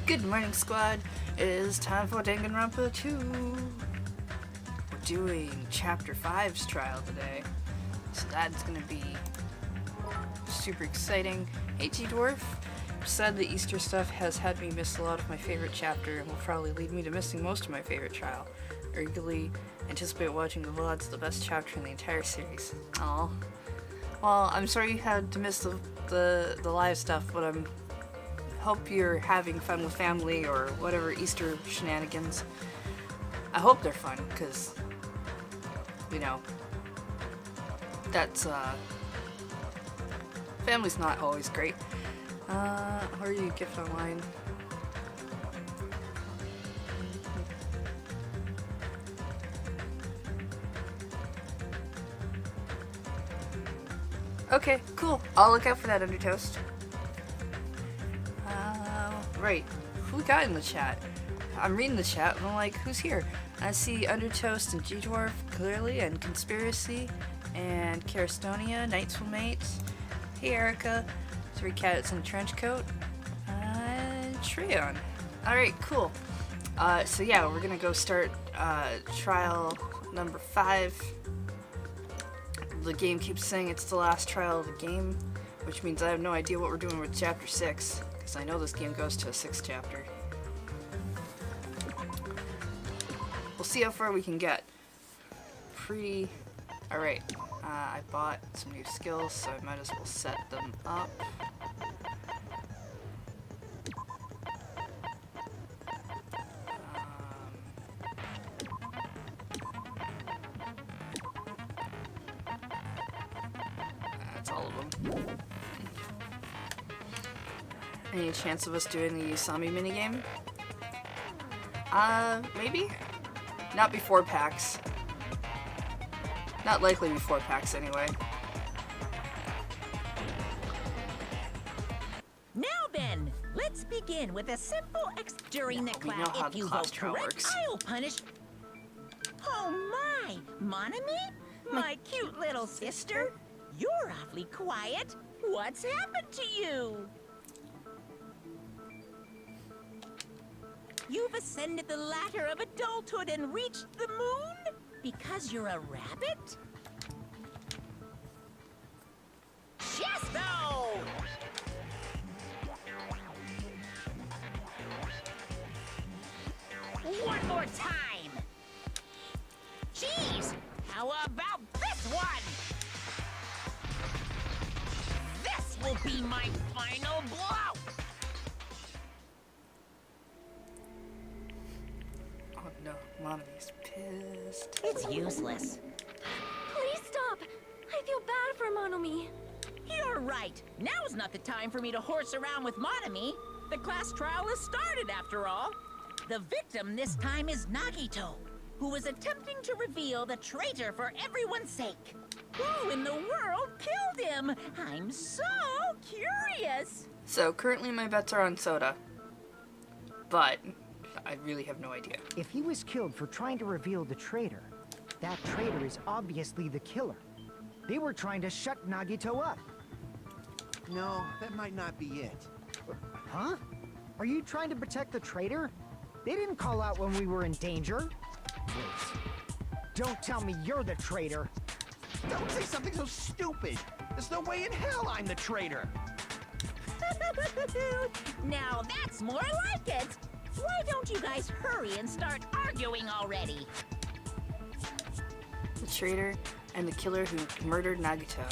Good morning, squad. It is time for Danganronpa 2. We're doing Chapter 5's trial today, so that's gonna be super exciting. Hey, T-Dwarf. Said the Easter stuff has had me miss a lot of my favorite chapter and will probably lead me to missing most of my favorite trial. Eagerly anticipate watching the VODs, the best chapter in the entire series. Aw. Well, I'm sorry you had to miss the live stuff, but hope you're having fun with family or whatever Easter shenanigans. I hope they're fun, because, you know, that's, family's not always great. How are you, gift online? Okay, cool. I'll look out for that, Undertoast. Right. Who got in the chat? I'm reading the chat, and I'm like, who's here? I see Undertoast and G-Dwarf, clearly, and Conspiracy, and Karastonia, Nightsful Mates. Hey, Erica. 3 Cats in a Trench Coat. And Treon. Alright, cool. So yeah, we're gonna go start, trial number 5. The game keeps saying it's the last trial of the game, which means I have no idea what we're doing with chapter 6, because I know this game goes to a 6th chapter. We'll see how far we can get. Alright, I bought some new skills, so I might as well set them up. That's all of them. Any chance of us doing the Usami minigame? Maybe? Not before PAX. Not likely before PAX, anyway. Now then, let's begin with a simple during the class. If you vote correct, I'll punish. Oh my, Monami? My cute little sister? You're awfully quiet. What's happened to you? You've ascended the ladder of adulthood and reached the moon? Because you're a rabbit? Chesto! One more time! Jeez! How about this one? This will be my final blow! Oh no, Mommy's pissed. It's useless. Please stop! I feel bad for Monomi. You're right. Now's not the time for me to horse around with Monami. The class trial has started, after all. The victim this time is Nagito, who is attempting to reveal the traitor for everyone's sake. Who in the world killed him? I'm so curious. So, currently my bets are on Soda. But I really have no idea. If he was killed for trying to reveal the traitor, that traitor is obviously the killer. They were trying to shut Nagito up. No, that might not be it. Huh? Are you trying to protect the traitor? They didn't call out when we were in danger. Wait. Don't tell me you're the traitor. Don't say something so stupid. There's no way in hell I'm the traitor. Now that's more like it. Why don't you guys hurry and start arguing already? The traitor and the killer who murdered Nagito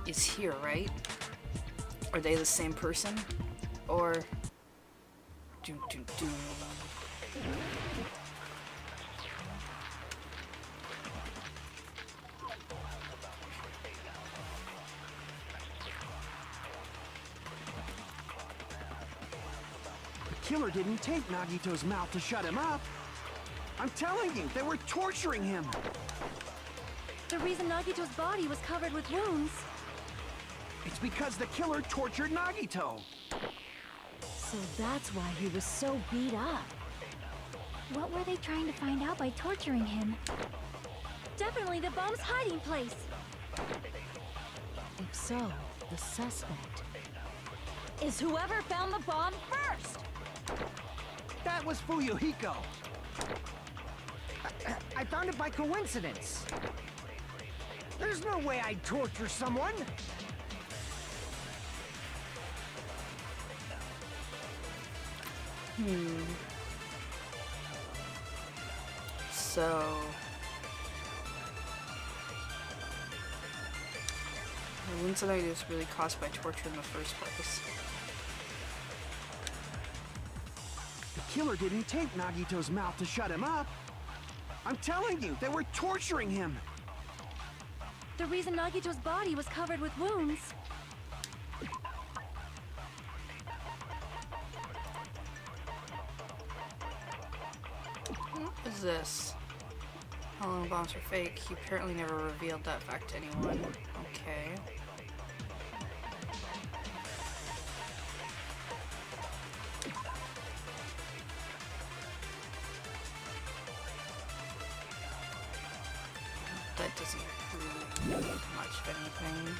is here, right? Are they the same person? Or... The killer didn't take Nagito's mouth to shut him up. I'm telling you, they were torturing him. The reason Nagito's body was covered with wounds. It's because the killer tortured Nagito. So that's why he was so beat up. What were they trying to find out by torturing him? Definitely the bomb's hiding place. If so, the suspect. is whoever found the bomb first! That was Fuyuhiko. I found it by coincidence. There's no way I'd torture someone. So... the incident is really caused by torture in the first place. The killer didn't tape Nagito's mouth to shut him up. I'm telling you, they were torturing him. The reason Nagito's body was covered with wounds. What is this? How long bombs are fake? He apparently never revealed that fact to anyone. Okay. That doesn't prove much of anything.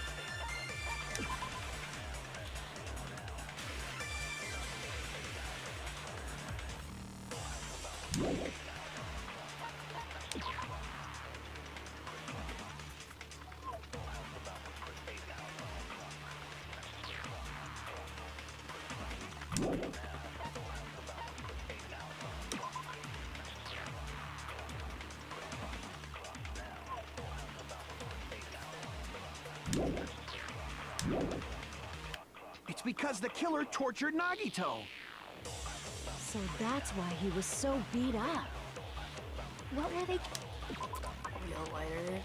It's because the killer tortured Nagito. So that's why he was so beat up. What were they... Wheel lighter.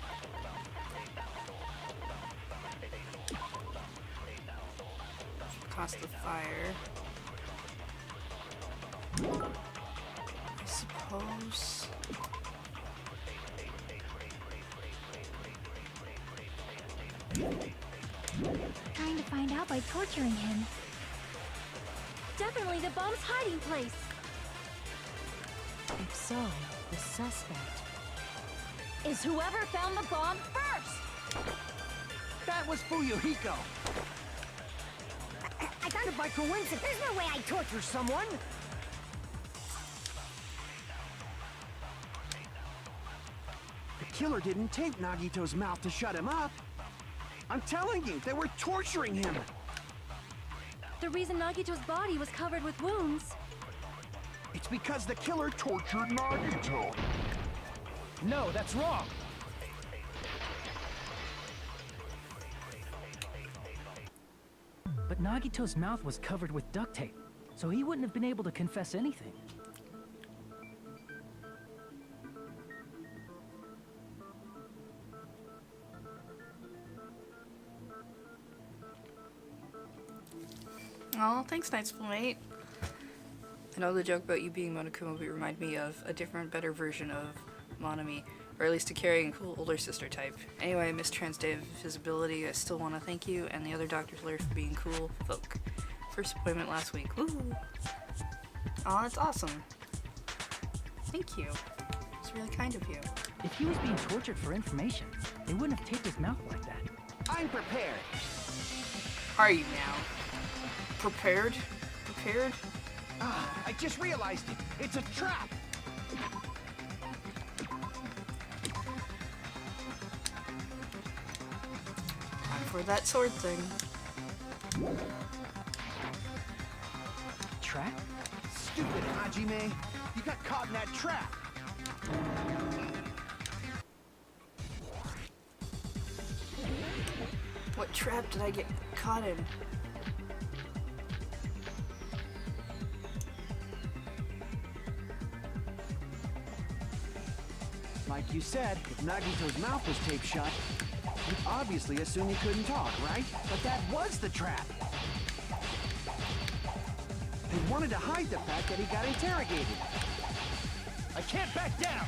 Cost the fire. I suppose. Trying to find out by torturing him. Definitely the bomb's hiding place. If so, the suspect is whoever found the bomb first. That was Fuyuhiko. I found it by coincidence. There's no way I'd torture someone. The killer didn't tape Nagito's mouth to shut him up. I'm telling you, they were torturing him. The reason Nagito's body was covered with wounds. It's because the killer tortured Nagito. No, that's wrong. But Nagito's mouth was covered with duct tape, so he wouldn't have been able to confess anything. Oh, thanks, Night Schoolmate. I know the joke about you being Monokuma remind me of a different, better version of Monami, or at least a caring, cool older sister type. Anyway, I mistranslated his ability. I still want to thank you and the other Dr. Fleur for being cool folk. First appointment last week. Woo! Aw, that's awesome. Thank you. It's really kind of you. If he was being tortured for information, they wouldn't have taped his mouth like that. I'm prepared. Are you now? Prepared? Prepared? Ah, I just realized it. It's a trap. Time for that sword thing. Trap? Stupid Hajime. You got caught in that trap. What trap did I get caught in? Like you said, if Nagito's mouth was taped shut, you'd obviously assume he couldn't talk, right? But that was the trap. They wanted to hide the fact that he got interrogated. I can't back down!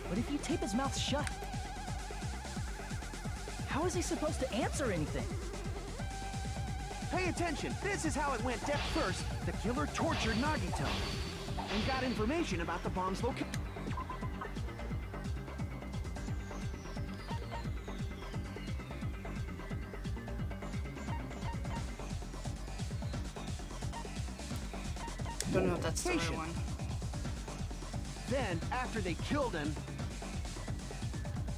But if you tape his mouth shut, how is he supposed to answer anything? Pay attention. This is how it went down. First, the killer tortured Nagito and got information about the bomb's location. Don't know if that's the right Patient. one. Then, after they killed him,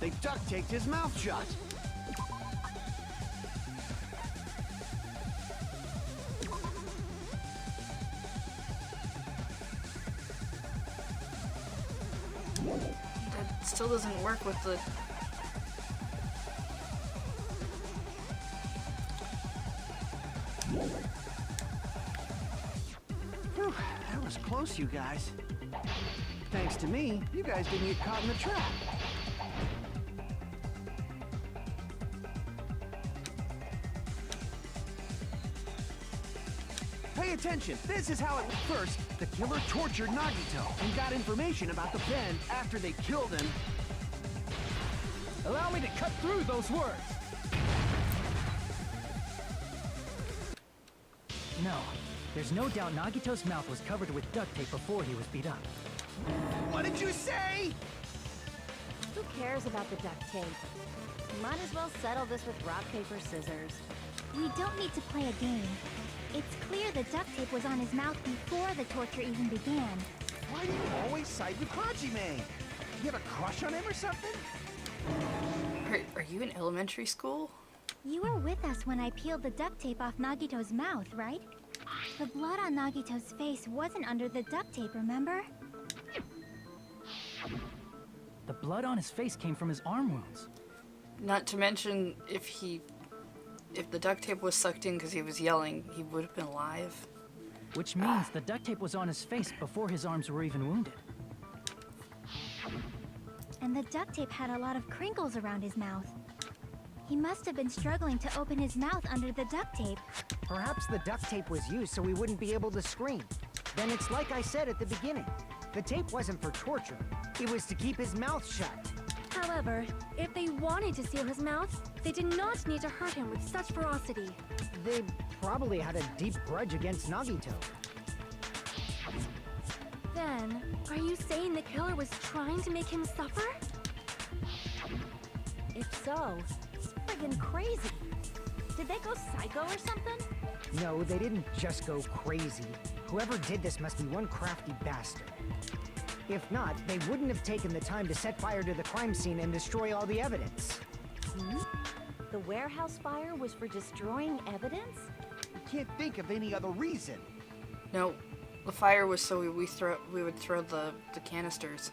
they duct taped his mouth shut. That still doesn't work with the... Whew, that was close, you guys. Thanks to me, you guys didn't get caught in the trap. Pay attention. This is how it went. First, the killer tortured Nagito and got information about the Ben after they killed him. Allow me to cut through those words. No, there's no doubt Nagito's mouth was covered with duct tape before he was beat up. What did you say? Who cares about the duct tape? Might as well settle this with rock, paper, scissors. We don't need to play a game. It's clear the duct tape was on his mouth before the torture even began. Why do you always side with Hajime? You have a crush on him or something? Are you in elementary school? You were with us when I peeled the duct tape off Nagito's mouth, right? The blood on Nagito's face wasn't under the duct tape, remember? The blood on his face came from his arm wounds. Not to mention, if the duct tape was sucked in because he was yelling, he would have been alive. Which means the duct tape was on his face before his arms were even wounded. And the duct tape had a lot of crinkles around his mouth. He must have been struggling to open his mouth under the duct tape. Perhaps the duct tape was used so he wouldn't be able to scream. Then it's like I said at the beginning. The tape wasn't for torture. It was to keep his mouth shut. However, if they wanted to seal his mouth, they did not need to hurt him with such ferocity. They probably had a deep grudge against Nagito. Then, are you saying the killer was trying to make him suffer? If so, it's friggin' crazy. Did they go psycho or something? No, they didn't just go crazy. Whoever did this must be one crafty bastard. If not, they wouldn't have taken the time to set fire to the crime scene and destroy all the evidence. The warehouse fire was for destroying evidence? I can't think of any other reason. No, the fire was so we would throw the canisters.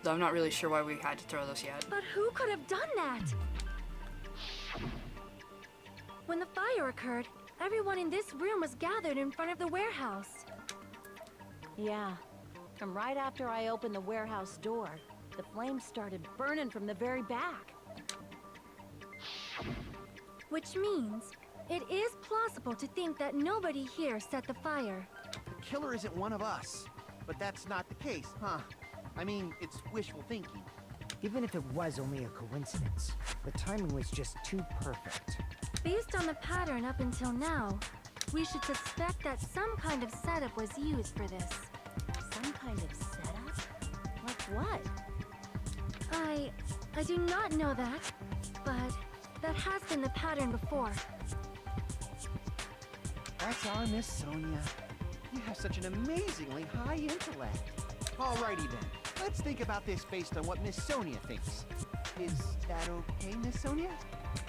Though I'm not really sure why we had to throw those yet. But who could have done that? When the fire occurred, everyone in this room was gathered in front of the warehouse. Yeah. From right after I opened the warehouse door, the flames started burning from the very back. Which means, it is plausible to think that nobody here set the fire. The killer isn't one of us. But that's not the case, huh? I mean, it's wishful thinking. Even if it was only a coincidence, the timing was just too perfect. Based on the pattern up until now, we should suspect that some kind of setup was used for this. Some kind of setup? Like what? I do not know that, but that has been the pattern before. That's our Miss Sonia. You have such an amazingly high intellect. Alrighty then, let's think about this based on what Miss Sonia thinks. Is that okay, Miss Sonia?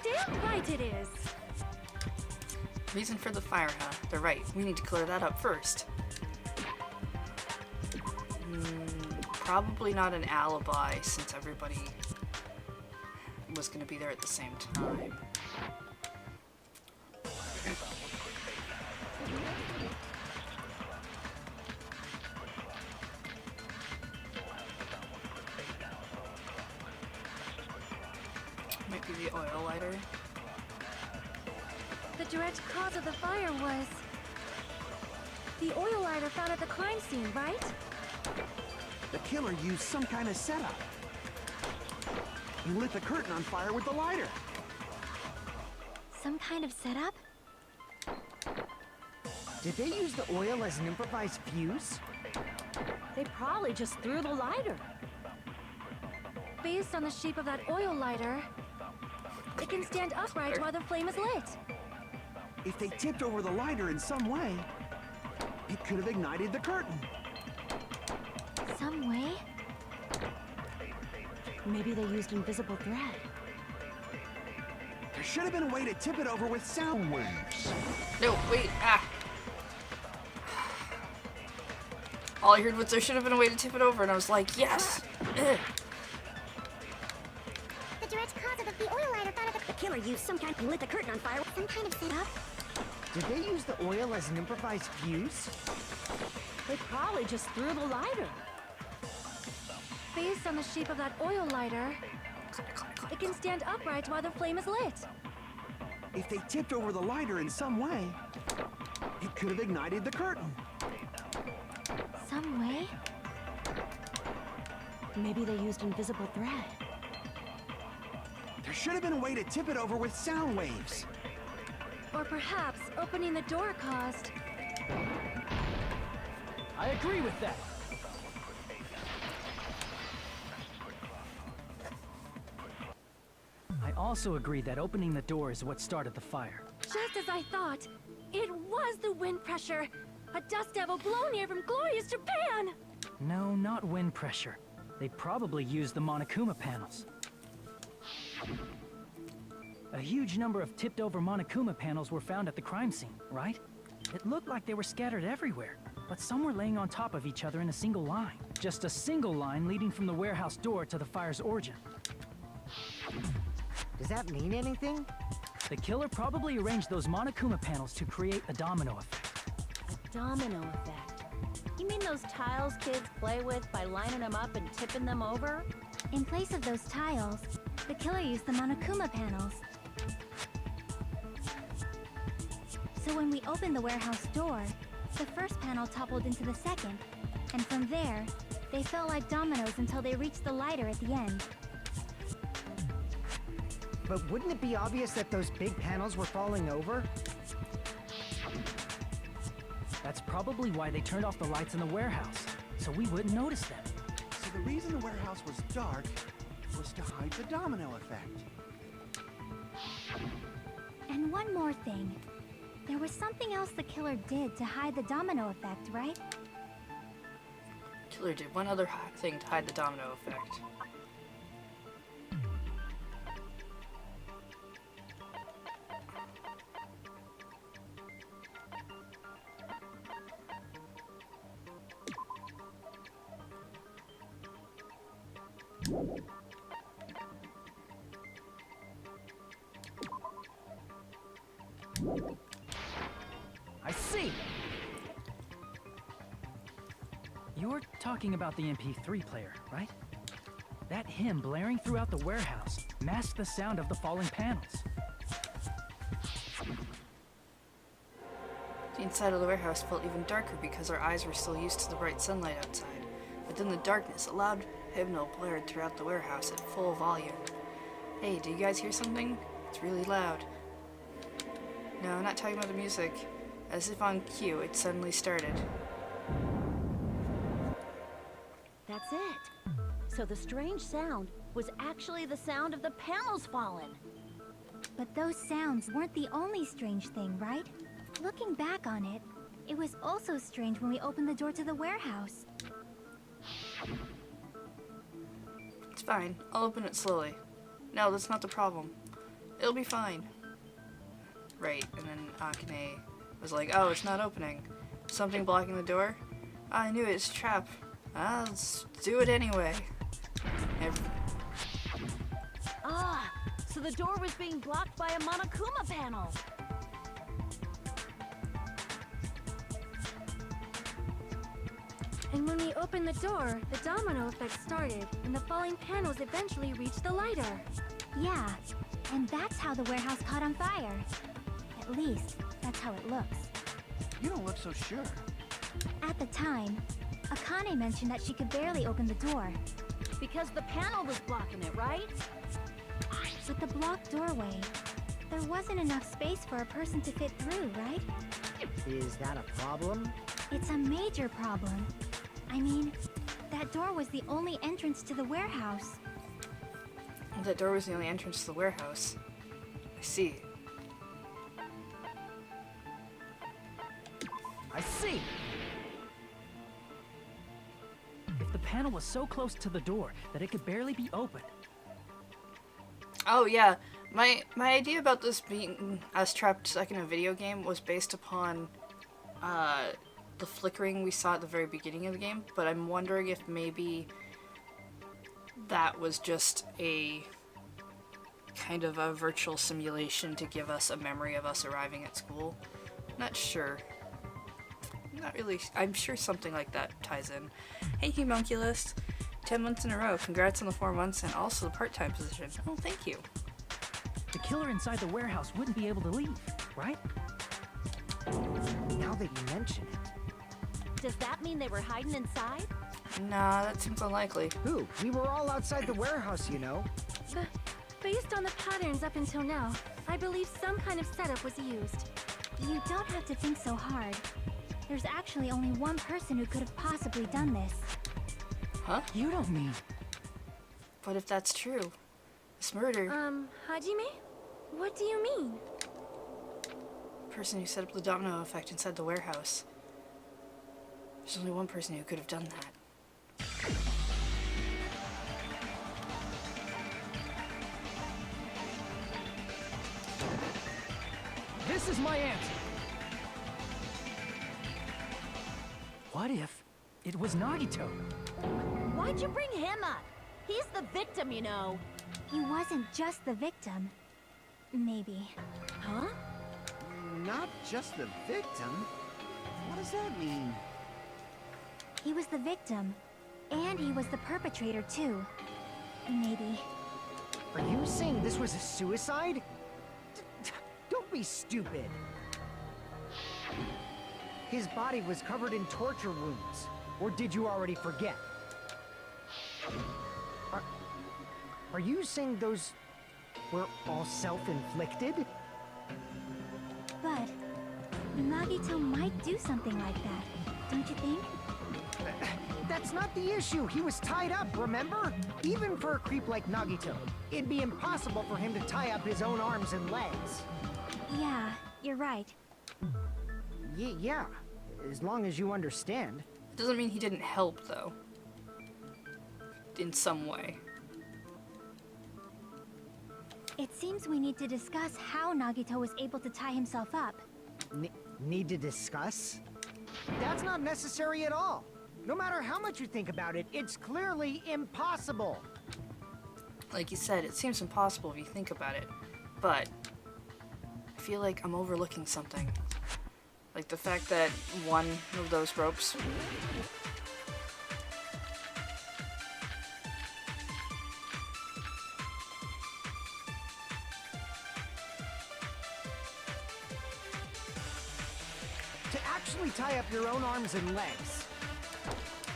Damn right it is! Reason for the fire, huh? They're right. We need to clear that up first. Probably not an alibi, since everybody was going to be there at the same time. Might be the oil lighter. The direct cause of the fire was the oil lighter found at the crime scene, right? The killer used some kind of setup. He lit the curtain on fire with the lighter. Some kind of setup? Did they use the oil as an improvised fuse? They probably just threw the lighter. Based on the shape of that oil lighter, it can stand upright while the flame is lit. If they tipped over the lighter in some way, It could have ignited the curtain. Some way? Maybe they used invisible thread. There should have been a way to tip it over with sound waves. No, wait, ah. All I heard was there should have been a way to tip it over, and I was like, yes! Ugh. The direct cause of the oil lighter thought of the killer used some kind of lit the curtain on fire with some kind of setup. Did they use the oil as an improvised fuse? They probably just threw the lighter. Based on the shape of that oil lighter, it can stand upright while the flame is lit. If they tipped over the lighter in some way, it could have ignited the curtain. Some way? Maybe they used invisible thread. There should have been a way to tip it over with sound waves. Or perhaps opening the door caused... I agree with that. I also agree that opening the door is what started the fire. Just as I thought, it was the wind pressure. A dust devil blown here from glorious Japan! No, not wind pressure. They probably used the Monokuma panels. A huge number of tipped-over Monokuma panels were found at the crime scene, right? It looked like they were scattered everywhere, but some were laying on top of each other in a single line. Just a single line leading from the warehouse door to the fire's origin. Does that mean anything? The killer probably arranged those Monokuma panels to create a domino effect. A domino effect. You mean those tiles kids play with by lining them up and tipping them over? In place of those tiles, the killer used the Monokuma panels. So when we opened the warehouse door, the first panel toppled into the second, and from there, they fell like dominoes until they reached the lighter at the end. But wouldn't it be obvious that those big panels were falling over? That's probably why they turned off the lights in the warehouse, so we wouldn't notice them. So the reason the warehouse was dark was to hide the domino effect. And one more thing. There was something else the killer did to hide the domino effect, right? Killer did one other thing to hide the domino effect. I see! You're talking about the MP3 player, right? That hymn blaring throughout the warehouse masked the sound of the falling panels. The inside of the warehouse felt even darker because our eyes were still used to the bright sunlight outside. But then the darkness, a loud hymnal blared throughout the warehouse at full volume. Hey, do you guys hear something? It's really loud. No, I'm not talking about the music. As if on cue, it suddenly started. That's it. So the strange sound was actually the sound of the panels falling. But those sounds weren't the only strange thing, right? Looking back on it, it was also strange when we opened the door to the warehouse. It's fine. I'll open it slowly. No, that's not the problem. It'll be fine. Right, and then Akane was like, oh, it's not opening. Something blocking the door? I knew it, it's a trap. Let's do it anyway. Ah, so the door was being blocked by a Monokuma panel. And when we opened the door, the domino effect started, and the falling panels eventually reached the lighter. Yeah, and that's how the warehouse caught on fire. At least, that's how it looks. You don't look so sure. At the time, Akane mentioned that she could barely open the door. Because the panel was blocking it, right? With the blocked doorway, there wasn't enough space for a person to fit through, right? Is that a problem? It's a major problem. I mean, that door was the only entrance to the warehouse. That door was the only entrance to the warehouse. I see. I see! If the panel was so close to the door that it could barely be opened. Oh yeah, my idea about this being us trapped stuck in a video game was based upon the flickering we saw at the very beginning of the game, but I'm wondering if maybe that was just a kind of a virtual simulation to give us a memory of us arriving at school. Not sure. Not really. I'm sure something like that ties in. Hey, Homunculus. 10 months in a row. Congrats on the 4 months and also the part-time position. Oh, thank you. The killer inside the warehouse wouldn't be able to leave, right? Now that you mention it. Does that mean they were hiding inside? Nah, that seems unlikely. Who? We were all outside the warehouse, you know. But based on the patterns up until now, I believe some kind of setup was used. You don't have to think so hard. There's actually only one person who could have possibly done this. Huh? You don't mean... But if that's true, this murder... Hajime? What do you mean? person who set up the domino effect inside the warehouse. There's only one person who could have done that. This is my answer. What if it was Nagito? Why'd you bring him up? He's the victim, you know. He wasn't just the victim. Maybe. Huh? Not just the victim? What does that mean? He was the victim. And he was the perpetrator, too. Maybe. Are you saying this was a suicide? Don't be stupid. His body was covered in torture wounds. Or did you already forget? Are you saying those were all self-inflicted? But Nagito might do something like that, don't you think? That's not the issue. He was tied up, remember? Even for a creep like Nagito, it'd be impossible for him to tie up his own arms and legs. Yeah, you're right. Yeah, as long as you understand. It doesn't mean he didn't help, though. In some way. It seems we need to discuss how Nagito was able to tie himself up. Need to discuss? That's not necessary at all. No matter how much you think about it, it's clearly impossible. Like you said, it seems impossible if you think about it, but I feel like I'm overlooking something. Like the fact that one of those ropes To actually tie up your own arms and legs.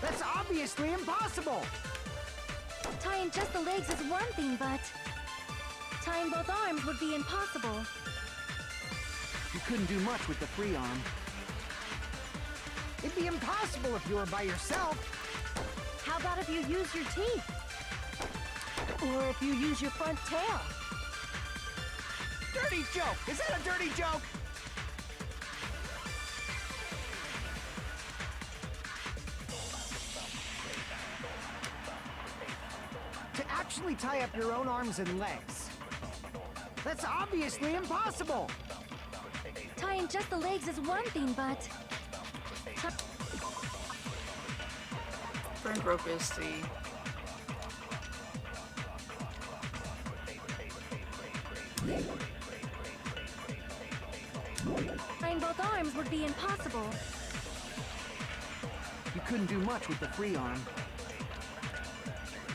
That's obviously impossible! Tying just the legs is one thing, but tying both arms would be impossible. You couldn't do much with the free arm. It'd be impossible if you were by yourself. How about if you use your teeth? Or if you use your front tail? Dirty joke! Is that a dirty joke? To actually tie up your own arms and legs. That's obviously impossible! Tying just the legs is one thing, but burned rope is the tying both arms would be impossible. You couldn't do much with the free arm.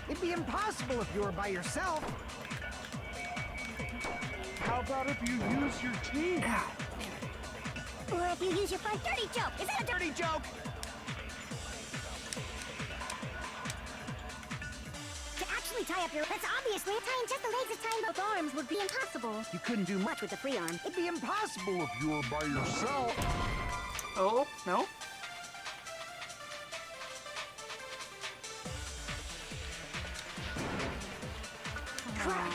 It'd be impossible if you were by yourself. How about if you use your teeth? Or if you use your front dirty joke. Is that a Dirty joke! To actually tie up your... That's obviously tying just the legs is tying both arms would be impossible. You couldn't do much with the free arm. It'd be impossible if you were by yourself. Oh, no? Crap!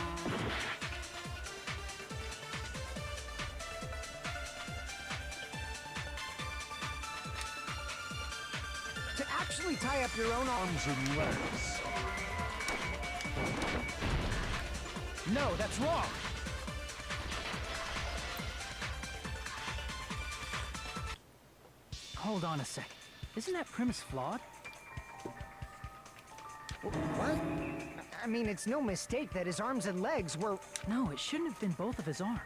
To actually tie up your own arms and legs. No, that's wrong. Hold on a sec. Isn't that premise flawed? What? I mean, it's no mistake that his arms and legs were... No, it shouldn't have been both of his arms.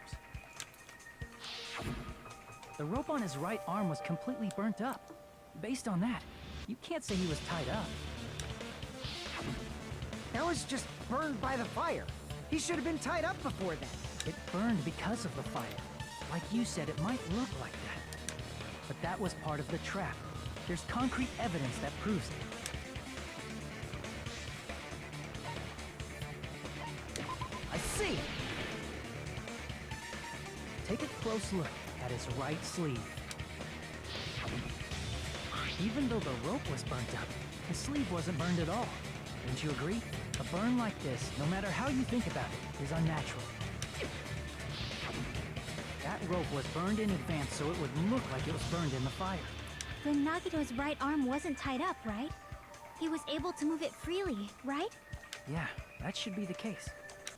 The rope on his right arm was completely burnt up. Based on that, you can't say he was tied up. That was just burned by the fire. He should have been tied up before that. It burned because of the fire. Like you said, it might look like that. But that was part of the trap. There's concrete evidence that proves it. I see. Take a close look at his right sleeve. Even though the rope was burnt up, the sleeve wasn't burned at all. Wouldn't you agree? A burn like this, no matter how you think about it, is unnatural. That rope was burned in advance so it would look like it was burned in the fire. Then Nagito's right arm wasn't tied up, right? He was able to move it freely, right? Yeah, that should be the case.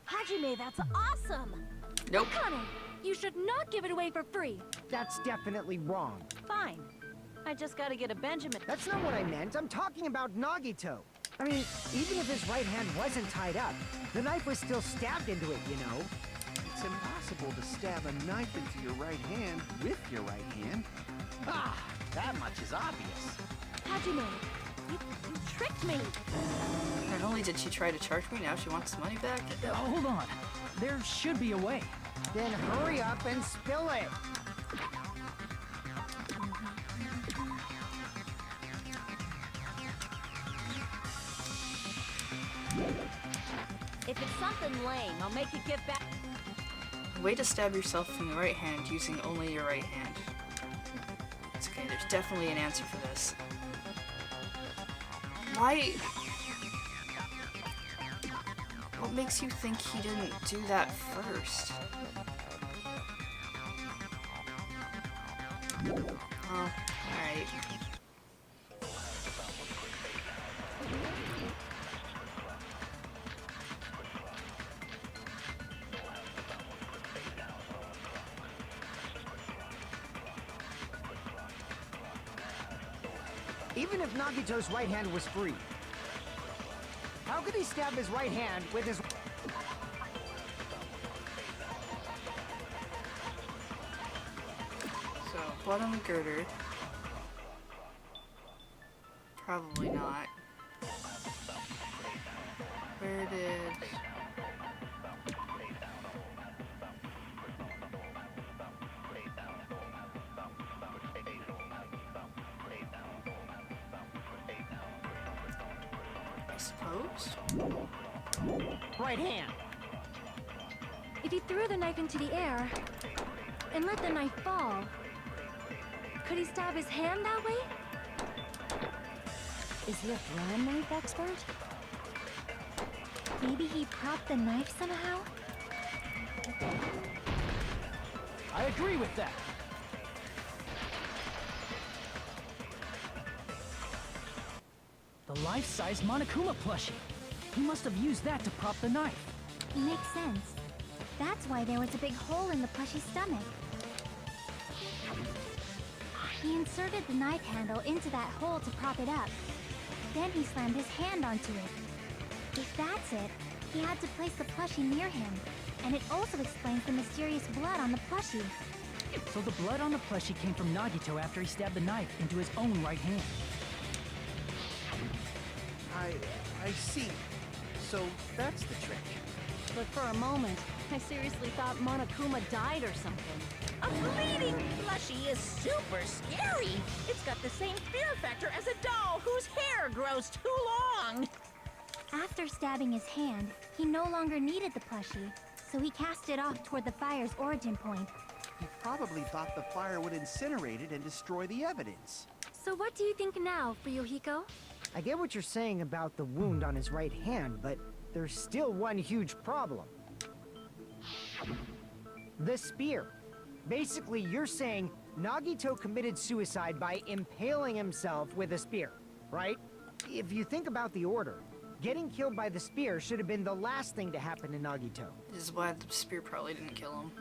Hajime, that's awesome! Nope. Akane, you should not give it away for free. That's definitely wrong. Fine. I just gotta get a Benjamin. That's not what I meant. I'm talking about Nagito. I mean, even if his right hand wasn't tied up, the knife was still stabbed into it, you know? It's impossible to stab a knife into your right hand with your right hand. Ah, that much is obvious. Hajime, you tricked me! Not only did she try to charge me, now she wants the money back. Hold on. There should be a way. Then hurry up and spill it. If it's something lame, I'll make you give back. A way to stab yourself from the right hand using only your right hand. It's okay, there's definitely an answer for this. Why? What makes you think he didn't do that first? Oh, alright. Even if Nagito's right hand was free, how could he stab his right hand with his... So, blood on the girder. Probably not. Where did... I suppose? Right hand. If he threw the knife into the air and let the knife fall, could he stab his hand that way? Is he a throwing knife expert? Maybe he propped the knife somehow? I agree with that. The life-size Monokuma plushie. He must have used that to prop the knife. Makes sense. That's why there was a big hole in the plushie's stomach. He inserted the knife handle into that hole to prop it up. Then he slammed his hand onto it. If that's it, he had to place the plushie near him. And it also explains the mysterious blood on the plushie. So the blood on the plushie came from Nagito after he stabbed the knife into his own right hand. I see. So that's the trick. But for a moment, I seriously thought Monokuma died or something. A bleeding plushie is super scary. It's got the same fear factor as a doll whose hair grows too long. After stabbing his hand, he no longer needed the plushie, so he cast it off toward the fire's origin point. He probably thought the fire would incinerate it and destroy the evidence. So what do you think now, Fuyuhiko? I get what you're saying about the wound on his right hand, but there's still one huge problem. The spear. Basically, you're saying Nagito committed suicide by impaling himself with a spear, right? If you think about the order, getting killed by the spear should have been the last thing to happen to Nagito. This is why the spear probably didn't kill him.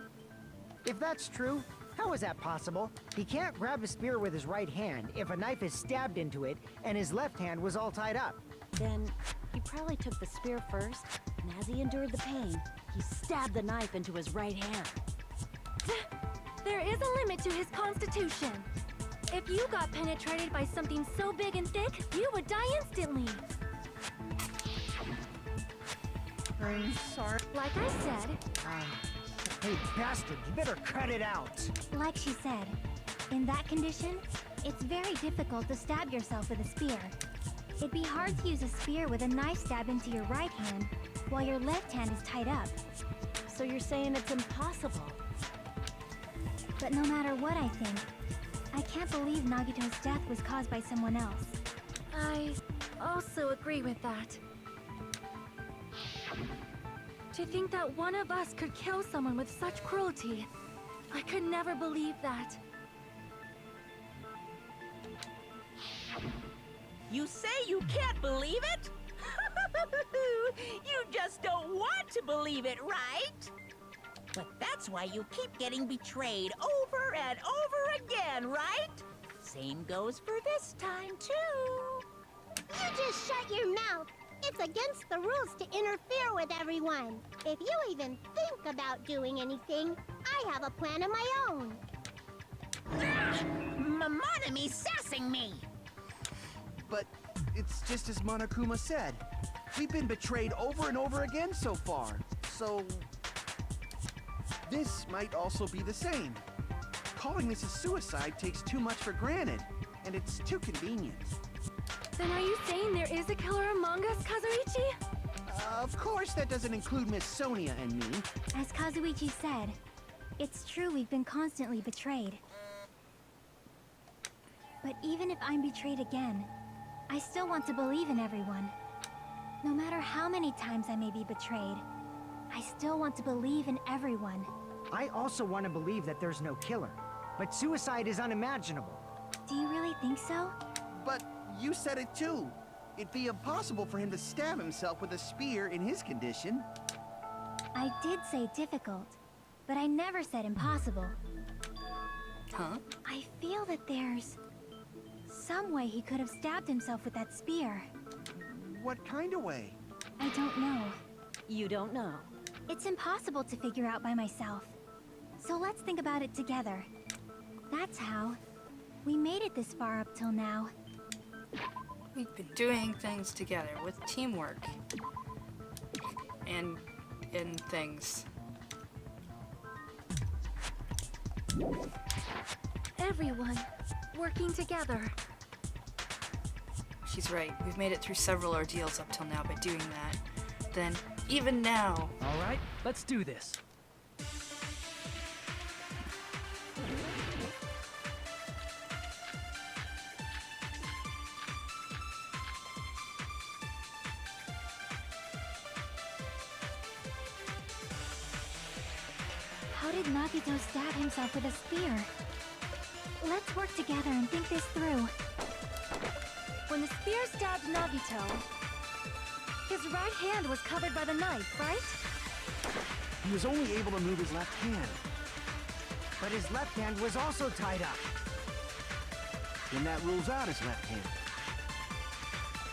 If that's true, how is that possible? He can't grab a spear with his right hand if a knife is stabbed into it and his left hand was all tied up. Then he probably took the spear first, and as he endured the pain, he stabbed the knife into his right hand. There is a limit to his constitution. If you got penetrated by something so big and thick, you would die instantly. I'm sorry. Like I said, Hey, bastard, you better cut it out. Like she said, in that condition, it's very difficult to stab yourself with a spear. It'd be hard to use a spear with a knife stabbed into your right hand while your left hand is tied up. So you're saying it's impossible? But no matter what I think, I can't believe Nagito's death was caused by someone else. I also agree with that. To think that one of us could kill someone with such cruelty, I could never believe that. You say you can't believe it? You just don't want to believe it, right? But that's why you keep getting betrayed over and over again, right? Same goes for this time, too. You just shut your mouth. It's against the rules to interfere with everyone. If you even think about doing anything, I have a plan of my own. Monomi's sassing me. But it's just as Monokuma said. We've been betrayed over and over again so far. So this might also be the same. Calling this a suicide takes too much for granted, and it's too convenient. Then are you saying there is a killer among us, Kazuichi? Of course that doesn't include Miss Sonia and me. As Kazuichi said, it's true we've been constantly betrayed. But even if I'm betrayed again, I still want to believe in everyone. No matter how many times I may be betrayed, I still want to believe in everyone. I also want to believe that there's no killer, but suicide is unimaginable. Do you really think so? But you said it too. It'd be impossible for him to stab himself with a spear in his condition. I did say difficult, but I never said impossible. Huh? I feel that there's some way he could have stabbed himself with that spear. What kind of way? I don't know. You don't know. It's impossible to figure out by myself. So let's think about it together. That's how we made it this far up till now. We've been doing things together with teamwork. And things. Everyone working together. She's right. We've made it through several ordeals up till now by doing that. Then, even now... All right, let's do this. How did Nagito stab himself with a spear? Let's work together and think this through. When the spear stabbed Nagito, his right hand was covered by the knife, right? He was only able to move his left hand. But his left hand was also tied up. Then that rules out his left hand.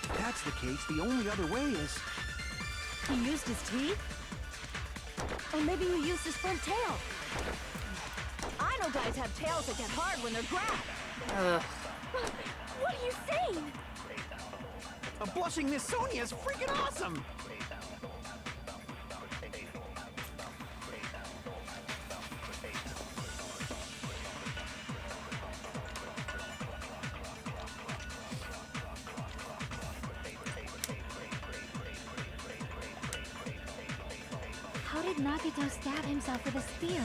If that's the case, the only other way is... He used his teeth? Or maybe he used his front tail. I know guys have tails that get hard when they're grabbed. What are you saying? A blushing Miss Sonia is freaking awesome! How did Nagito stab himself with a spear?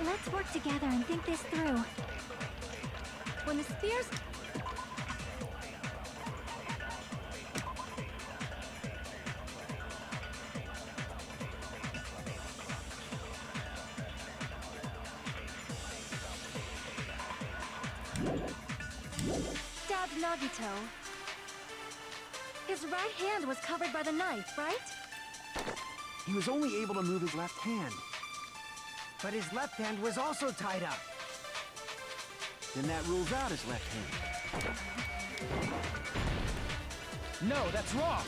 Let's work together and think this through. When the spears... stabbed Nagito, his right hand was covered by the knife, right? He was only able to move his left hand. But his left hand was also tied up. Then that rules out his left hand. No, that's wrong!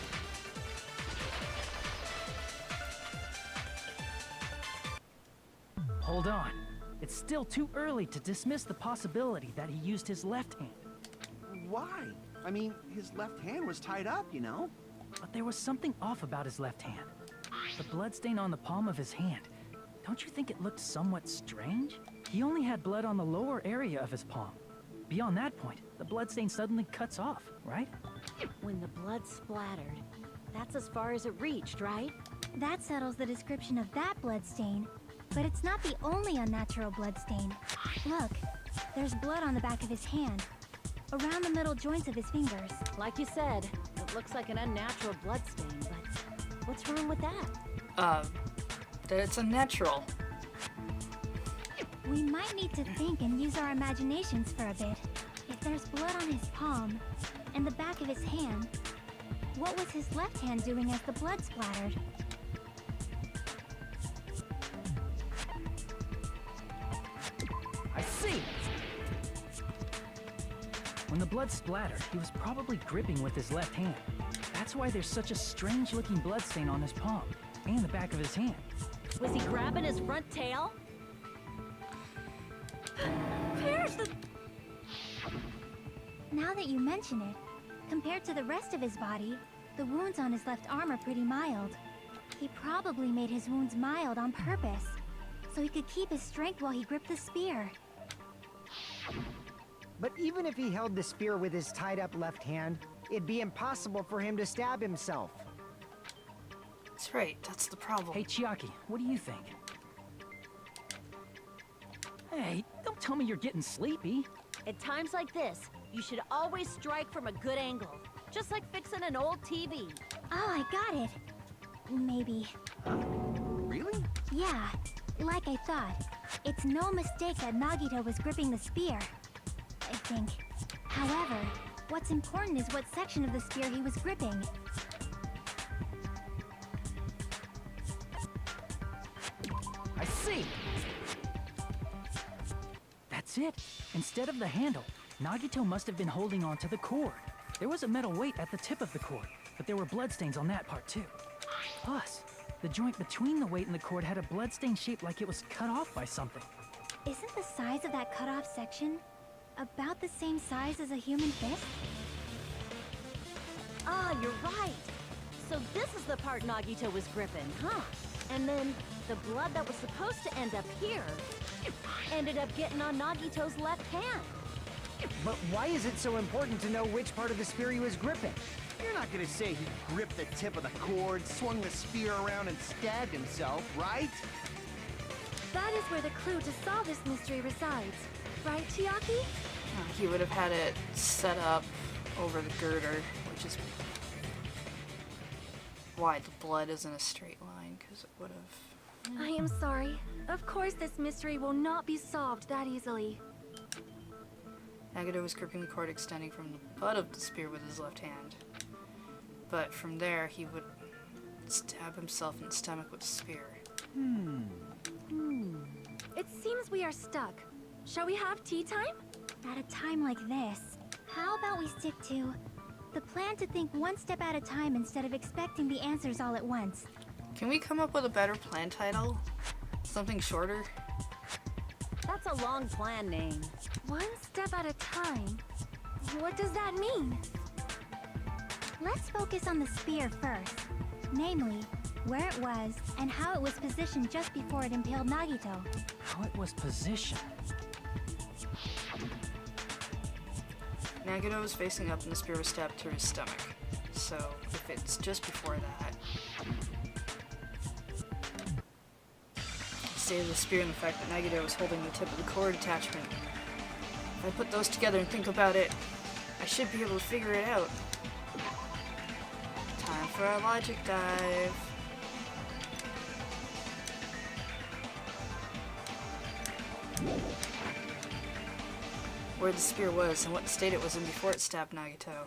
Hold on. It's still too early to dismiss the possibility that he used his left hand. Why? I mean, his left hand was tied up, you know? But there was something off about his left hand. The bloodstain on the palm of his hand. Don't you think it looked somewhat strange? He only had blood on the lower area of his palm. Beyond that point, the bloodstain suddenly cuts off, right? When the blood splattered, that's as far as it reached, right? That settles the description of that bloodstain. But it's not the only unnatural bloodstain. Look, there's blood on the back of his hand, around the middle joints of his fingers. Like you said, it looks like an unnatural bloodstain, but what's wrong with that? That it's unnatural. We might need to think and use our imaginations for a bit. If there's blood on his palm and the back of his hand, what was his left hand doing as the blood splattered? I see! When the blood splattered, he was probably gripping with his left hand. That's why there's such a strange-looking bloodstain on his palm and the back of his hand. Was he grabbing his front tail? Pierce the... Now that you mention it, compared to the rest of his body, the wounds on his left arm are pretty mild. He probably made his wounds mild on purpose, so he could keep his strength while he gripped the spear. But even if he held the spear with his tied-up left hand, it'd be impossible for him to stab himself. That's right, that's the problem. Hey, Chiaki, what do you think? Hey, don't tell me you're getting sleepy. At times like this, you should always strike from a good angle. Just like fixing an old TV. Oh, I got it. Maybe. Really? Yeah, like I thought. It's no mistake that Nagito was gripping the spear, I think. However, what's important is what section of the spear he was gripping. I see! That's it. Instead of the handle, Nagito must have been holding on to the cord. There was a metal weight at the tip of the cord, but there were bloodstains on that part too. Plus, the joint between the weight and the cord had a bloodstain shaped like it was cut off by something. Isn't the size of that cut-off section about the same size as a human fist? Ah, you're right. So this is the part Nagito was gripping, huh? And then the blood that was supposed to end up here ended up getting on Nagito's left hand. But why is it so important to know which part of the spear he was gripping? You're not gonna say he gripped the tip of the cord, swung the spear around, and stabbed himself, right? That is where the clue to solve this mystery resides. Right, Chiaki? He would have had it set up over the girder, which is why the blood isn't a straight line, because it would have... I am sorry. Of course this mystery will not be solved that easily. Nagito was gripping the cord extending from the butt of the spear with his left hand. But from there, he would stab himself in the stomach with the spear. It seems we are stuck. Shall we have tea time? At a time like this, how about we stick to the plan to think one step at a time instead of expecting the answers all at once? Can we come up with a better plan title? Something shorter? That's a long plan name. One step at a time? What does that mean? Let's focus on the spear first. Namely, where it was and how it was positioned just before it impaled Nagito. How it was positioned. Nagito was facing up and the spear was stabbed through his stomach. So, if it's just before that... The state of the spear and the fact that Nagito was holding the tip of the cord attachment. If I put those together and think about it, I should be able to figure it out. Time for our logic dive. Where the spear was and what state it was in before it stabbed Nagito.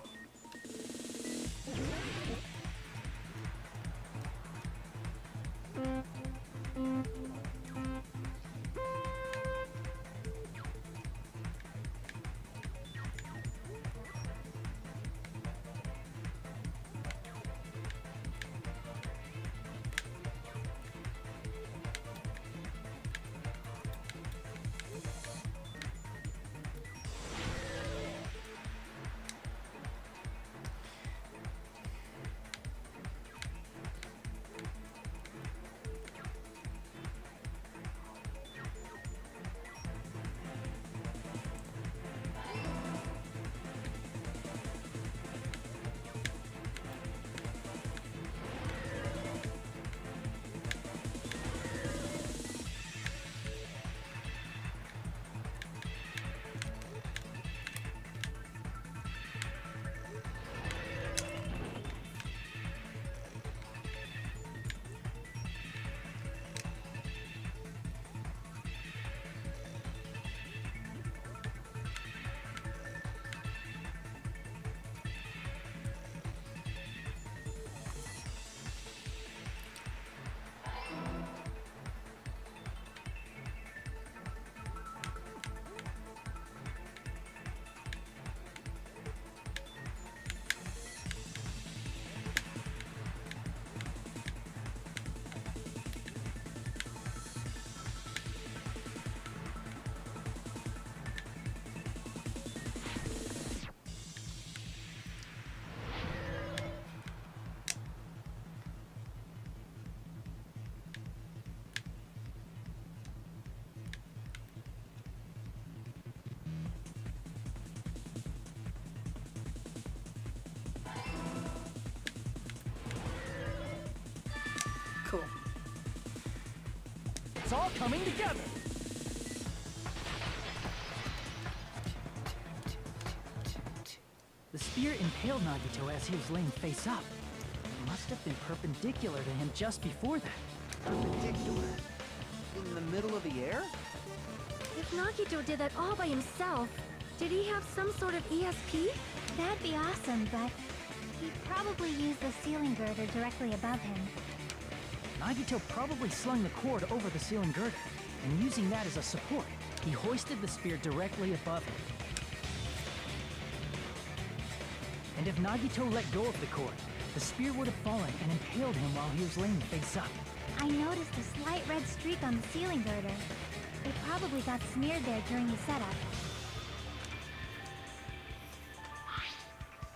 Cool. It's all coming together. The spear impaled Nagito as he was laying face up. It must have been perpendicular to him just before that. Perpendicular? In the middle of the air? If Nagito did that all by himself, did he have some sort of ESP? That'd be awesome, but he probably used the ceiling girder directly above him. Nagito probably slung the cord over the ceiling girder, and using that as a support, he hoisted the spear directly above him. And if Nagito let go of the cord, the spear would have fallen and impaled him while he was laying face up. I noticed a slight red streak on the ceiling girder. It probably got smeared there during the setup.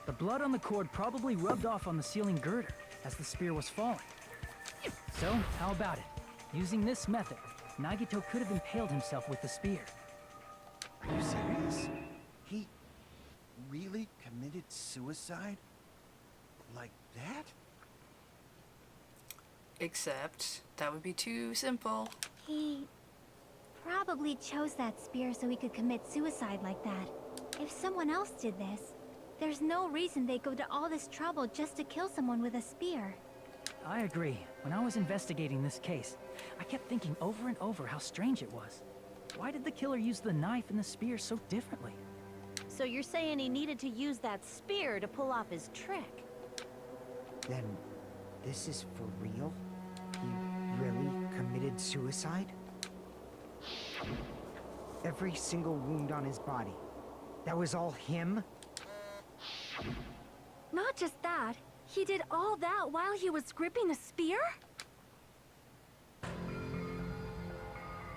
The blood on the cord probably rubbed off on the ceiling girder as the spear was falling. So, how about it? Using this method, Nagito could have impaled himself with the spear. Are you serious? He really committed suicide? Like that? Except, that would be too simple. He probably chose that spear so he could commit suicide like that. If someone else did this, there's no reason they'd go to all this trouble just to kill someone with a spear. I agree. When I was investigating this case, I kept thinking over and over how strange it was. Why did the killer use the knife and the spear so differently? So you're saying he needed to use that spear to pull off his trick? Then, this is for real? He really committed suicide? Every single wound on his body. That was all him? Not just that, he did all that while he was gripping a spear?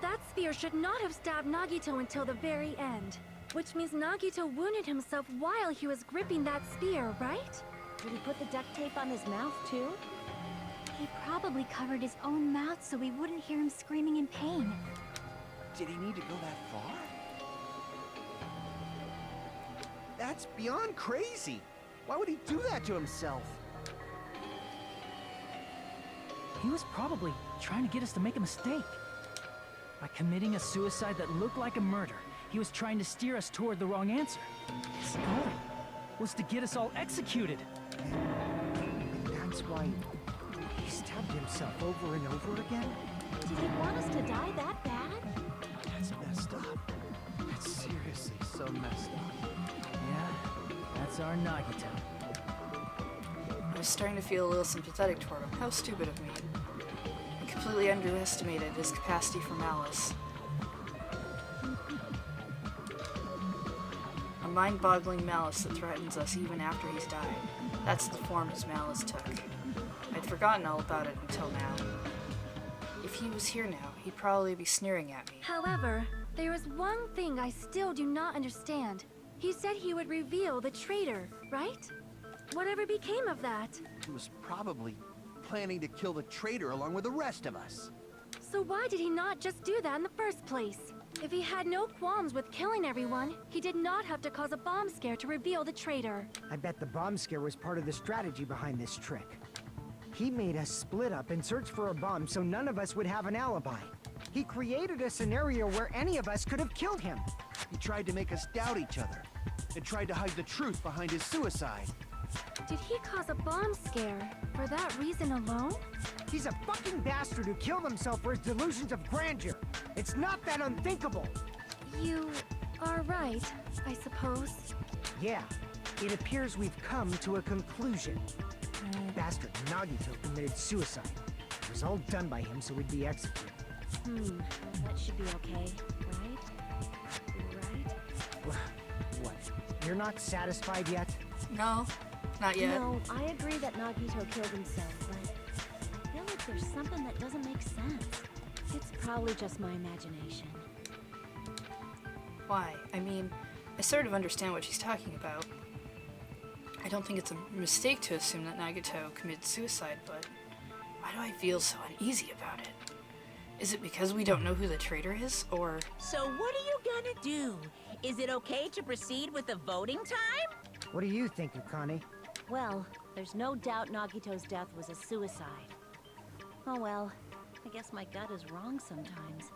That spear should not have stabbed Nagito until the very end. Which means Nagito wounded himself while he was gripping that spear, right? Did he put the duct tape on his mouth, too? He probably covered his own mouth so we wouldn't hear him screaming in pain. Did he need to go that far? That's beyond crazy. Why would he do that to himself? He was probably trying to get us to make a mistake. By committing a suicide that looked like a murder, he was trying to steer us toward the wrong answer. His goal was to get us all executed. And that's why he stabbed himself over and over again? Did he want us to die that bad? That's messed up. That's seriously so messed up. Yeah, that's our Nagito. I was starting to feel a little sympathetic toward him. How stupid of me. I completely underestimated his capacity for malice. A mind-boggling malice that threatens us even after he's died. That's the form his malice took. I'd forgotten all about it until now. If he was here now, he'd probably be sneering at me. However, there is one thing I still do not understand. He said he would reveal the traitor, right? Whatever became of that? He was probably planning to kill the traitor along with the rest of us. So why did he not just do that in the first place? If he had no qualms with killing everyone, he did not have to cause a bomb scare to reveal the traitor. I bet the bomb scare was part of the strategy behind this trick. He made us split up and search for a bomb so none of us would have an alibi. He created a scenario where any of us could have killed him. He tried to make us doubt each other and tried to hide the truth behind his suicide. Did he cause a bomb scare for that reason alone? He's a fucking bastard who killed himself for his delusions of grandeur. It's not that unthinkable. You are right, I suppose. Yeah, it appears we've come to a conclusion. Bastard Nagito committed suicide. It was all done by him so we'd be executed. That should be okay, right? What? You're not satisfied yet? No, not yet. No, I agree that Nagito killed himself, but I feel like there's something that doesn't make sense. It's probably just my imagination. Why? I mean, I sort of understand what she's talking about. I don't think it's a mistake to assume that Nagito committed suicide, but why do I feel so uneasy about it? Is it because we don't know who the traitor is, or... So what are you gonna do? Is it okay to proceed with the voting time? What do you think, Yukane? Well, there's no doubt Nagito's death was a suicide. Oh well, I guess my gut is wrong sometimes.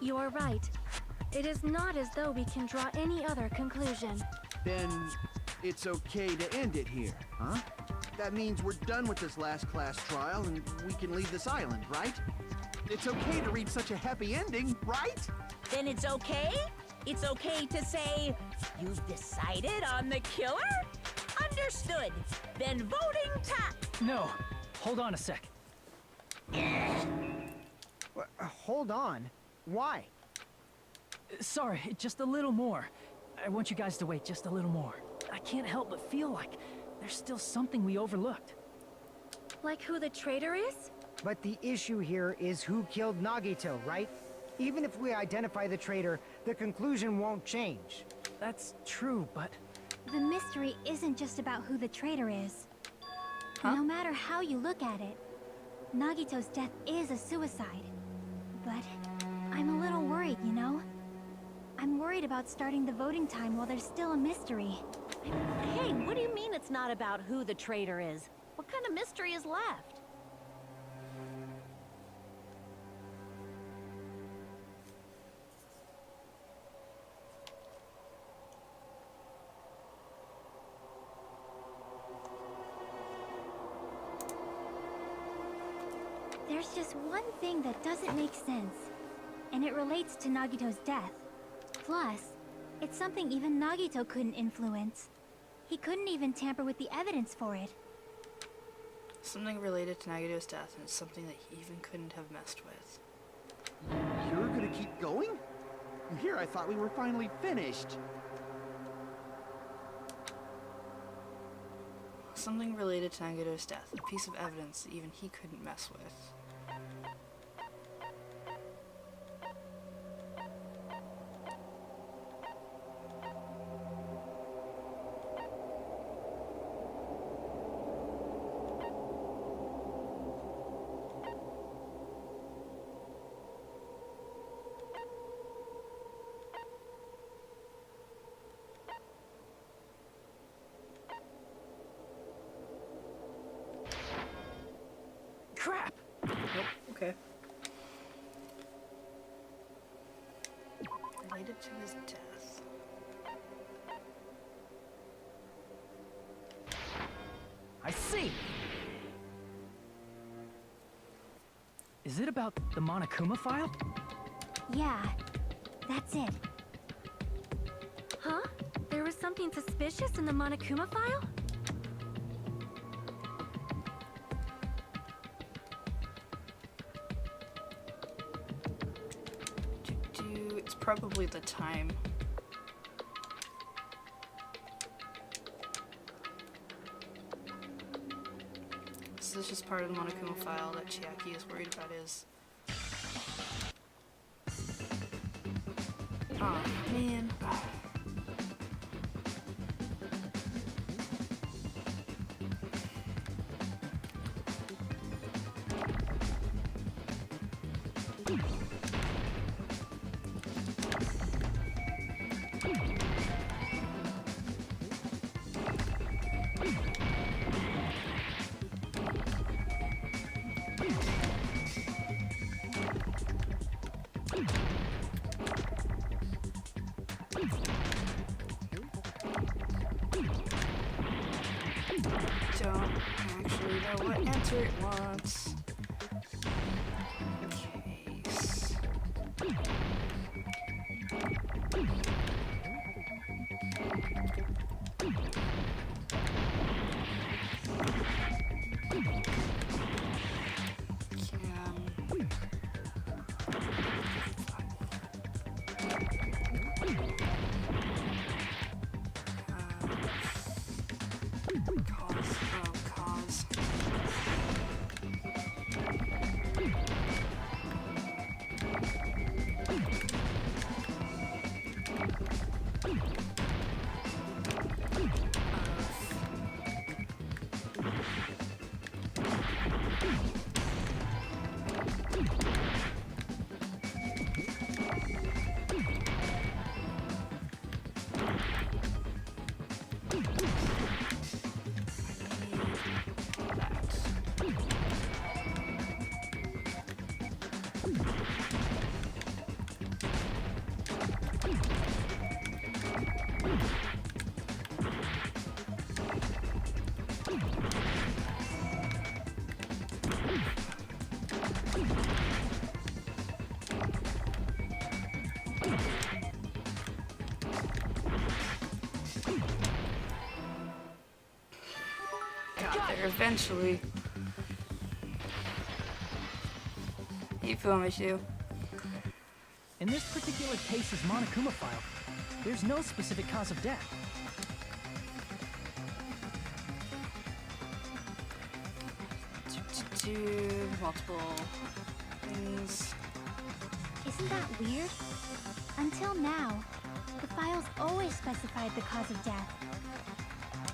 You're right. It is not as though we can draw any other conclusion. Then it's okay to end it here, huh? That means we're done with this last class trial and we can leave this island, right? It's okay to reach such a happy ending, right? Then it's okay? It's okay to say, you've decided on the killer? Understood. Then voting time. No, hold on a sec. Hold on. Why? Sorry, just a little more. I want you guys to wait just a little more. I can't help but feel like there's still something we overlooked. Like who the traitor is? But the issue here is who killed Nagito, right? Even if we identify the traitor, the conclusion won't change. That's true, but... The mystery isn't just about who the traitor is. Huh? No matter how you look at it, Nagito's death is a suicide. But I'm a little worried, you know? I'm worried about starting the voting time while there's still a mystery. Hey, what do you mean it's not about who the traitor is? What kind of mystery is left? There's just one thing that doesn't make sense, and it relates to Nagito's death. Plus, it's something even Nagito couldn't influence. He couldn't even tamper with the evidence for it. Something related to Nagito's death, and it's something that he even couldn't have messed with. You're gonna keep going? Here, I thought we were finally finished. Something related to Nagito's death, a piece of evidence that even he couldn't mess with. Crap! Nope, okay. Related to his death. I see! Is it about the Monokuma file? Yeah, that's it. Huh? There was something suspicious in the Monokuma file? It's probably the time. This is just part of the Monokuma file that Chiaki is worried about his. Oh man. Don't actually know what answer it wants. Case. Cause. Got there eventually. You feel me too? In this particular case's Monokuma file, there's no specific cause of death. Multiple things. Isn't that weird? Until now, the files always specified the cause of death.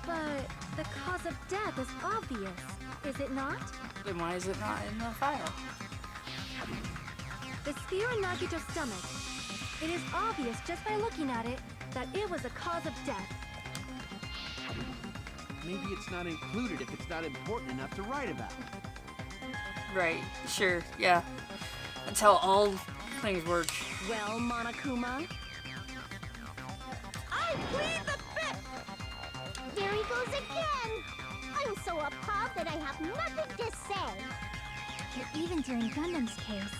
But the cause of death is obvious, is it not? Then why is it not in the file? The spear in Nagito's stomach. It is obvious just by looking at it that it was a cause of death. Maybe it's not included if it's not important enough to write about. Right, sure, yeah. That's how all things work. Well, Monokuma, I plead the fifth! There he goes again! I'm so appalled that I have nothing to say. Yet even during Gundam's case,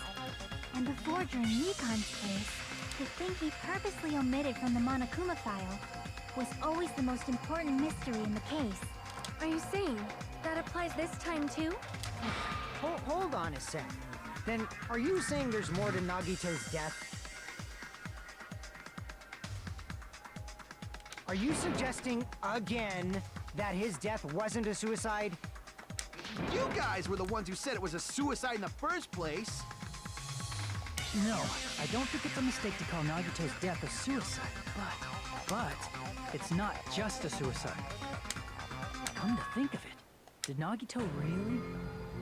and before during Nikon's case, the thing he purposely omitted from the Monokuma file was always the most important mystery in the case. Are you saying that applies this time too? Hold on a sec. Then, are you saying there's more to Nagito's death? Are you suggesting, again, that his death wasn't a suicide? You guys were the ones who said it was a suicide in the first place. No, I don't think it's a mistake to call Nagito's death a suicide, but it's not just a suicide. Come to think of it, did Nagito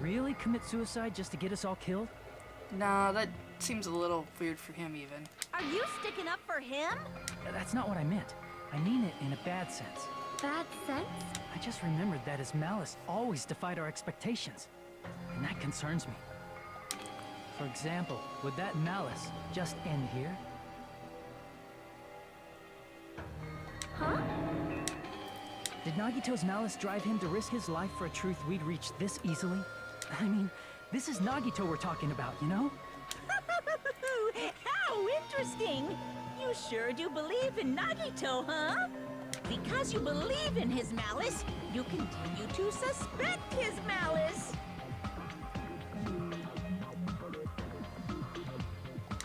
really commit suicide just to get us all killed? Nah, that seems a little weird for him even. are you sticking up for him? That's not what I meant. I mean it in a bad sense. Bad sense? I just remembered that his malice always defied our expectations, and that concerns me. For example, would that malice just end here? Huh? Did Nagito's malice drive him to risk his life for a truth we'd reach this easily? I mean, this is Nagito we're talking about, you know? How interesting! You sure do believe in Nagito, huh? Because you believe in his malice, you continue to suspect his malice.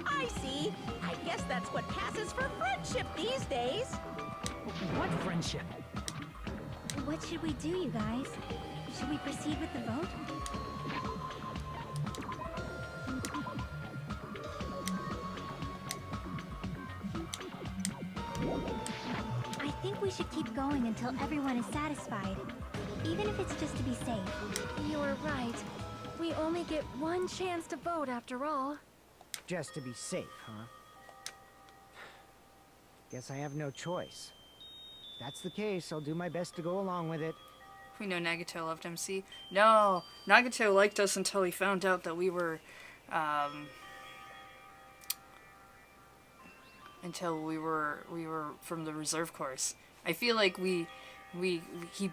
I see. I guess that's what passes for friendship these days. What friendship? What should we do, you guys? Should we proceed with the vote? I think we should keep going until everyone is satisfied, even if it's just to be safe. You're right. We only get one chance to vote after all. Just to be safe, huh? Guess I have no choice. If that's the case, I'll do my best to go along with it. We know Nagito loved MC. No, Nagito liked us until he found out that we were, until we were from the reserve course. I feel like he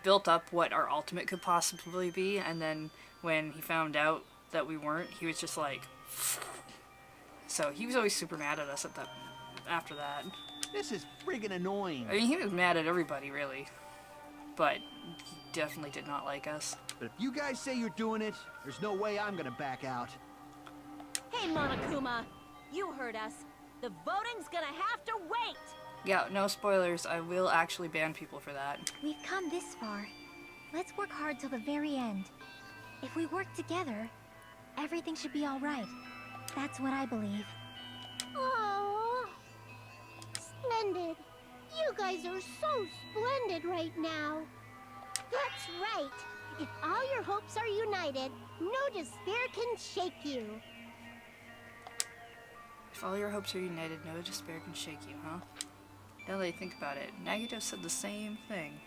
built up what our ultimate could possibly be, and then when he found out that we weren't, he was just like, so he was always super mad at us after that. This is friggin' annoying. I mean, he was mad at everybody, really. But he definitely did not like us. But if you guys say you're doing it, there's no way I'm gonna back out. Hey, Monokuma, you heard us. The voting's gonna have to wait. Yeah, no spoilers. I will actually ban people for that. We've come this far. Let's work hard till the very end. If we work together, everything should be all right. That's what I believe. Oh, splendid. You guys are so splendid right now. That's right. If all your hopes are united, no despair can shake you. If all your hopes are united, no despair can shake you, huh? Now that I think about it, Nagito said the same thing.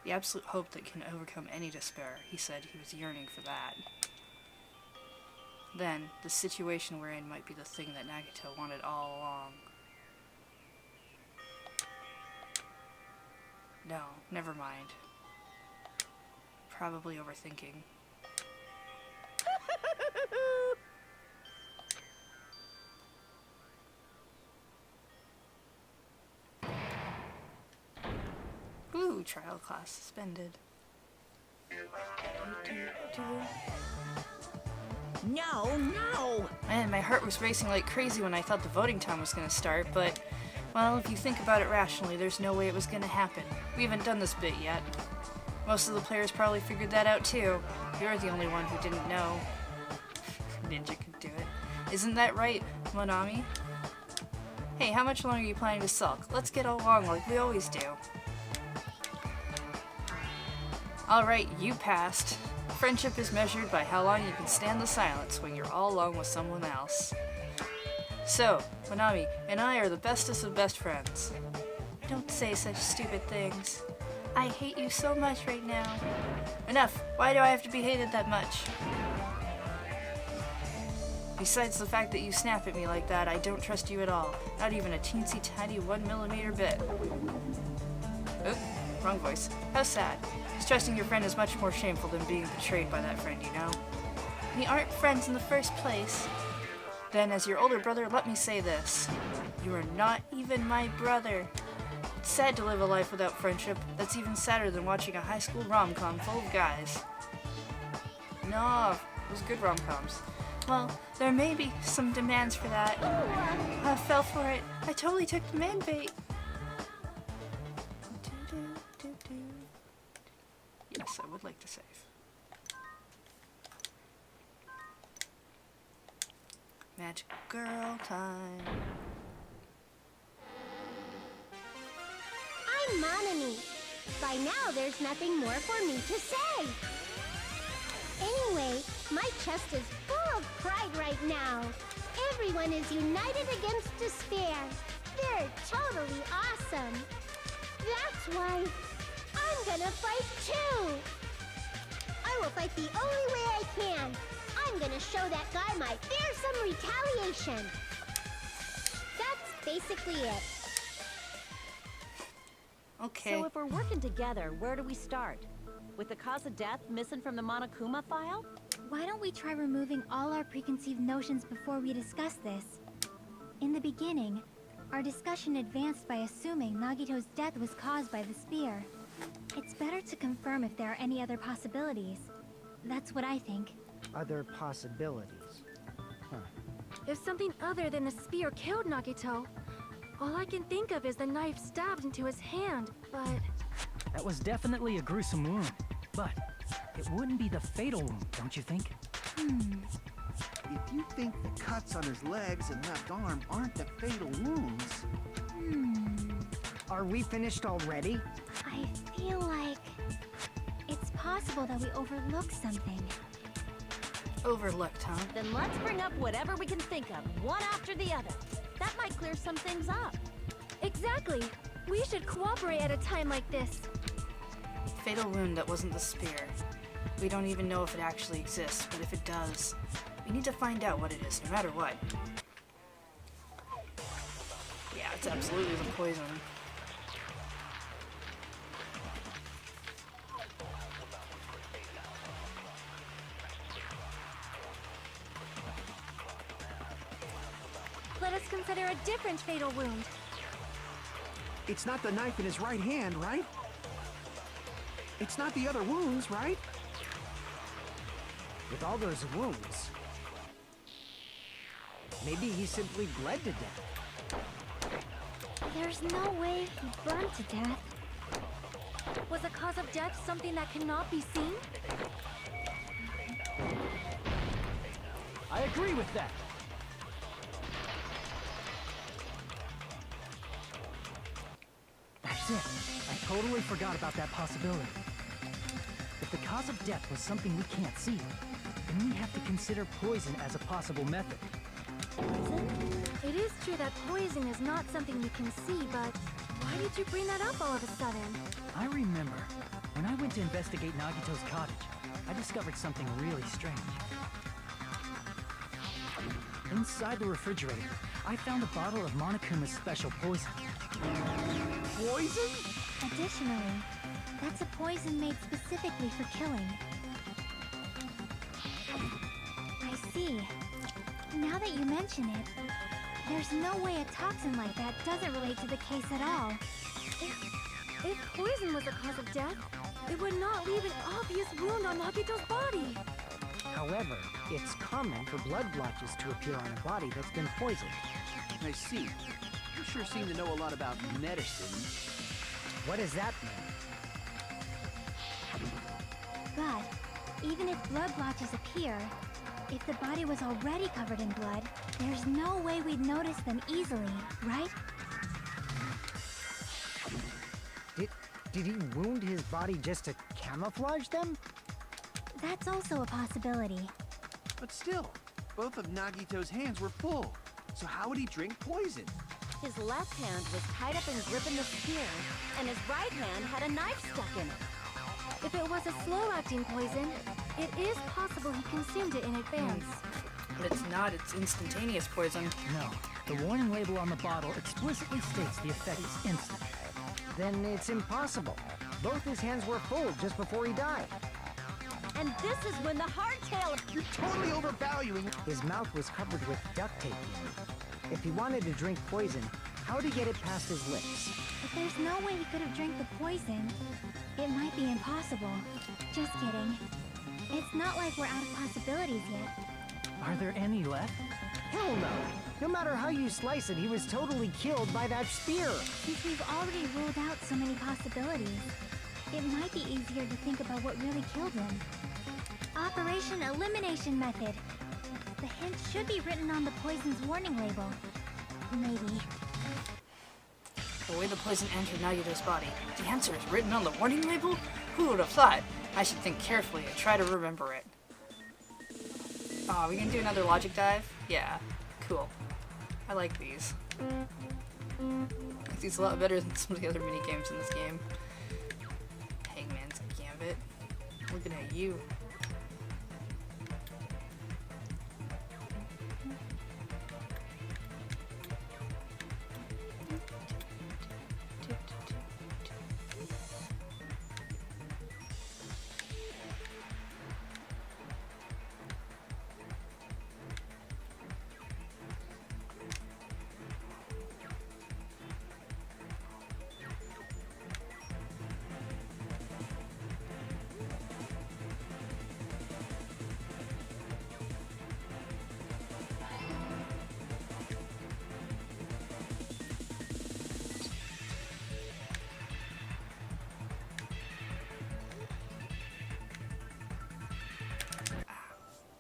The absolute hope that can overcome any despair. He said he was yearning for that. then the situation we're in might be the thing that Nagito wanted all along. No, never mind. Probably overthinking. Ooh, trial class suspended. No, no! Man, my heart was racing like crazy when I thought the voting time was gonna start, but, well, if you think about it rationally, there's no way it was gonna happen. We haven't done this bit yet. Most of the players probably figured that out too. You're the only one who didn't know. Ninja could do it. Isn't that right, Monami? Hey, how much longer are you planning to sulk? Let's get along like we always do. Alright, you passed. Friendship is measured by how long you can stand the silence when you're all alone with someone else. So, Monami and I are the bestest of best friends. Don't say such stupid things. I hate you so much right now. Enough! Why do I have to be hated that much? Besides the fact that you snap at me like that, I don't trust you at all. Not even a teensy tiny 1mm bit. Oop, wrong voice. How sad. Trusting your friend is much more shameful than being betrayed by that friend, you know? We aren't friends in the first place. Then, as your older brother, let me say this. You are not even my brother. It's sad to live a life without friendship. That's even sadder than watching a high school rom-com full of guys. No, it was good rom-coms. Well, there may be some demands for that. I fell for it. I totally took the man bait. Yes, I would like to save. Magic girl time. I'm Monami. By now, there's nothing more for me to say. Anyway, my chest is full of pride right now. Everyone is united against despair. They're totally awesome. That's why I'm gonna fight too. I will fight the only way I can. I'm gonna show that guy my fearsome retaliation. That's basically it. Okay. So if we're working together, where do we start? With the cause of death missing from the Monokuma file? Why don't we try removing all our preconceived notions before we discuss this? In the beginning, our discussion advanced by assuming Nagito's death was caused by the spear. It's better to confirm if there are any other possibilities. That's what I think. Other possibilities. Huh. If something other than the spear killed Nagito, all I can think of is the knife stabbed into his hand, but... That was definitely a gruesome wound, but it wouldn't be the fatal wound, don't you think? If you think the cuts on his legs and left arm aren't the fatal wounds... Are we finished already? I feel like... it's possible that we overlooked something. Overlooked, huh? Then let's bring up whatever we can think of, one after the other. That might clear some things up. Exactly! We should cooperate at a time like this. Fatal wound that wasn't the spear. We don't even know if it actually exists, but if it does, we need to find out what it is, no matter what. Yeah, it's absolutely the poison. Let us consider a different fatal wound. It's not the knife in his right hand, right? It's not the other wounds, right? With all those wounds, maybe he simply bled to death. There's no way he burned to death. Was the cause of death something that cannot be seen? I agree with that. That's it. I totally forgot about that possibility. If the cause of death was something we can't see, then we have to consider poison as a possible method. Poison? It is true that poison is not something we can see, but why did you bring that up all of a sudden? I remember, when I went to investigate Nagito's cottage, I discovered something really strange. inside the refrigerator, I found a bottle of Monokuma's special poison. Poison? Additionally, that's a poison made specifically for killing. I see. Now that you mention it, there's no way a toxin like that doesn't relate to the case at all. If poison was the cause of death, it would not leave an obvious wound on Nagito's body. However, it's common for blood blotches to appear on a body that's been poisoned. I see. You sure seem to know a lot about medicine. What does that mean? But even if blood blotches appear, if the body was already covered in blood, there's no way we'd notice them easily, right? Did he wound his body just to camouflage them? That's also a possibility. But still, both of Nagito's hands were full. So how would he drink poison? His left hand was tied up and gripping the spear, and his right hand had a knife stuck in it. If it was a slow-acting poison, it is possible he consumed it in advance. But it's not, it's instantaneous poison. No, the warning label on the bottle explicitly states the effect is instant. Then it's impossible. Both his hands were full just before he died. And this is when the hardtail... You're totally overvaluing... His mouth was covered with duct tape. If he wanted to drink poison, how'd he get it past his lips? If there's no way he could have drank the poison, it might be impossible. Just kidding. It's not like we're out of possibilities yet. Are there any left? Hell no! No matter how you slice it, he was totally killed by that spear! Since we've already ruled out so many possibilities, it might be easier to think about what really killed him. Operation Elimination Method. The hint should be written on the poison's warning label. Maybe. The way the poison entered Nagito's body. The answer is written on the warning label? Who would have thought? I should think carefully and try to remember it. Aw, we can do another logic dive? Yeah. Cool. I like these. I like these a lot better than some of the other minigames in this game. Hangman's Gambit. Looking at you.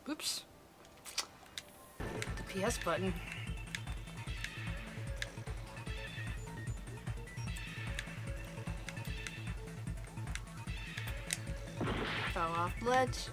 Oops. The PS button. Fell off ledge.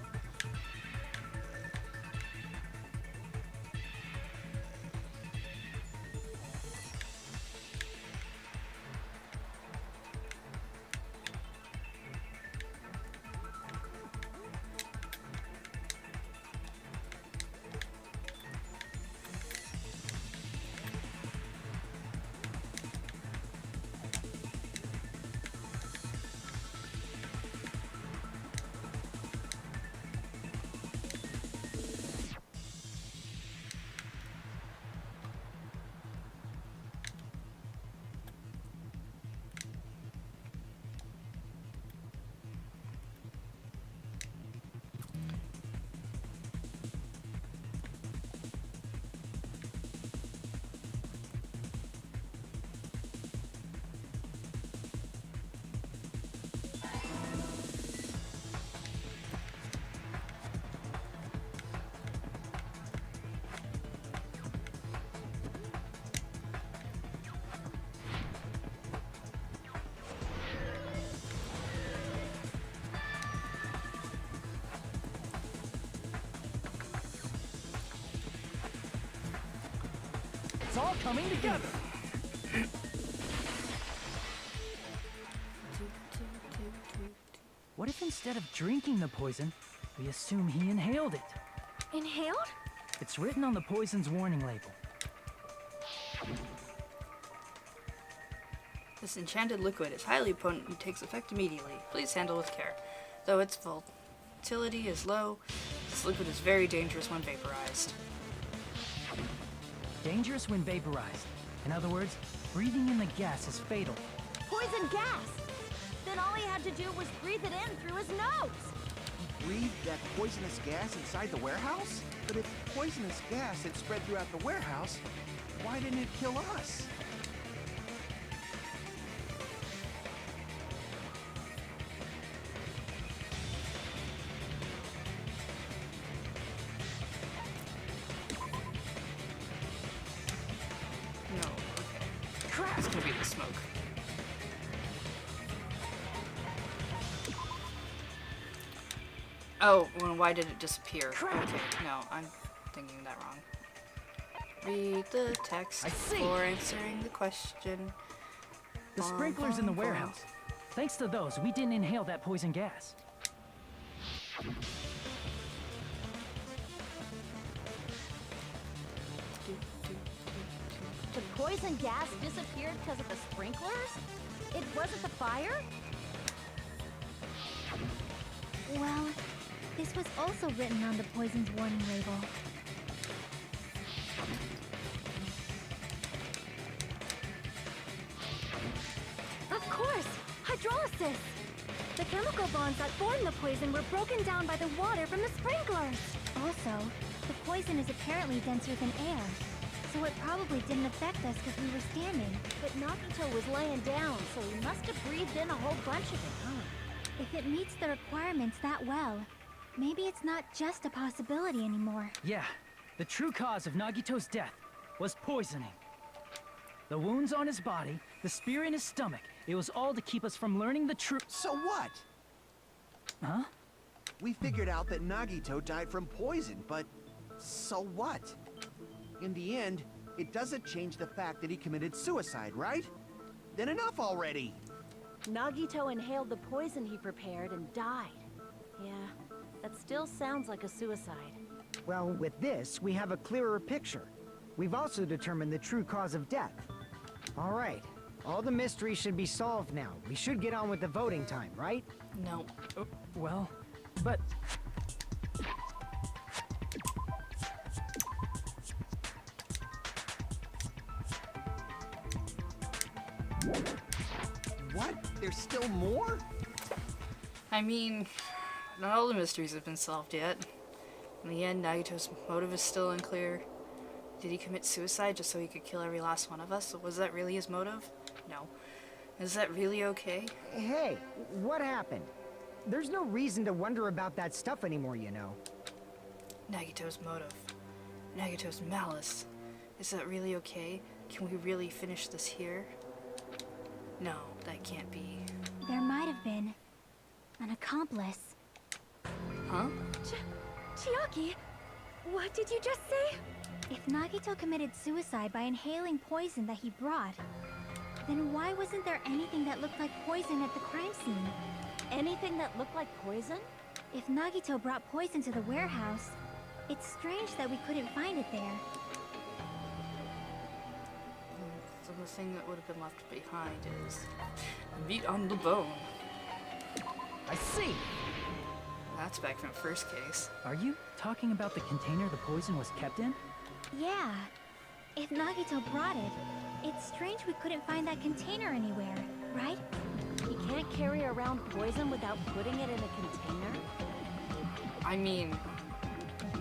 It's all coming together. What if instead of drinking the poison, we assume he inhaled it? Inhaled? It's written on the poison's warning label. This enchanted liquid is highly potent and takes effect immediately. Please handle with care. Though its volatility is low, this liquid is very dangerous when vaporized. Dangerous when vaporized. In other words, breathing in the gas is fatal. Poison gas! Then all he had to do was breathe it in through his nose! Breathe that poisonous gas inside the warehouse? But if poisonous gas had spread throughout the warehouse, why didn't it kill us? No, okay. Crap! It's gonna be the smoke. Oh, well, why did it disappear? Crap. Okay, no, I'm thinking that wrong. Read the text I see. before answering the question. The sprinklers in the warehouse. Thanks to those, we didn't inhale that poison gas. The poison gas disappeared because of the sprinklers? It wasn't the fire? Well, this was also written on the poison's warning label. Of course! Hydrolysis! The chemical bonds that form the poison were broken down by the water from the sprinklers. Also, the poison is apparently denser than air, so it probably didn't affect us because we were standing. But Nagito was laying down, so he must have breathed in a whole bunch of it, huh? If it meets the requirements that well, maybe it's not just a possibility anymore. Yeah, the true cause of Nagito's death was poisoning. The wounds on his body, the spear in his stomach, it was all to keep us from learning the truth. So what? Huh? We figured out that Nagito died from poison, but so what? In the end, it doesn't change the fact that he committed suicide, right? Then enough already! Nagito inhaled the poison he prepared and died. Yeah, that still sounds like a suicide. Well, with this, we have a clearer picture. We've also determined the true cause of death. All right, all the mysteries should be solved now. We should get on with the voting time, right? No. Well, but... What? There's still more? I mean, not all the mysteries have been solved yet. In the end, Nagito's motive is still unclear. Did he commit suicide just so he could kill every last one of us? Was that really his motive? No. Is that really okay? Hey, what happened? There's no reason to wonder about that stuff anymore, you know. Nagito's motive. Nagito's malice. Is that really okay? Can we really finish this here? No, that can't be. There might have been an accomplice. Huh? Chiaki, what did you just say? If Nagito committed suicide by inhaling poison that he brought, then why wasn't there anything that looked like poison at the crime scene? Anything that looked like poison? If Nagito brought poison to the warehouse, it's strange that we couldn't find it there. So the thing that would have been left behind is meat on the bone. I see! That's back from the first case. Are you talking about the container the poison was kept in? Yeah. If Nagito brought it, it's strange we couldn't find that container anywhere, right? He can't carry around poison without putting it in a container? I mean,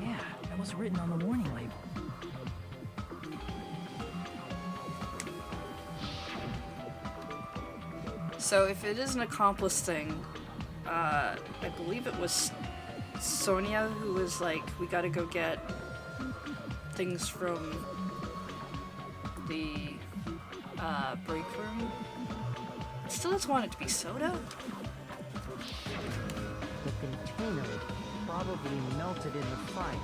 Yeah, that was written on the warning label. so if it is an accomplice thing, I believe it was Sonia who was like, we gotta go get things from the break room. I still just want it to be soda. The container probably melted in the fire.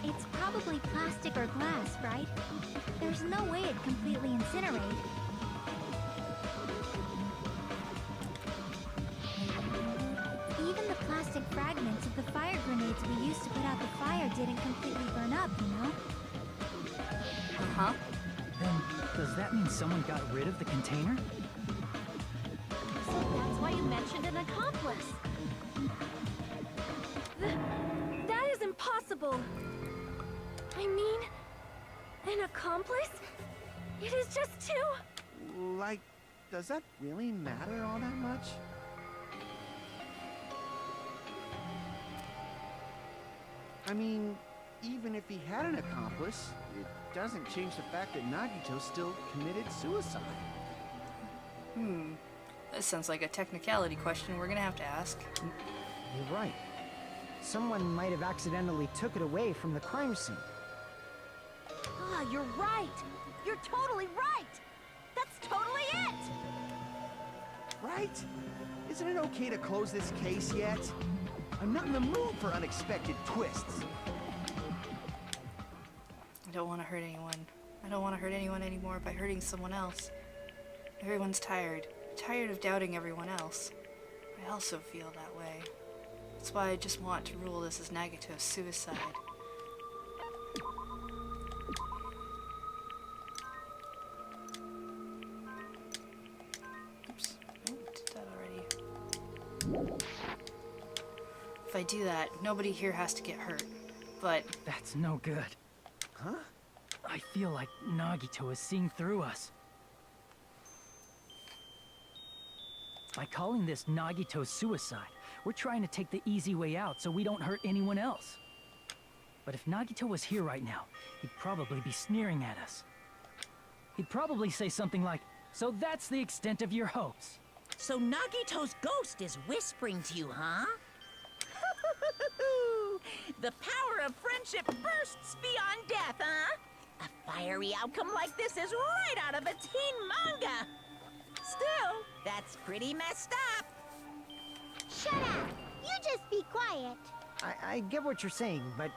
It's probably plastic or glass, right? There's no way it'd completely incinerate. Even the plastic fragments of the fire grenade seeds we used to put out the fire didn't completely burn up, you know? Uh-huh. Then, does that mean someone got rid of the container? So that's why you mentioned an accomplice. That is impossible. I mean, an accomplice? It is just two. Like, does that really matter all that much? I mean, even if he had an accomplice, it doesn't change the fact that Nagito still committed suicide. This sounds like a technicality question we're gonna have to ask. You're right. Someone might have accidentally took it away from the crime scene. Ah, you're right. You're totally right. That's totally it. Right? Isn't it okay to close this case yet? I'm not in the mood for unexpected twists. I don't want to hurt anyone. I don't want to hurt anyone anymore by hurting someone else. Everyone's tired. Tired of doubting everyone else. I also feel that way. That's why I just want to rule this as Nagito's suicide. Oops. Oh, did that already. If I do that, nobody here has to get hurt. But That's no good. Huh? I feel like Nagito is seeing through us. By calling this Nagito's suicide, we're trying to take the easy way out so we don't hurt anyone else. But if Nagito was here right now, he'd probably be sneering at us. He'd probably say something like, "So that's the extent of your hopes." So Nagito's ghost is whispering to you, huh? The power of friendship bursts beyond death, huh? A fiery outcome like this is right out of a teen manga. Still, that's pretty messed up. Shut up! You just be quiet. I get what you're saying, but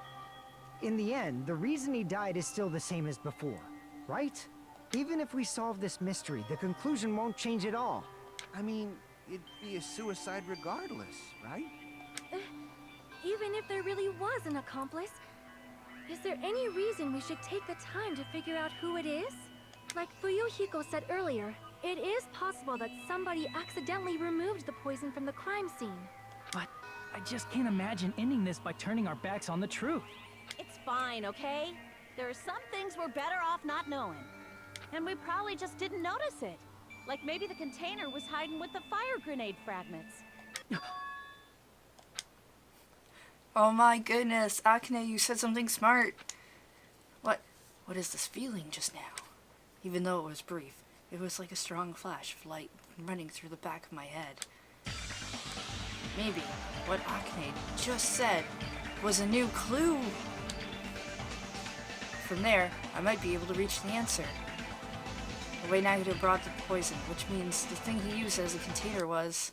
in the end, the reason he died is still the same as before, right? Even if we solve this mystery, the conclusion won't change at all. I mean, it'd be a suicide regardless, right? Even if there really was an accomplice, is there any reason we should take the time to figure out who it is? Like Fuyuhiko said earlier, it is possible that somebody accidentally removed the poison from the crime scene. But I just can't imagine ending this by turning our backs on the truth. It's fine, okay? There are some things we're better off not knowing. And we probably just didn't notice it. Like maybe the container was hiding with the fire grenade fragments. oh my goodness, Akane, you said something smart. What is this feeling just now? Even though it was brief, it was like a strong flash of light running through the back of my head. Maybe what Akane just said was a new clue. From there, I might be able to reach the answer. The way Nagito brought the poison, which means the thing he used as a container was...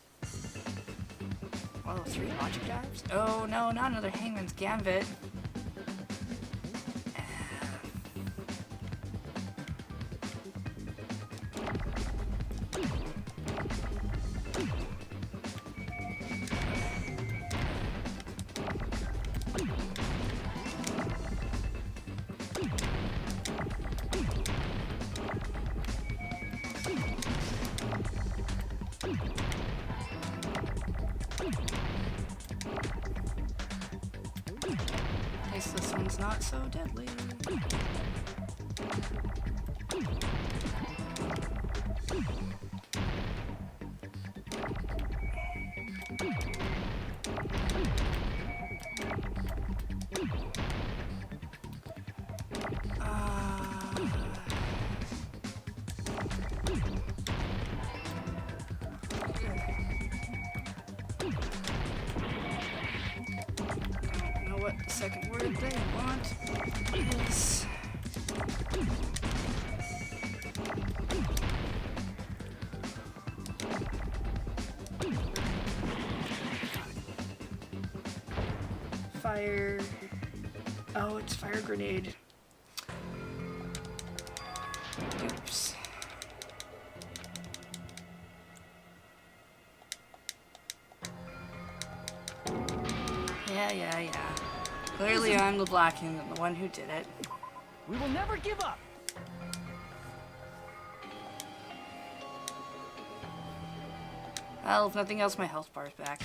Oh, 3 logic dives? Oh no, not another Hangman's Gambit. At least this one's not so deadly. What the second word they want is... Fire... Oh, it's fire grenade. Oops. Yeah. Clearly, I'm the black hand and the one who did it. We will never give up. Well, if nothing else, my health bar's back.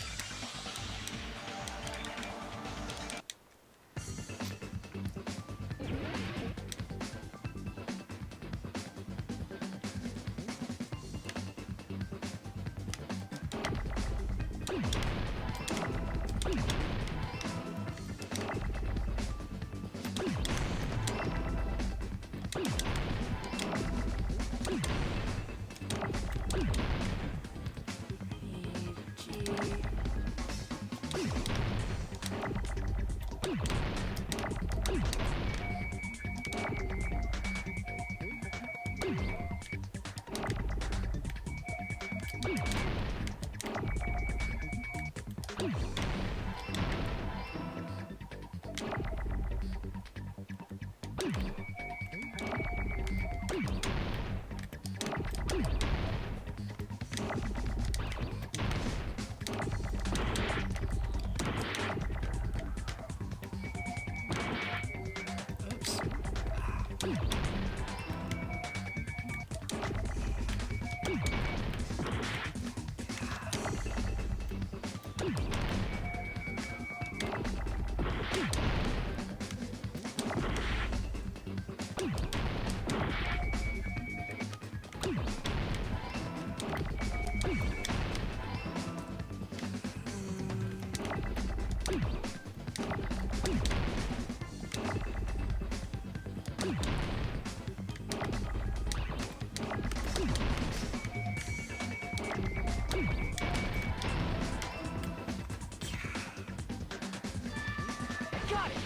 Got it!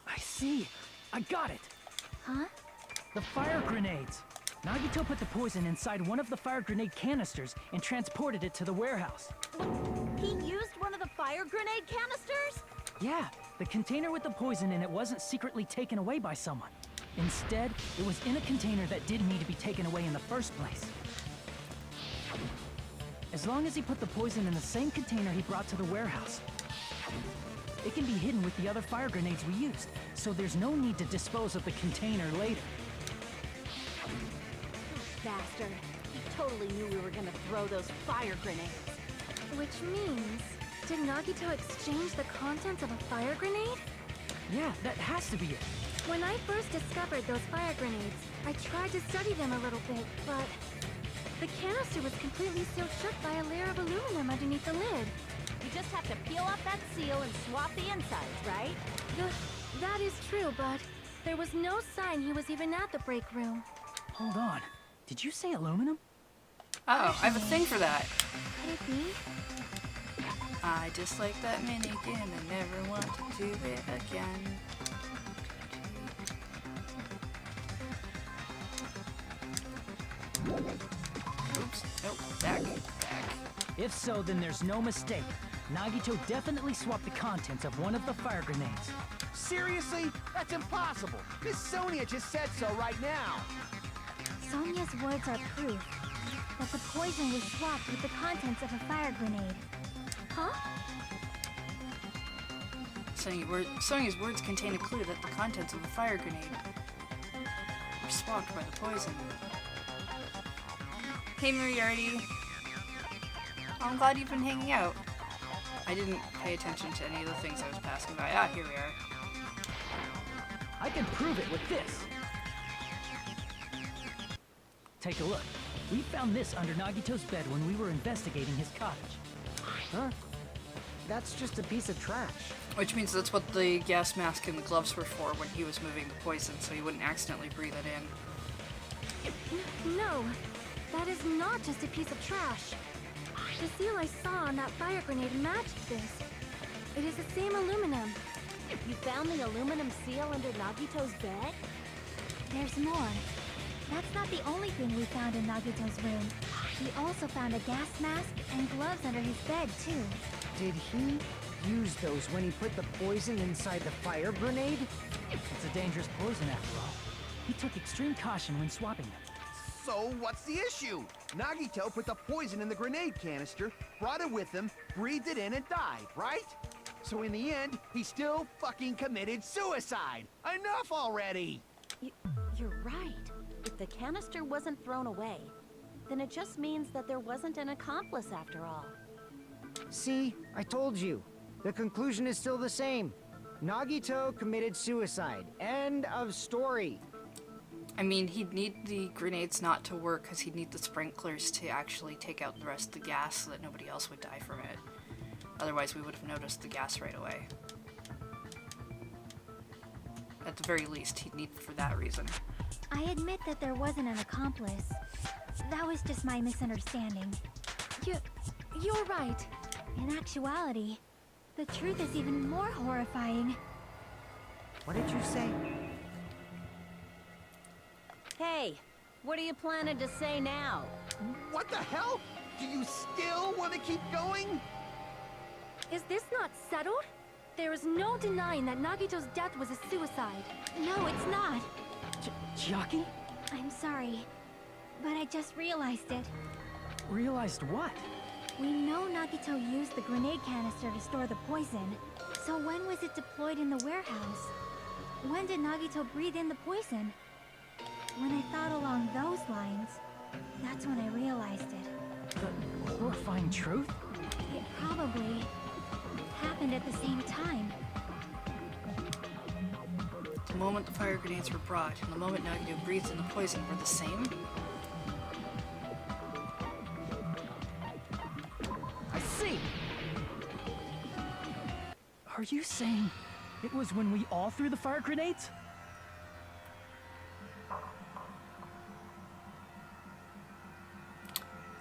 I see. I got it. Huh? The fire grenades. Nagito put the poison inside one of the fire grenade canisters and transported it to the warehouse. He used one of the fire grenade canisters? Yeah, the container with the poison in it wasn't secretly taken away by someone. Instead, it was in a container that didn't need to be taken away in the first place. As long as he put the poison in the same container he brought to the warehouse, it can be hidden with the other fire grenades we used, so there's no need to dispose of the container later. Bastard. He totally knew we were gonna throw those fire grenades. Which means, did Nagito exchange the contents of a fire grenade? Yeah, that has to be it. When I first discovered those fire grenades, I tried to study them a little bit, but the canister was completely sealed shut by a layer of aluminum underneath the lid. You just have to peel off that seal and swap the insides, right? That is true, but there was no sign he was even at the break room. Hold on. Did you say aluminum? Oh, I have a thing for that. Could it be? I dislike that mini game and never want to do it again. Oops, nope, back. If so, then there's no mistake. Nagito definitely swapped the contents of one of the fire grenades. Seriously? That's impossible. Miss Sonia just said so right now. Sonia's words are proof that the poison was swapped with the contents of a fire grenade. Huh? Sonia's words contain a clue that the contents of the fire grenade were swapped by the poison. Hey Moriarty. I'm glad you've been hanging out. I didn't pay attention to any of the things I was passing by. Ah, here we are. I can prove it with this. Take a look. We found this under Nagito's bed when we were investigating his cottage. Huh? That's just a piece of trash. Which means that's what the gas mask and the gloves were for when he was moving the poison, so he wouldn't accidentally breathe it in. No, that is not just a piece of trash. The seal I saw on that fire grenade matched this. It is the same aluminum. You found the aluminum seal under Nagito's bed? There's more. That's not the only thing we found in Nagito's room. We also found a gas mask and gloves under his bed, too. Did he use those when he put the poison inside the fire grenade? It's a dangerous poison after all. He took extreme caution when swapping them. So what's the issue? Nagito put the poison in the grenade canister, brought it with him, breathed it in, and died, right? So in the end, he still fucking committed suicide. Enough already! You're right. If the canister wasn't thrown away, then it just means that there wasn't an accomplice after all. See, I told you. The conclusion is still the same. Nagito committed suicide. End of story. I mean, he'd need the grenades not to work because he'd need the sprinklers to actually take out the rest of the gas so that nobody else would die from it. Otherwise, we would have noticed the gas right away. At the very least, he'd need it for that reason. I admit that there wasn't an accomplice. That was just my misunderstanding. You're right. In actuality, the truth is even more horrifying. What did you say? Hey, what are you planning to say now? What the hell? Do you still want to keep going? Is this not settled? There is no denying that Nagito's death was a suicide. No, it's not. Chiaki? I'm sorry, but I just realized it. Realized what? We know Nagito used the grenade canister to store the poison. So when was it deployed in the warehouse? When did Nagito breathe in the poison? When I thought along those lines, that's when I realized it. The horrifying truth? It probably happened at the same time. The moment the fire grenades were brought and the moment Nagito breathed in the poison were the same? I see! Are you saying it was when we all threw the fire grenades?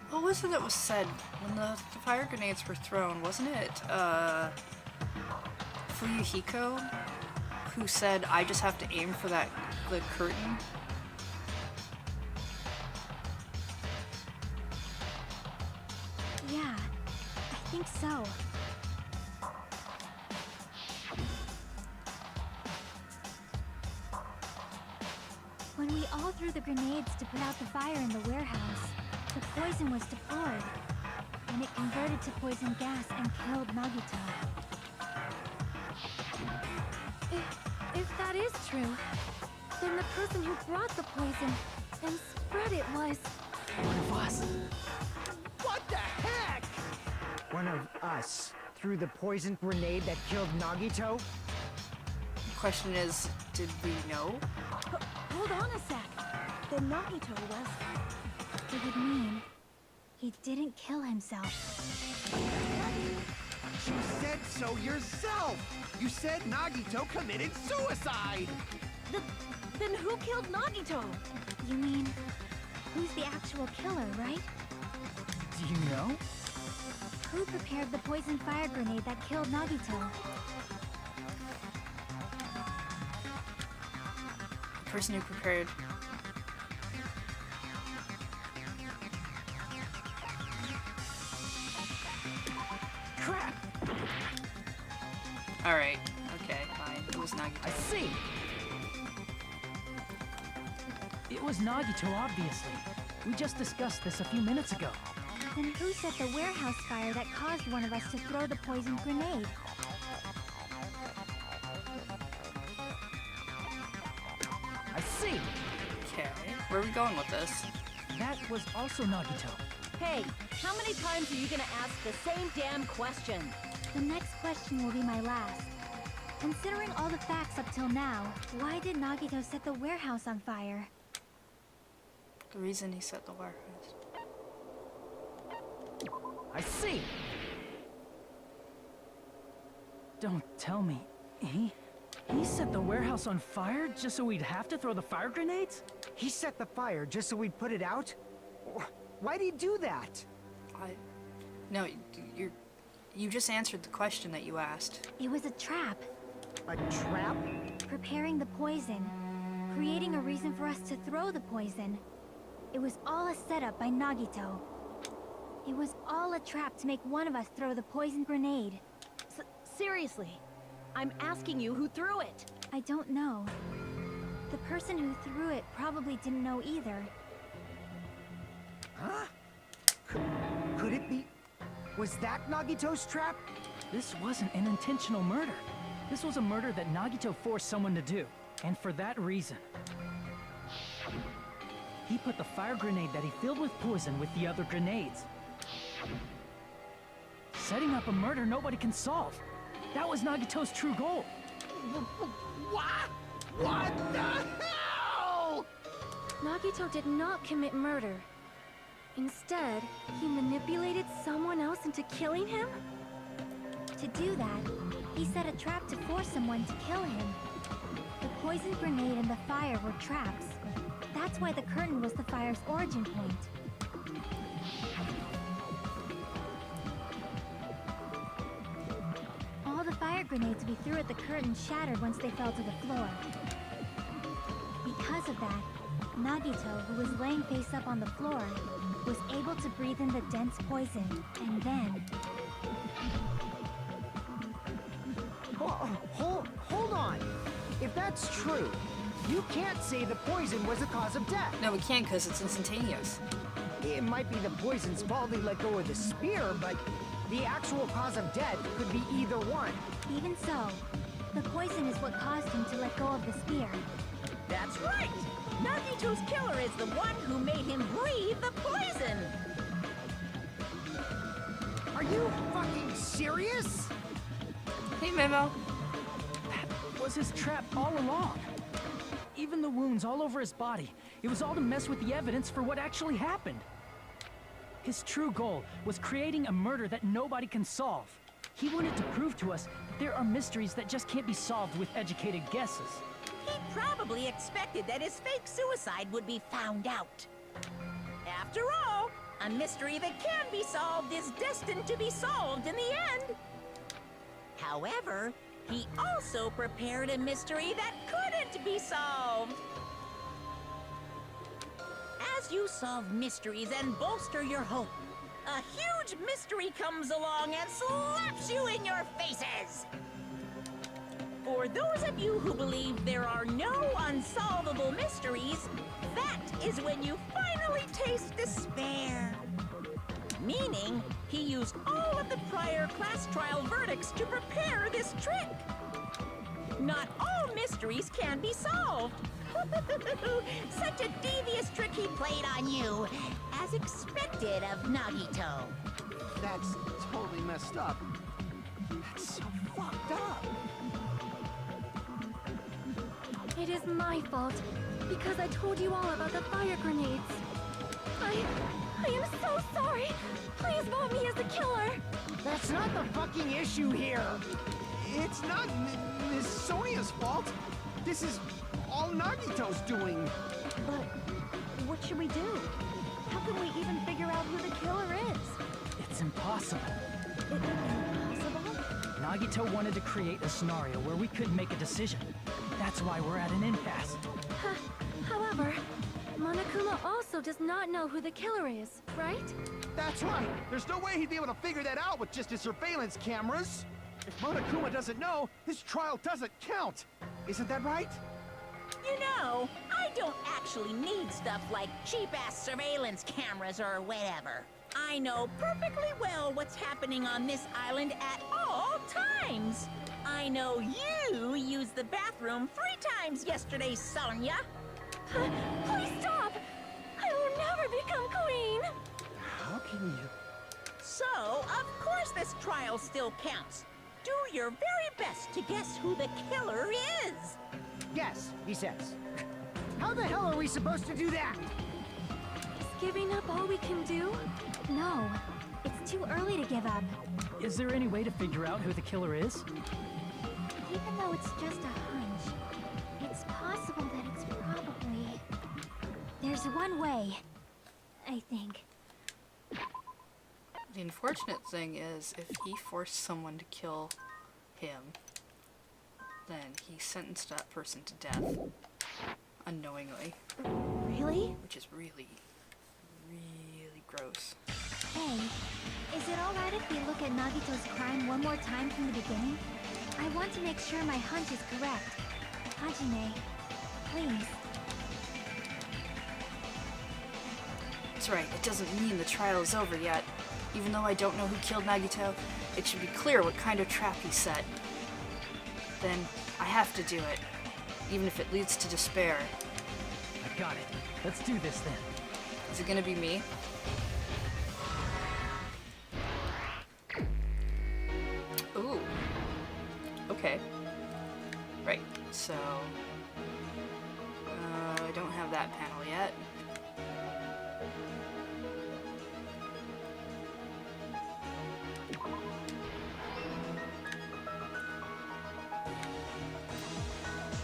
What was it that was said when the fire grenades were thrown? Wasn't it, Fuyuhiko who said, I just have to aim for the curtain? Yeah, I think so. When we all threw the grenades to put out the fire in the warehouse, the poison was deployed, and it converted to poison gas and killed Nagito. If that is true, then the person who brought the poison and spread it was... One of us. What the heck? One of us threw the poisoned grenade that killed Nagito? The question is, did we know? Hold on a sec. The Nagito was... It would mean he didn't kill himself. You said so yourself! You said Nagito committed suicide! Then who killed Nagito? You mean, who's the actual killer, right? Do you know? Who prepared the poison fire grenade that killed Nagito? The person who prepared... Crap! Alright, okay, fine. It was Nagito. I see! It was Nagito, obviously. We just discussed this a few minutes ago. Then who set the warehouse fire that caused one of us to throw the poison grenade? I see! Okay, where are we going with this? That was also Nagito. Hey, how many times are you gonna ask the same damn question? The next question will be my last. Considering all the facts up till now, why did Nagito set the warehouse on fire? The reason he set the warehouse. I see! Don't tell me. He set the warehouse on fire just so we'd have to throw the fire grenades? He set the fire just so we'd put it out? Why'd he do that? No, you just answered the question that you asked. It was a trap. A trap? Preparing the poison. Creating a reason for us to throw the poison. It was all a setup by Nagito. It was all a trap to make one of us throw the poison grenade. Seriously, I'm asking you who threw it. I don't know. The person who threw it probably didn't know either. Huh? Was that Nagito's trap? This wasn't an intentional murder. This was a murder that Nagito forced someone to do. And for that reason, he put the fire grenade that he filled with poison with the other grenades. Setting up a murder nobody can solve. That was Nagito's true goal. What? What the hell? Nagito did not commit murder. Instead, he manipulated someone else into killing him? To do that, he set a trap to force someone to kill him. The poison grenade and the fire were traps. That's why the curtain was the fire's origin point. All the fire grenades we threw at the curtain shattered once they fell to the floor. Because of that, Nagito, who was laying face up on the floor, was able to breathe in the dense poison, and then... Hold on. If that's true, you can't say the poison was the cause of death. No, we can't because it's instantaneous. It might be the poison's fault they let go of the spear, but the actual cause of death could be either one. Even so, the poison is what caused him to let go of the spear. That's right! Nagito's killer is the one who made him breathe the poison! Are you fucking serious? Hey, Memo. That was his trap all along. Even the wounds all over his body. It was all to mess with the evidence for what actually happened. His true goal was creating a murder that nobody can solve. He wanted to prove to us that there are mysteries that just can't be solved with educated guesses. He probably expected that his fake suicide would be found out. After all, a mystery that can be solved is destined to be solved in the end. However, he also prepared a mystery that couldn't be solved. As you solve mysteries and bolster your hope, a huge mystery comes along and slaps you in your faces. For those of you who believe there are no unsolvable mysteries, that is when you finally taste despair. Meaning, he used all of the prior class trial verdicts to prepare this trick. Not all mysteries can be solved. Such a devious trick he played on you, as expected of Nagito. That's totally messed up. That's so fucked up. It is my fault, because I told you all about the fire grenades. I am so sorry. Please vote me as the killer. That's not the fucking issue here. It's not Miss Sonia's fault. This is all Nagito's doing. But what should we do? How can we even figure out who the killer is? It's impossible. Impossible? Nagito wanted to create a scenario where we couldn't make a decision. That's why we're at an impasse. However, Monokuma also does not know who the killer is, right? That's right. There's no way he'd be able to figure that out with just his surveillance cameras. If Monokuma doesn't know, his trial doesn't count. Isn't that right? You know, I don't actually need stuff like cheap-ass surveillance cameras or whatever. I know perfectly well what's happening on this island at all times. I know you used the bathroom 3 times yesterday, Sonia. Please stop! I will never become queen! How can you? So, of course this trial still counts. Do your very best to guess who the killer is. Yes, he says. How the hell are we supposed to do that? Is giving up all we can do? No, it's too early to give up. Is there any way to figure out who the killer is? Even though it's just a hunch, it's possible that it's probably... There's one way, I think. The unfortunate thing is, if he forced someone to kill him, then he sentenced that person to death unknowingly. Really? Which is really, really gross. Hey, is it alright if we look at Nagito's crime one more time from the beginning? I want to make sure my hunch is correct. Hajime, please. That's right, it doesn't mean the trial is over yet. Even though I don't know who killed Nagito, it should be clear what kind of trap he set. Then I have to do it, even if it leads to despair. I got it. Let's do this then. Is it gonna be me? Ooh. Okay. Right, so... I don't have that panel yet.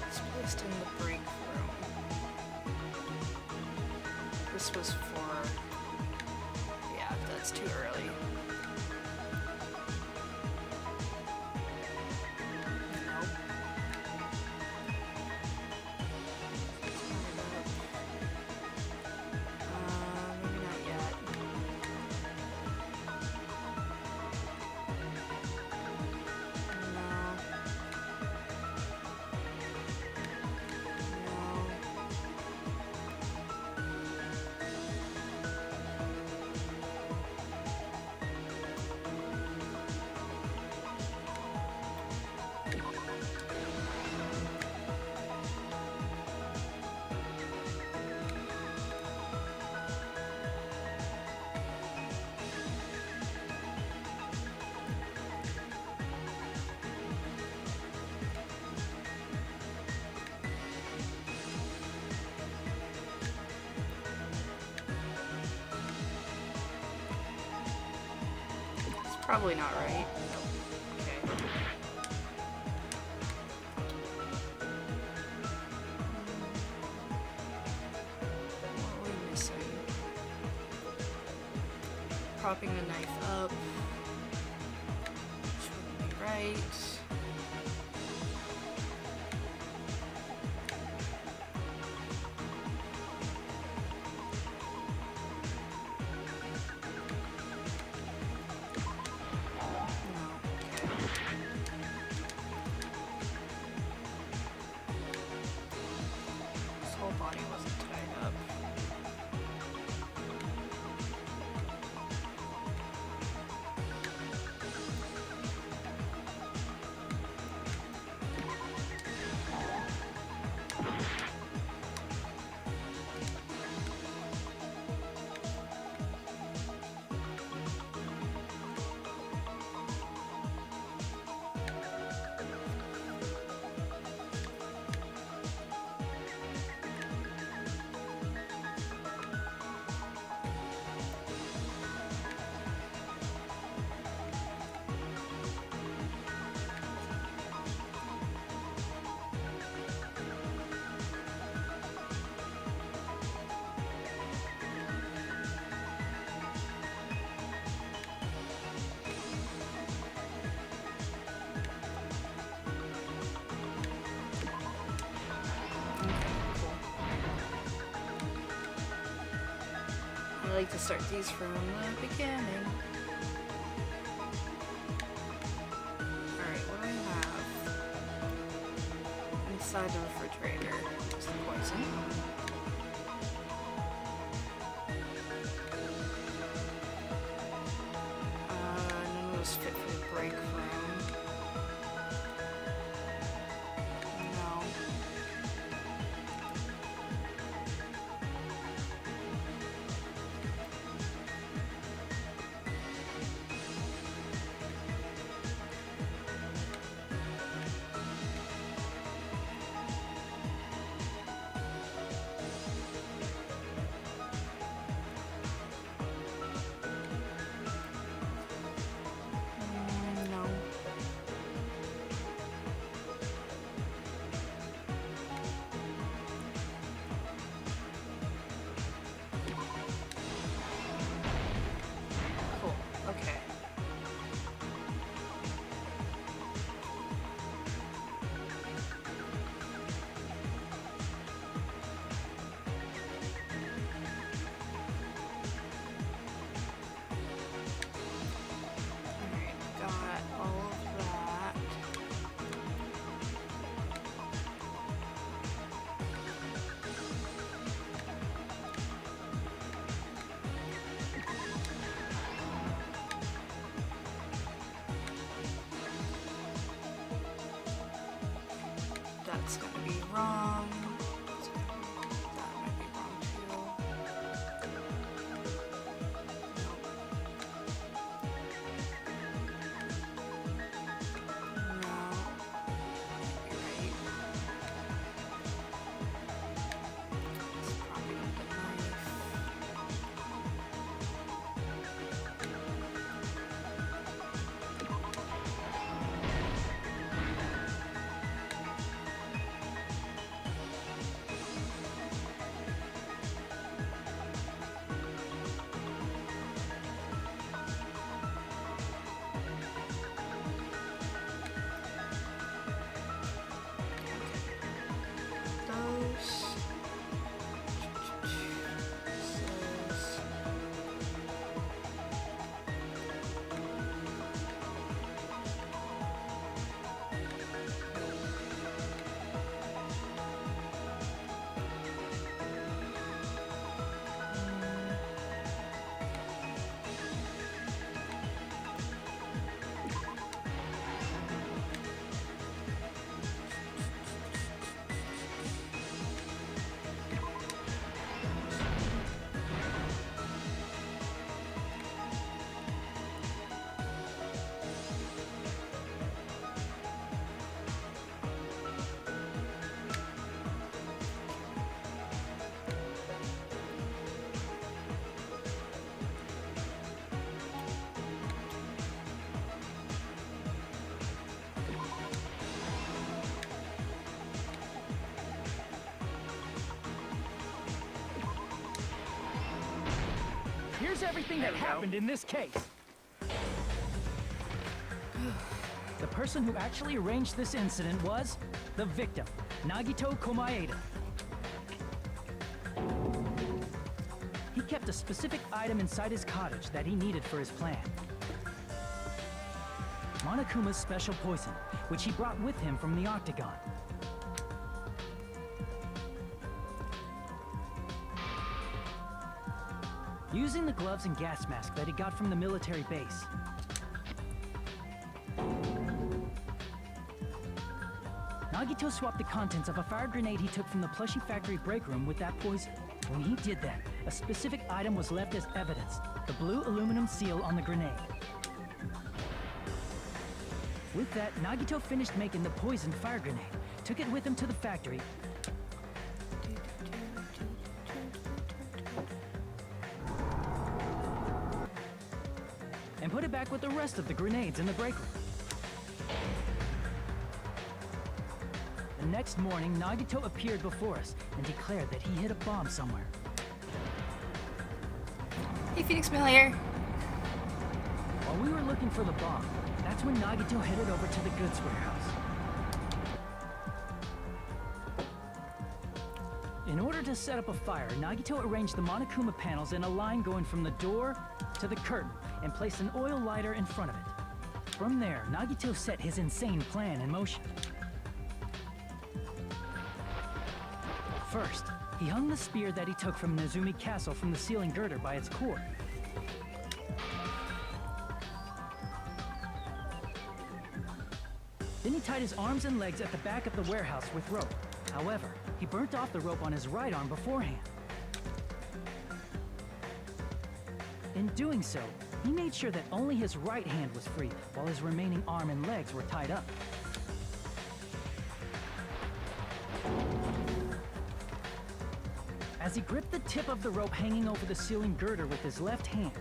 It's placed in the break room. This was for... yeah, that's too early. Nope. Maybe not yet. No. It's probably not right. Okay. What are we missing? Propping the knife up. Which wouldn't be right. His whole body wasn't tied up. I like to start these from the beginning. Alright, what do we have? Inside the refrigerator is the poison. None of those fit for the break room. No. No. That's gonna be wrong. That might be wrong too. No. You're right. It's probably the knife. Those. Says. Here's everything that happened in this case. The person who actually arranged this incident was the victim, Nagito Komaeda. He kept a specific item inside his cottage that he needed for his plan. Monokuma's special poison, which he brought with him from the Octagon. Using the gloves and gas mask that he got from the military base. Nagito swapped the contents of a fire grenade he took from the plushie factory break room with that poison. When he did that, a specific item was left as evidence, the blue aluminum seal on the grenade. With that, Nagito finished making the poisoned fire grenade, took it with him to the factory, and put it back with the rest of the grenades in the break room. The next morning, Nagito appeared before us and declared that he hid a bomb somewhere. Hey, Phoenix Familiar. While we were looking for the bomb, that's when Nagito headed over to the goods warehouse. In order to set up a fire, Nagito arranged the Monokuma panels in a line going from the door to the curtain and placed an oil lighter in front of it. From there, Nagito set his insane plan in motion. First, he hung the spear that he took from Nezumi Castle from the ceiling girder by its cord. Then he tied his arms and legs at the back of the warehouse with rope. However, he burnt off the rope on his right arm beforehand. In doing so, he made sure that only his right hand was free, while his remaining arm and legs were tied up. As he gripped the tip of the rope hanging over the ceiling girder with his left hand,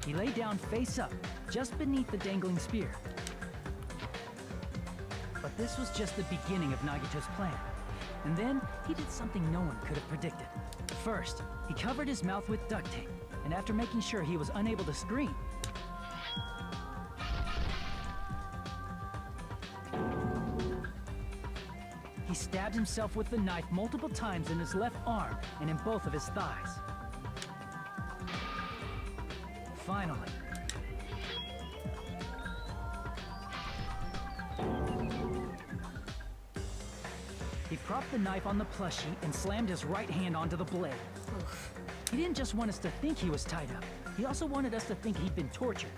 he lay down face up, just beneath the dangling spear. But this was just the beginning of Nagito's plan. And then, he did something no one could have predicted. First, he covered his mouth with duct tape, and after making sure he was unable to scream, he stabbed himself with the knife multiple times in his left arm and in both of his thighs. Finally, he propped the knife on the plushie and slammed his right hand onto the blade. Oof. He didn't just want us to think he was tied up. He also wanted us to think he'd been tortured.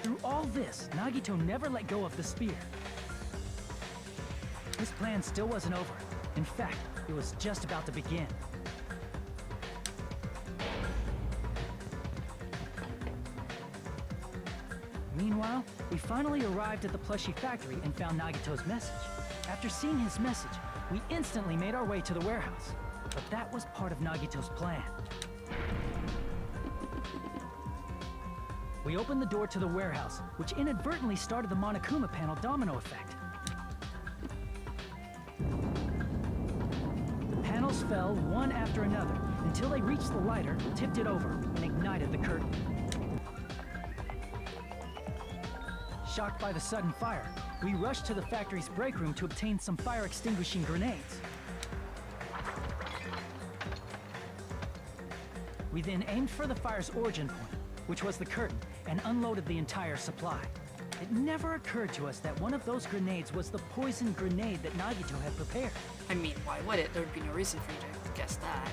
Through all this, Nagito never let go of the spear. His plan still wasn't over. In fact, it was just about to begin. Meanwhile, we finally arrived at the plushie factory and found Nagito's message. After seeing his message, we instantly made our way to the warehouse. But that was part of Nagito's plan. We opened the door to the warehouse, which inadvertently started the Monokuma panel domino effect. The panels fell one after another until they reached the lighter, tipped it over, and ignited the curtain. Shocked by the sudden fire, we rushed to the factory's break room to obtain some fire-extinguishing grenades. We then aimed for the fire's origin point, which was the curtain, and unloaded the entire supply. It never occurred to us that one of those grenades was the poison grenade that Nagito had prepared. I mean, why would it? There would be no reason for you to guess that.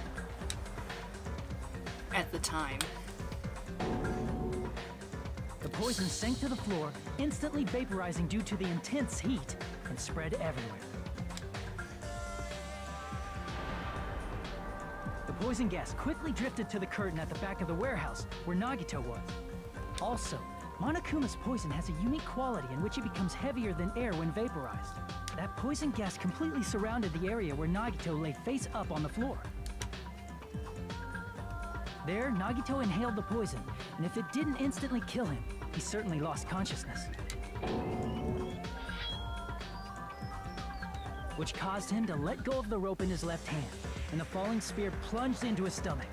At the time. The poison sank to the floor, instantly vaporizing due to the intense heat, and spread everywhere. The poison gas quickly drifted to the curtain at the back of the warehouse, where Nagito was. Also, Monokuma's poison has a unique quality in which it becomes heavier than air when vaporized. That poison gas completely surrounded the area where Nagito lay face up on the floor. There, Nagito inhaled the poison, and if it didn't instantly kill him, he certainly lost consciousness. Which caused him to let go of the rope in his left hand, and the falling spear plunged into his stomach.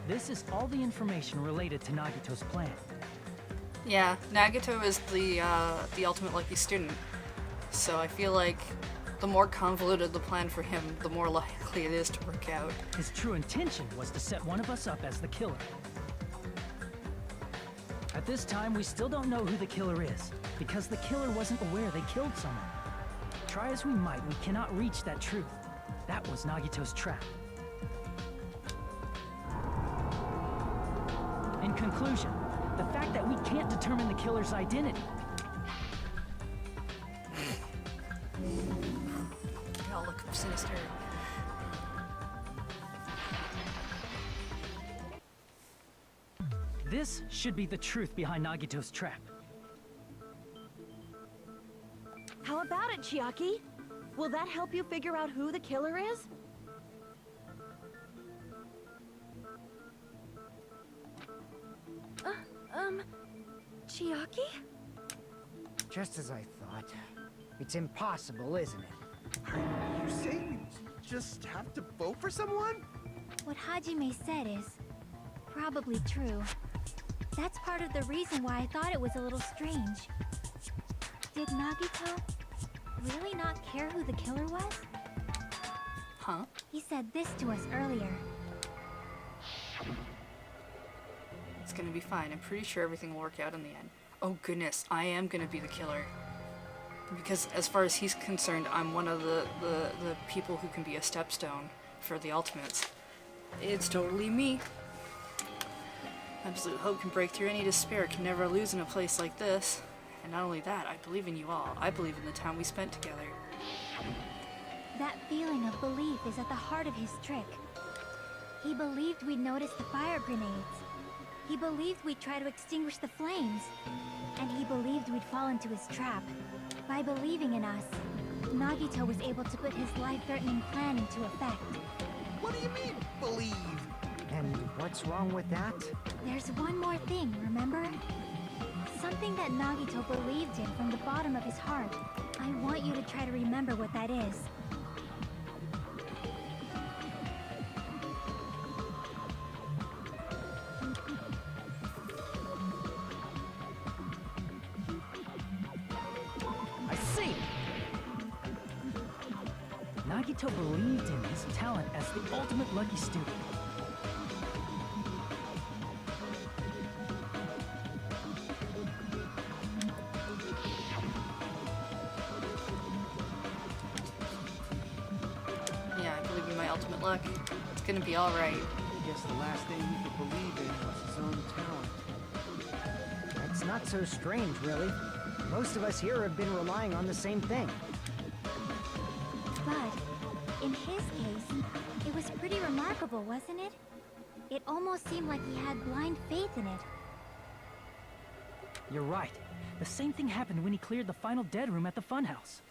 This is all the information related to Nagito's plan. Yeah, Nagito is the ultimate lucky student. So I feel like the more convoluted the plan for him, the more likely it is to work out. His true intention was to set one of us up as the killer. At this time, we still don't know who the killer is, because the killer wasn't aware they killed someone. Try as we might, we cannot reach that truth. That was Nagito's trap. In conclusion, the fact that we can't determine the killer's identity. They all look sinister. This should be the truth behind Nagito's trap. How about it, Chiaki? Will that help you figure out who the killer is? Chiaki? Just as I thought. It's impossible, isn't it? Are you saying we just have to vote for someone? What Hajime said is probably true. That's part of the reason why I thought it was a little strange. Did Nagito really not care who the killer was? Huh? He said this to us earlier. It's gonna be fine. I'm pretty sure everything will work out in the end. Oh goodness, I am gonna be the killer. Because as far as he's concerned, I'm one of the people who can be a stepstone for the ultimates. It's totally me. Absolute hope can break through any despair, can never lose in a place like this. And not only that, I believe in you all. I believe in the time we spent together. That feeling of belief is at the heart of his trick. He believed we'd notice the fire grenades. He believed we'd try to extinguish the flames. And he believed we'd fall into his trap. By believing in us, Nagito was able to put his life-threatening plan into effect. What do you mean, believe? And what's wrong with that? There's one more thing, remember? Something that Nagito believed in from the bottom of his heart. I want you to try to remember what that is. I see! Nagito believed in his talent as the ultimate lucky student. Yeah, I believe in my ultimate luck. It's gonna be alright. I guess the last thing he could believe in was his own talent. It's not so strange, really. Most of us here have been relying on the same thing. But in his case, it was pretty remarkable, wasn't it? It almost seemed like he had blind faith in it. You're right. The same thing happened when he cleared the final dead room at the funhouse.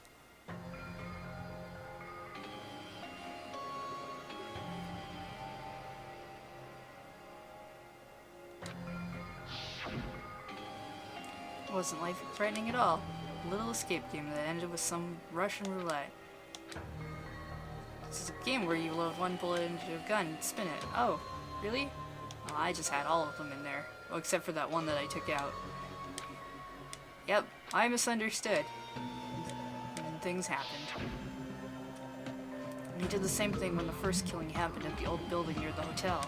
Wasn't life-threatening at all. A little escape game that ended with some Russian roulette. This is a game where you load one bullet into a gun and spin it. Oh, really? Well, I just had all of them in there. Well, except for that one that I took out. Yep, I misunderstood. And things happened. And he did the same thing when the first killing happened at the old building near the hotel.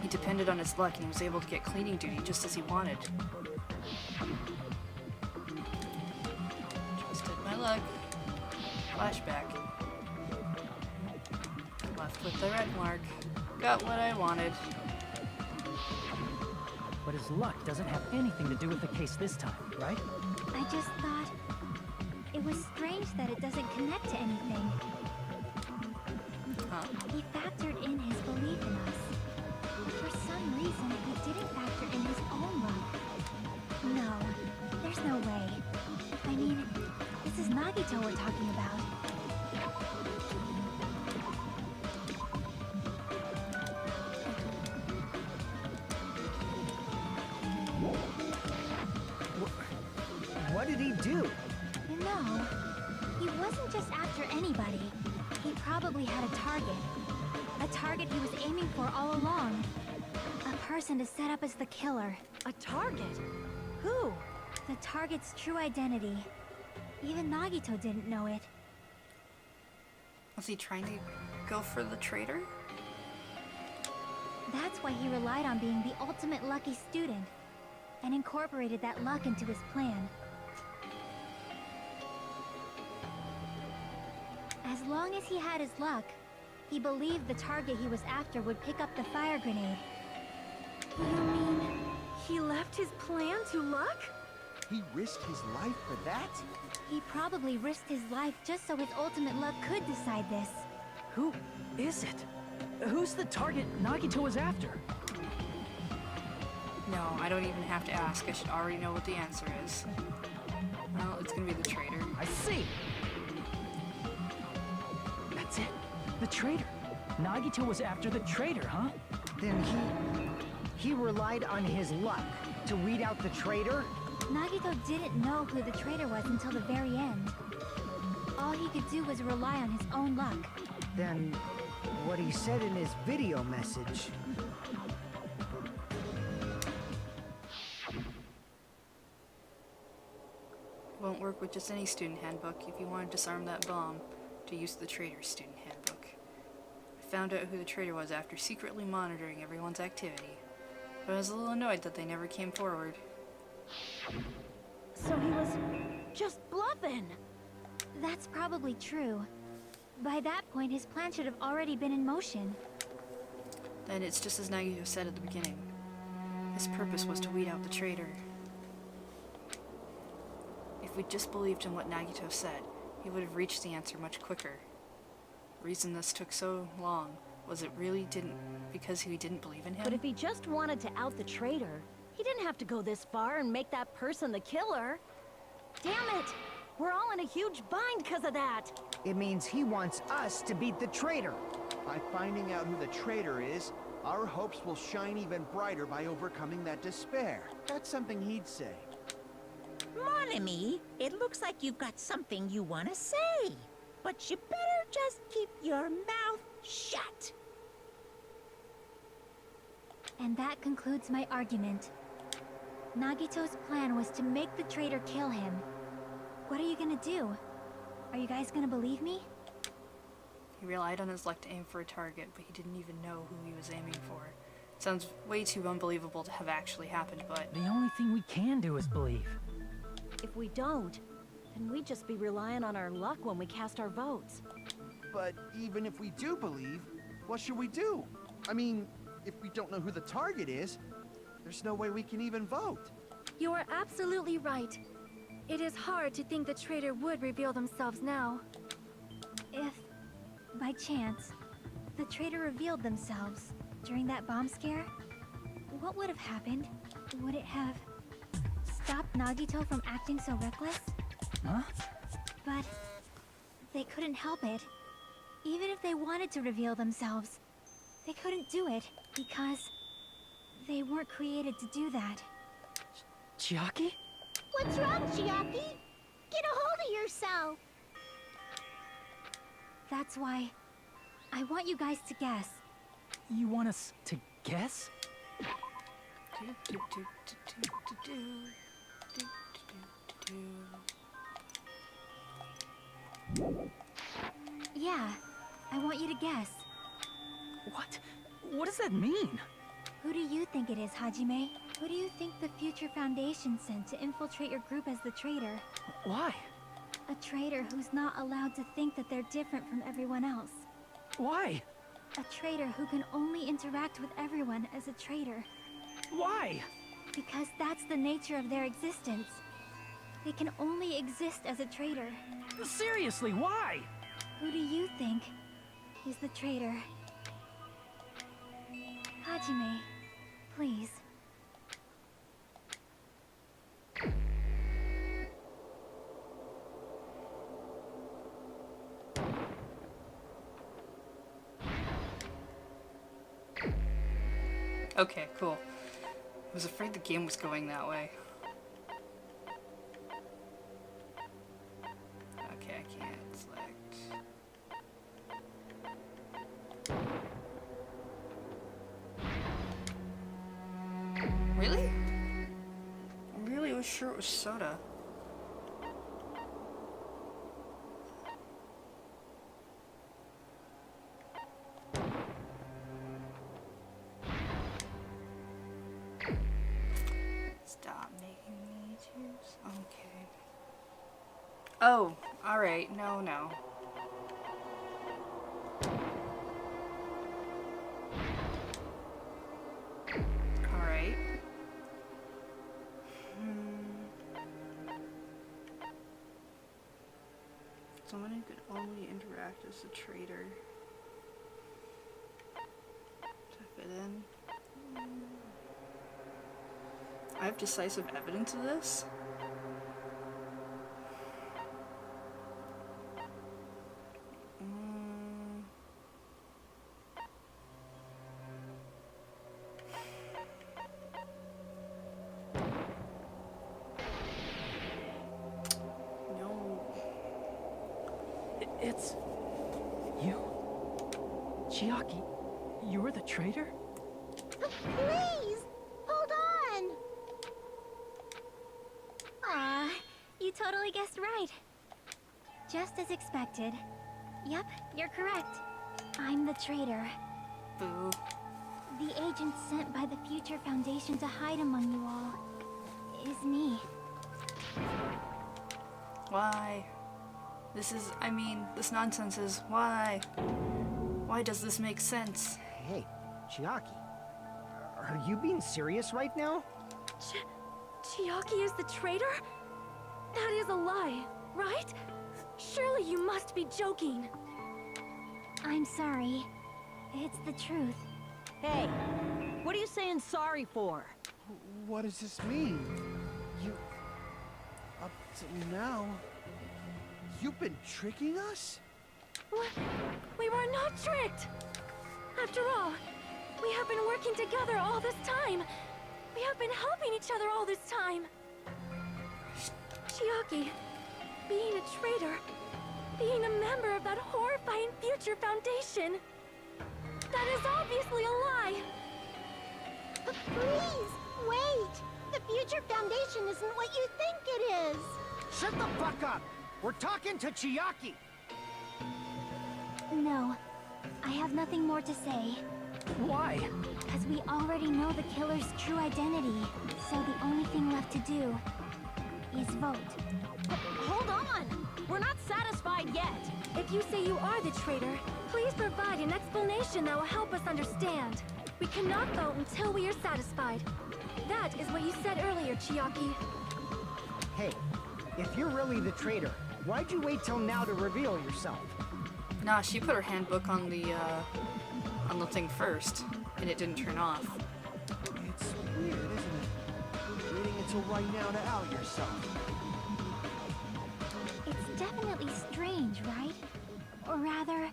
He depended on his luck and he was able to get cleaning duty just as he wanted. Trusted my luck. Flashback. Left with the red mark. Got what I wanted. But his luck doesn't have anything to do with the case this time, right? I just thought it was strange that it doesn't connect to anything. Huh? He factored in his belief in us. But for some reason, he didn't factor in his own luck. No, there's no way. I mean, this is Nagito we're talking about. What did he do? No, he wasn't just after anybody. He probably had a target. A target he was aiming for all along. A person to set up as the killer. A target? Who? The target's true identity. Even Nagito didn't know it. Was he trying to go for the traitor? That's why he relied on being the ultimate lucky student, and incorporated that luck into his plan. As long as he had his luck, he believed the target he was after would pick up the fire grenade. You mean he left his plan to luck? He risked his life for that? He probably risked his life just so his ultimate luck could decide this. Who is it? Who's the target Nagito was after? No, I don't even have to ask. I should already know what the answer is. Well, it's gonna be the traitor. I see! That's it. The traitor. Nagito was after the traitor, huh? Then he relied on his luck to weed out the traitor? Nagito didn't know who the traitor was until the very end. All he could do was rely on his own luck. Then what he said in his video message. Won't work with just any student handbook. If you want to disarm that bomb, to use the traitor's student handbook. I found out who the traitor was after secretly monitoring everyone's activity. But I was a little annoyed that they never came forward. So he was just bluffing. That's probably true. By that point, his plan should have already been in motion. Then it's just as Nagito said at the beginning. His purpose was to weed out the traitor. If we'd just believed in what Nagito said, he would have reached the answer much quicker. The reason this took so long was it really because he didn't believe in him. But if he just wanted to out the traitor, he didn't have to go this far and make that person the killer. Damn it! We're all in a huge bind because of that. It means he wants us to beat the traitor. By finding out who the traitor is, our hopes will shine even brighter by overcoming that despair. That's something he'd say. Mon ami, it looks like you've got something you want to say. But you better just keep your mouth shut. And that concludes my argument. Nagito's plan was to make the traitor kill him. What are you gonna do? Are you guys gonna believe me? He relied on his luck to aim for a target, but he didn't even know who he was aiming for. Sounds way too unbelievable to have actually happened, but... The only thing we can do is believe. If we don't, then we'd just be relying on our luck when we cast our votes. But even if we do believe, what should we do? I mean, if we don't know who the target is, there's no way we can even vote. You are absolutely right. It is hard to think the traitor would reveal themselves now. If, by chance, the traitor revealed themselves during that bomb scare, what would have happened? Would it have stopped Nagito from acting so reckless? Huh? But they couldn't help it. Even if they wanted to reveal themselves, they couldn't do it because they weren't created to do that. Chiaki? What's wrong, Chiaki? Get a hold of yourself. That's why I want you guys to guess. You want us to guess? Yeah, I want you to guess. What? What does that mean? Who do you think it is, Hajime? Who do you think the Future Foundation sent to infiltrate your group as the traitor? Why? A traitor who's not allowed to think that they're different from everyone else. Why? A traitor who can only interact with everyone as a traitor. Why? Because that's the nature of their existence. They can only exist as a traitor. Seriously, why? Who do you think is the traitor? Hajime, please. Okay, cool. I was afraid the game was going that way. Okay, I can't select. Really? I really was sure it was soda. Stop making me choose. Okay. Oh, alright. No, no. Alright. Someone who could only interact as a traitor. To fit in. I have decisive evidence of this? No. It's... you? Chiaki, you're the traitor? Please! Hold on! Aw, you totally guessed right. Just as expected. Yep, you're correct. I'm the traitor. Boo. The agent sent by the Future Foundation to hide among you all is me. Why? This is, I mean, this nonsense is, why? Why does this make sense? Hey, Chiaki. Are you being serious right now? Chiaki is the traitor? That is a lie, right? Surely you must be joking. I'm sorry. It's the truth. Hey, what are you saying sorry for? What does this mean? You... Up to now... You've been tricking us? We were not tricked! After all, we have been working together all this time. We have been helping each other all this time. Chiaki, being a traitor, being a member of that horrifying Future Foundation, that is obviously a lie. Please, wait! The Future Foundation isn't what you think it is! Shut the fuck up! We're talking to Chiaki! No, I have nothing more to say. Why? Because we already know the killer's true identity. So the only thing left to do is vote. Hold on! We're not satisfied yet! If you say you are the traitor, please provide an explanation that will help us understand. We cannot vote until we are satisfied. That is what you said earlier, Chiaki. Hey, if you're really the traitor, why'd you wait till now to reveal yourself? Nah, she put her handbook on the thing first, and it didn't turn off. It's weird, isn't it? Waiting until right now to out yourself. It's definitely strange, right? Or rather,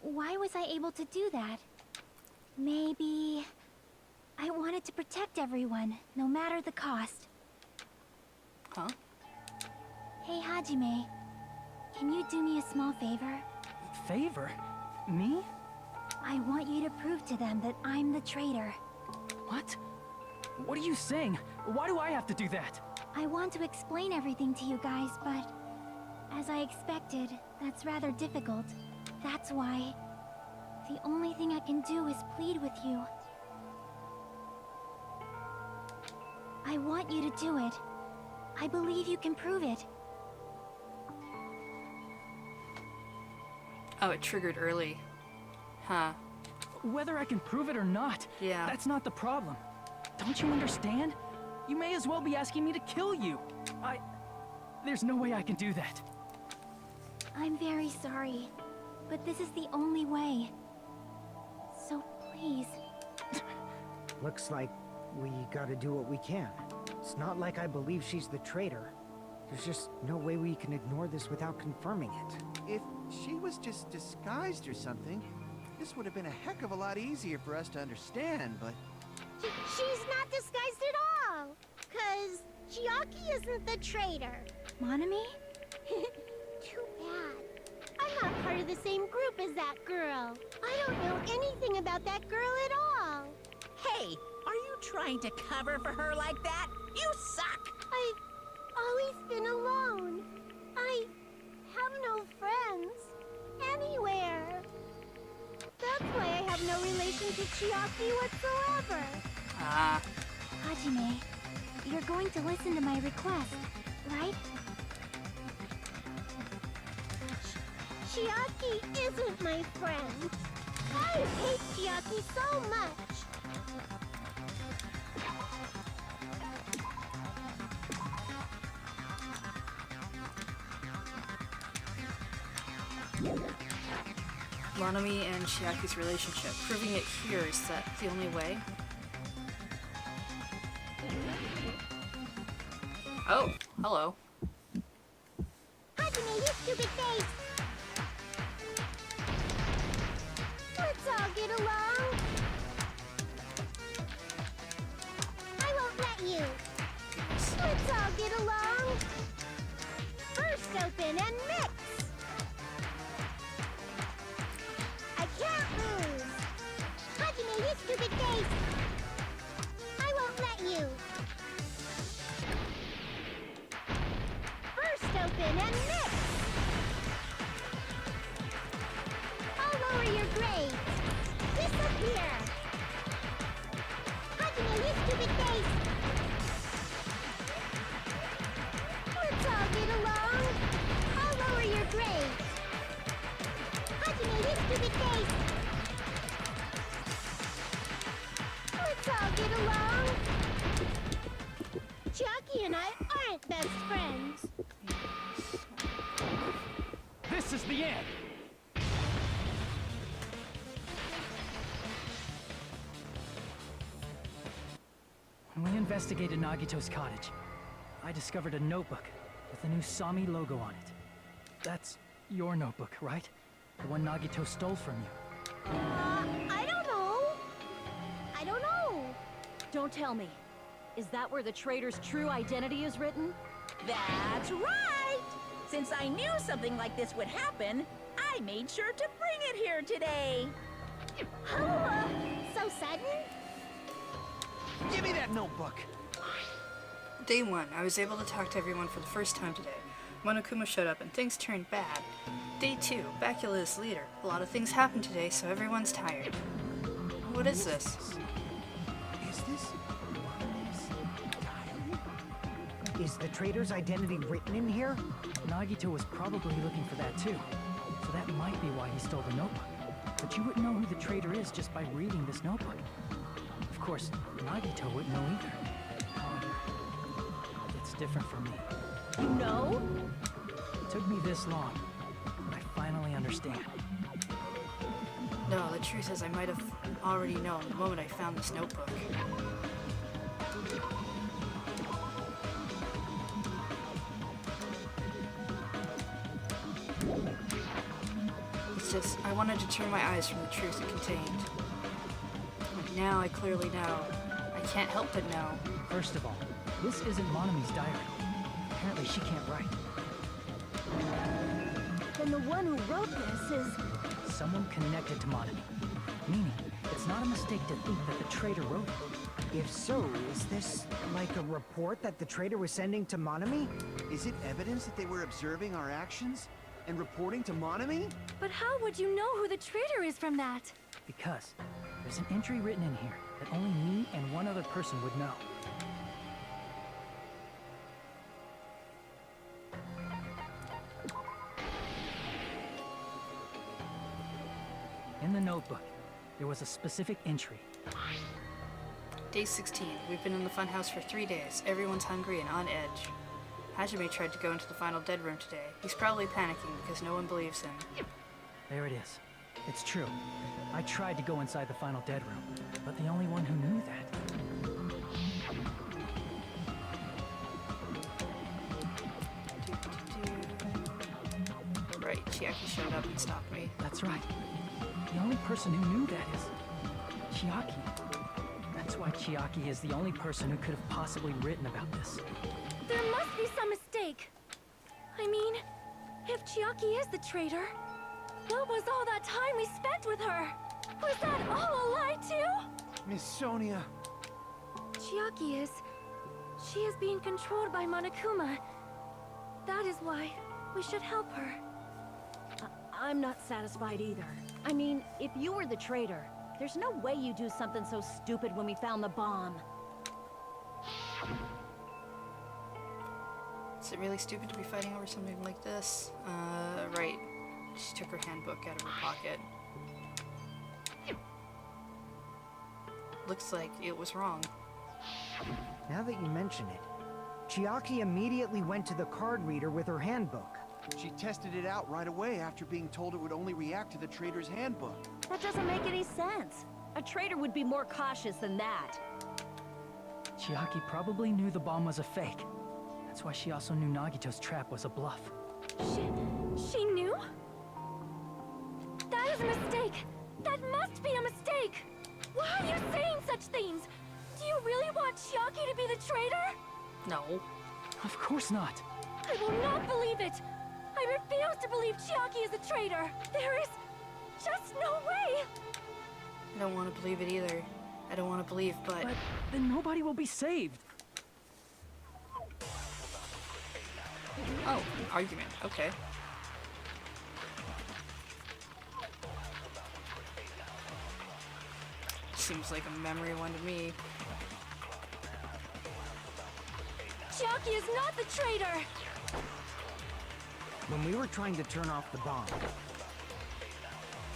why was I able to do that? Maybe I wanted to protect everyone, no matter the cost. Huh? Hey, Hajime, can you do me a small favor? Favor? Me? I want you to prove to them that I'm the traitor. What? What are you saying? Why do I have to do that? I want to explain everything to you guys, but as I expected, that's rather difficult. That's why the only thing I can do is plead with you. I want you to do it. I believe you can prove it. Oh, it triggered early. Huh. Whether I can prove it or not, Yeah. that's not the problem. Don't you understand? You may as well be asking me to kill you. There's no way I can do that. I'm very sorry, but this is the only way. So please. Looks like we gotta do what we can. It's not like I believe she's the traitor. There's just no way we can ignore this without confirming it. If she was just disguised or something, this would have been a heck of a lot easier for us to understand, but... She's not disguised at all! 'Cause Chiaki isn't the traitor. Monami? Too bad. I'm not part of the same group as that girl. I don't know anything about that girl at all. Hey, are you trying to cover for her like that? You suck! I've always been alone. I have no friends anywhere. That's why I have no relation to Chiaki whatsoever. Ah. Hajime, you're going to listen to my request, right? Chiaki isn't my friend. I hate Chiaki so much. Monami and Chiaki's relationship. Proving it here, is that the only way? Oh, hello. Hajime, you stupid face! Let's all get along. I won't let you. Let's all get along. First open and mix. I can't lose. Hajime, you stupid face! I won't let you. First open and mix. I'll lower your grades. Disappear. Hajime, you stupid face! Let's all get along. I'll lower your grades. Hajime, you stupid face! Let's all get along. Chiaki and I aren't best friends. This is the end! When we investigated Nagito's cottage, I discovered a notebook with the new Sami logo on it. That's your notebook, right? The one Nagito stole from you. I don't know. I don't know. Don't tell me. Is that where the traitor's true identity is written? That's right! Since I knew something like this would happen, I made sure to bring it here today. Oh, so sudden? Give me that notebook! Day 1, I was able to talk to everyone for the first time today. Monokuma showed up and things turned bad. Day 2, Bacula is leader. A lot of things happened today, so everyone's tired. What is this? Is this... Is the traitor's identity written in here? Nagito was probably looking for that too. So that might be why he stole the notebook. But you wouldn't know who the traitor is just by reading this notebook. Of course, Nagito wouldn't know either. It's different for me. You know? It took me this long, but I finally understand. No, the truth is I might have already known the moment I found this notebook. It's just, I wanted to turn my eyes from the truth it contained. But now I clearly know. I can't help but know. First of all, this isn't Monami's diary. Apparently she can't write. Then the one who wrote this is... Someone connected to Monami. Meaning, it's not a mistake to think that the traitor wrote it. If so, is this like a report that the traitor was sending to Monami? Is it evidence that they were observing our actions and reporting to Monami? But how would you know who the traitor is from that? Because there's an entry written in here that only me and one other person would know. In the notebook, there was a specific entry. Day 16. We've been in the funhouse for 3 days. Everyone's hungry and on edge. Hajime tried to go into the final dead room today. He's probably panicking because no one believes him. There it is. It's true. I tried to go inside the final dead room, but the only one who knew that. Right, Chiaki showed up and stopped me. That's right. The only person who knew that is Chiaki. That's why Chiaki is the only person who could have possibly written about this. There must be some mistake. I mean, if Chiaki is the traitor, what was all that time we spent with her? Was that all a lie too? Miss Sonia. Chiaki is... She is being controlled by Monokuma. That is why we should help her. I'm not satisfied either. I mean, if you were the traitor, there's no way you'd do something so stupid when we found the bomb. Is it really stupid to be fighting over something like this? Right. She took her handbook out of her pocket. Looks like it was wrong. Now that you mention it, Chiaki immediately went to the card reader with her handbook. She tested it out right away after being told it would only react to the traitor's handbook. That doesn't make any sense. A traitor would be more cautious than that. Chiaki probably knew the bomb was a fake. That's why she also knew Nagito's trap was a bluff. She knew? That is a mistake! That must be a mistake! Why are you saying such things? Do you really want Chiaki to be the traitor? No. Of course not. I will not believe it! I refuse to believe Chiaki is a traitor! There is just no way! I don't want to believe it either. I don't want to believe, but then nobody will be saved. oh, argument. Okay. Seems like a memory one to me. Chiaki is not the traitor! When we were trying to turn off the bomb,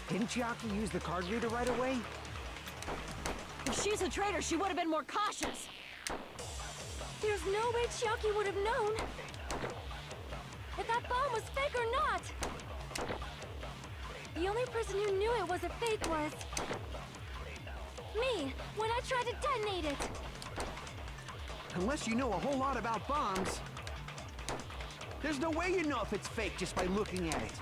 didn't Chiaki use the card reader right away? If she's a traitor, she would have been more cautious. There's no way Chiaki would have known if that bomb was fake or not. The only person who knew it was a fake was me, when I tried to detonate it. Unless you know a whole lot about bombs. There's no way you know if it's fake just by looking at it.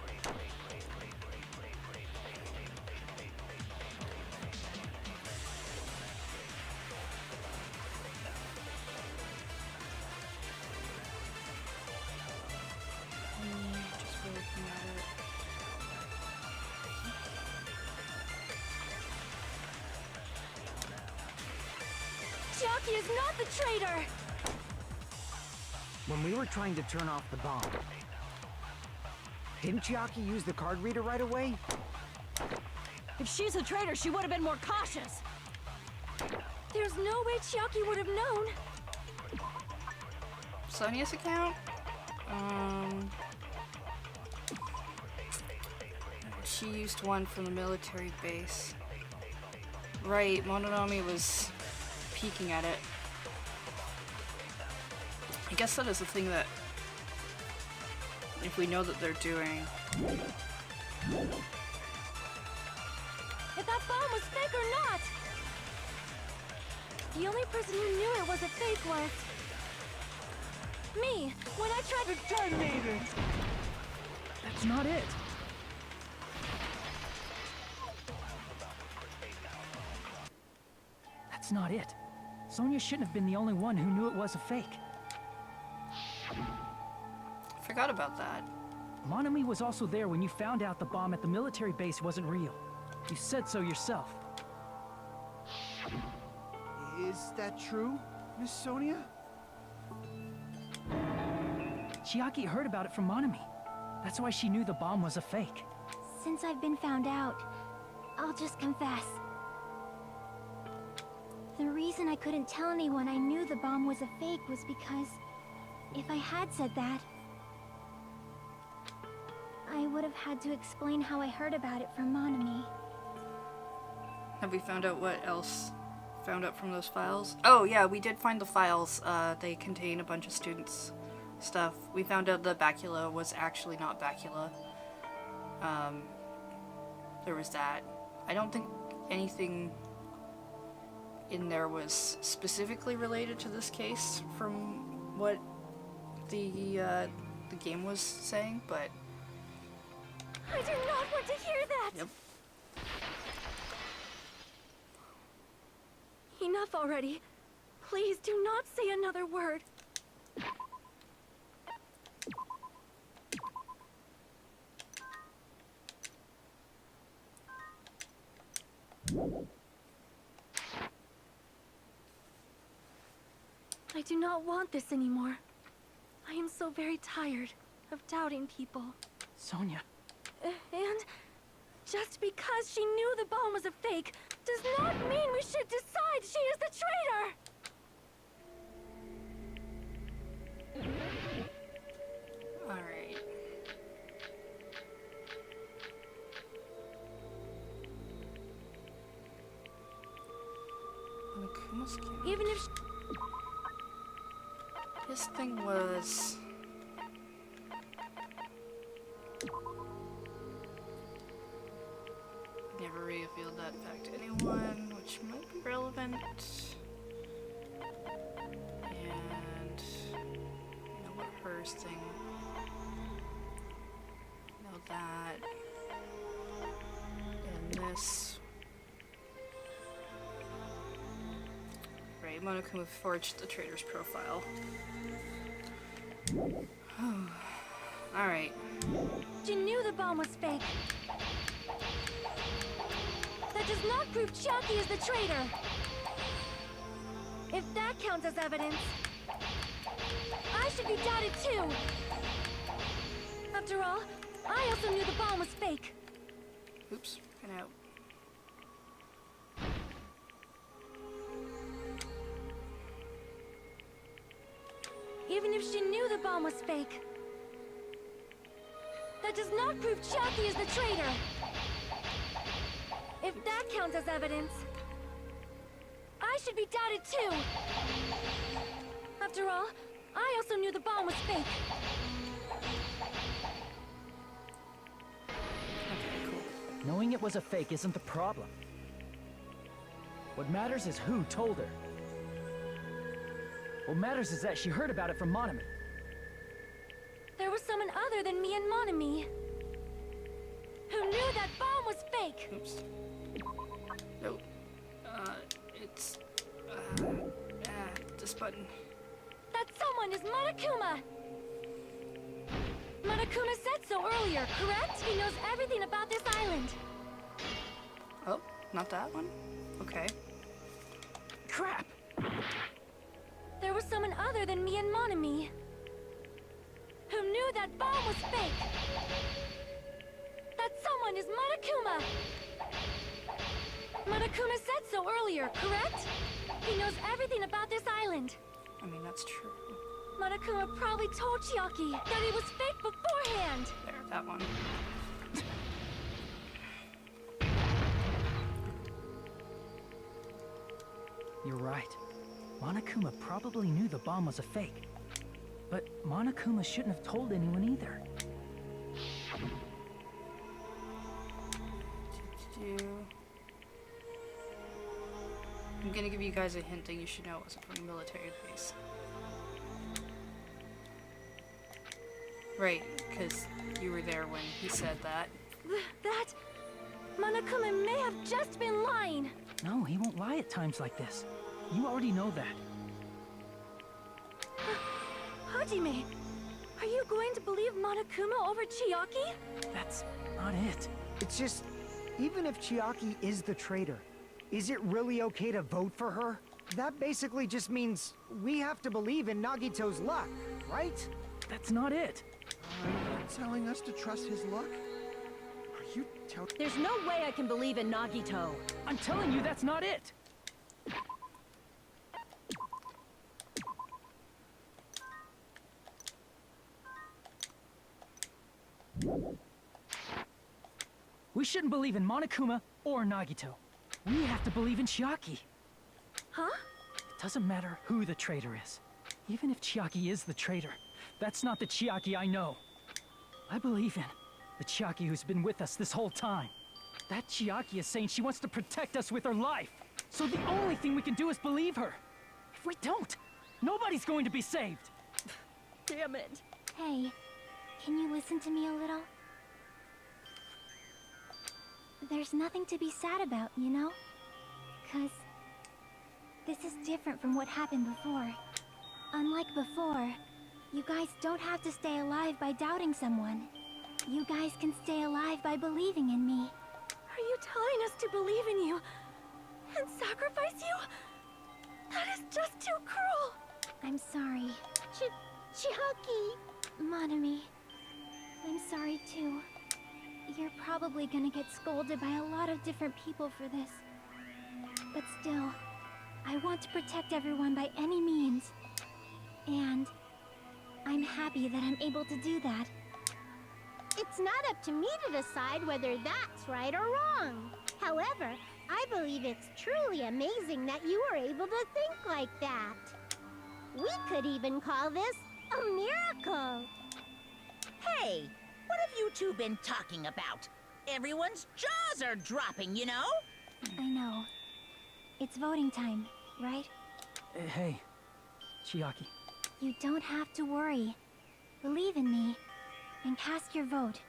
Just looking at it. Chiaki is not the traitor! When we were trying to turn off the bomb, didn't Chiaki use the card reader right away? If she's a traitor, she would have been more cautious. There's no way Chiaki would have known. Sonia's account? She used one from the military base. Right, Mononomi was peeking at it. I guess that is the thing that, if we know that they're doing. If that bomb was fake or not! The only person who knew it was a fake was... me, when I tried to detonate it! That's not it. That's not it. Sonia shouldn't have been the only one who knew it was a fake. Forgot about that. Monami was also there when you found out the bomb at the military base wasn't real. You said so yourself. Is that true, Miss Sonia? Chiaki heard about it from Monami. That's why she knew the bomb was a fake. Since I've been found out, I'll just confess. The reason I couldn't tell anyone I knew the bomb was a fake was because if I had said that, I would have had to explain how I heard about it from Monami. Have we found out what else found out from those files? Oh yeah, we did find the files. They contain a bunch of students' stuff. We found out that Bacula was actually not Bacula. There was that. I don't think anything in there was specifically related to this case from what the game was saying, but... I do not want to hear that! Yep. Enough already. Please do not say another word. I do not want this anymore. I am so very tired of doubting people. Sonia. And just because she knew the bomb was a fake does not mean we should decide she is the traitor! Alright. Even if his thing was... never revealed that fact to anyone, which might be relevant. And you know what hers thing. Know that. And this. Right, Monokuma forged the traitor's profile. Alright. she knew the bomb was fake, that does not prove Chiaki is the traitor. If that counts as evidence, I should be doubted too. After all, I also knew the bomb was fake. Oops, went out. Even if she knew the bomb was fake, that does not prove Chiaki is the traitor. If that counts as evidence, I should be doubted too. After all, I also knew the bomb was fake. Okay, cool. Knowing it was a fake isn't the problem. What matters is who told her. What matters is that she heard about it from Monami. There was someone other than me and Monami who knew that bomb was fake. Oops. Nope. It's... this button. That someone is Monokuma! Monokuma said so earlier, correct? He knows everything about this island. Oh, not that one? Okay. Crap! There was someone other than me and Monami who knew that bomb was fake. That someone is Monokuma! Monokuma said so earlier, correct? He knows everything about this island. I mean, that's true. Monokuma probably told Chiaki that he was fake beforehand. There, that one. You're right. Monokuma probably knew the bomb was a fake. But Monokuma shouldn't have told anyone either. I'm gonna give you guys a hint that you should know it was from a military base. Right, because you were there when he said that. That... Monokuma may have just been lying. No, he won't lie at times like this. You already know that. Hajime, are you going to believe Monokuma over Chiaki? That's not it. It's just, even if Chiaki is the traitor, is it really okay to vote for her? That basically just means we have to believe in Nagito's luck, right? That's not it. Are you telling us to trust his luck? Are you telling... There's no way I can believe in Nagito. I'm telling you, that's not it. We shouldn't believe in Monokuma or Nagito. We have to believe in Chiaki. Huh? It doesn't matter who the traitor is. Even if Chiaki is the traitor, that's not the Chiaki I know. I believe in the Chiaki who's been with us this whole time. That Chiaki is saying she wants to protect us with her life. So the only thing we can do is believe her. If we don't, nobody's going to be saved. Damn it. Hey, can you listen to me a little? There's nothing to be sad about, you know? 'Cause this is different from what happened before. Unlike before, you guys don't have to stay alive by doubting someone. You guys can stay alive by believing in me. Are you telling us to believe in you and sacrifice you? That is just too cruel. I'm sorry. Chiaki! Monami, I'm sorry too. You're probably gonna get scolded by a lot of different people for this. But still, I want to protect everyone by any means. And I'm happy that I'm able to do that. It's not up to me to decide whether that's right or wrong. However, I believe it's truly amazing that you were able to think like that. We could even call this a miracle. Hey, what have you two been talking about? Everyone's jaws are dropping, you know? I know. It's voting time, right? Hey, Chiaki. You don't have to worry. Believe in me, and cast your vote.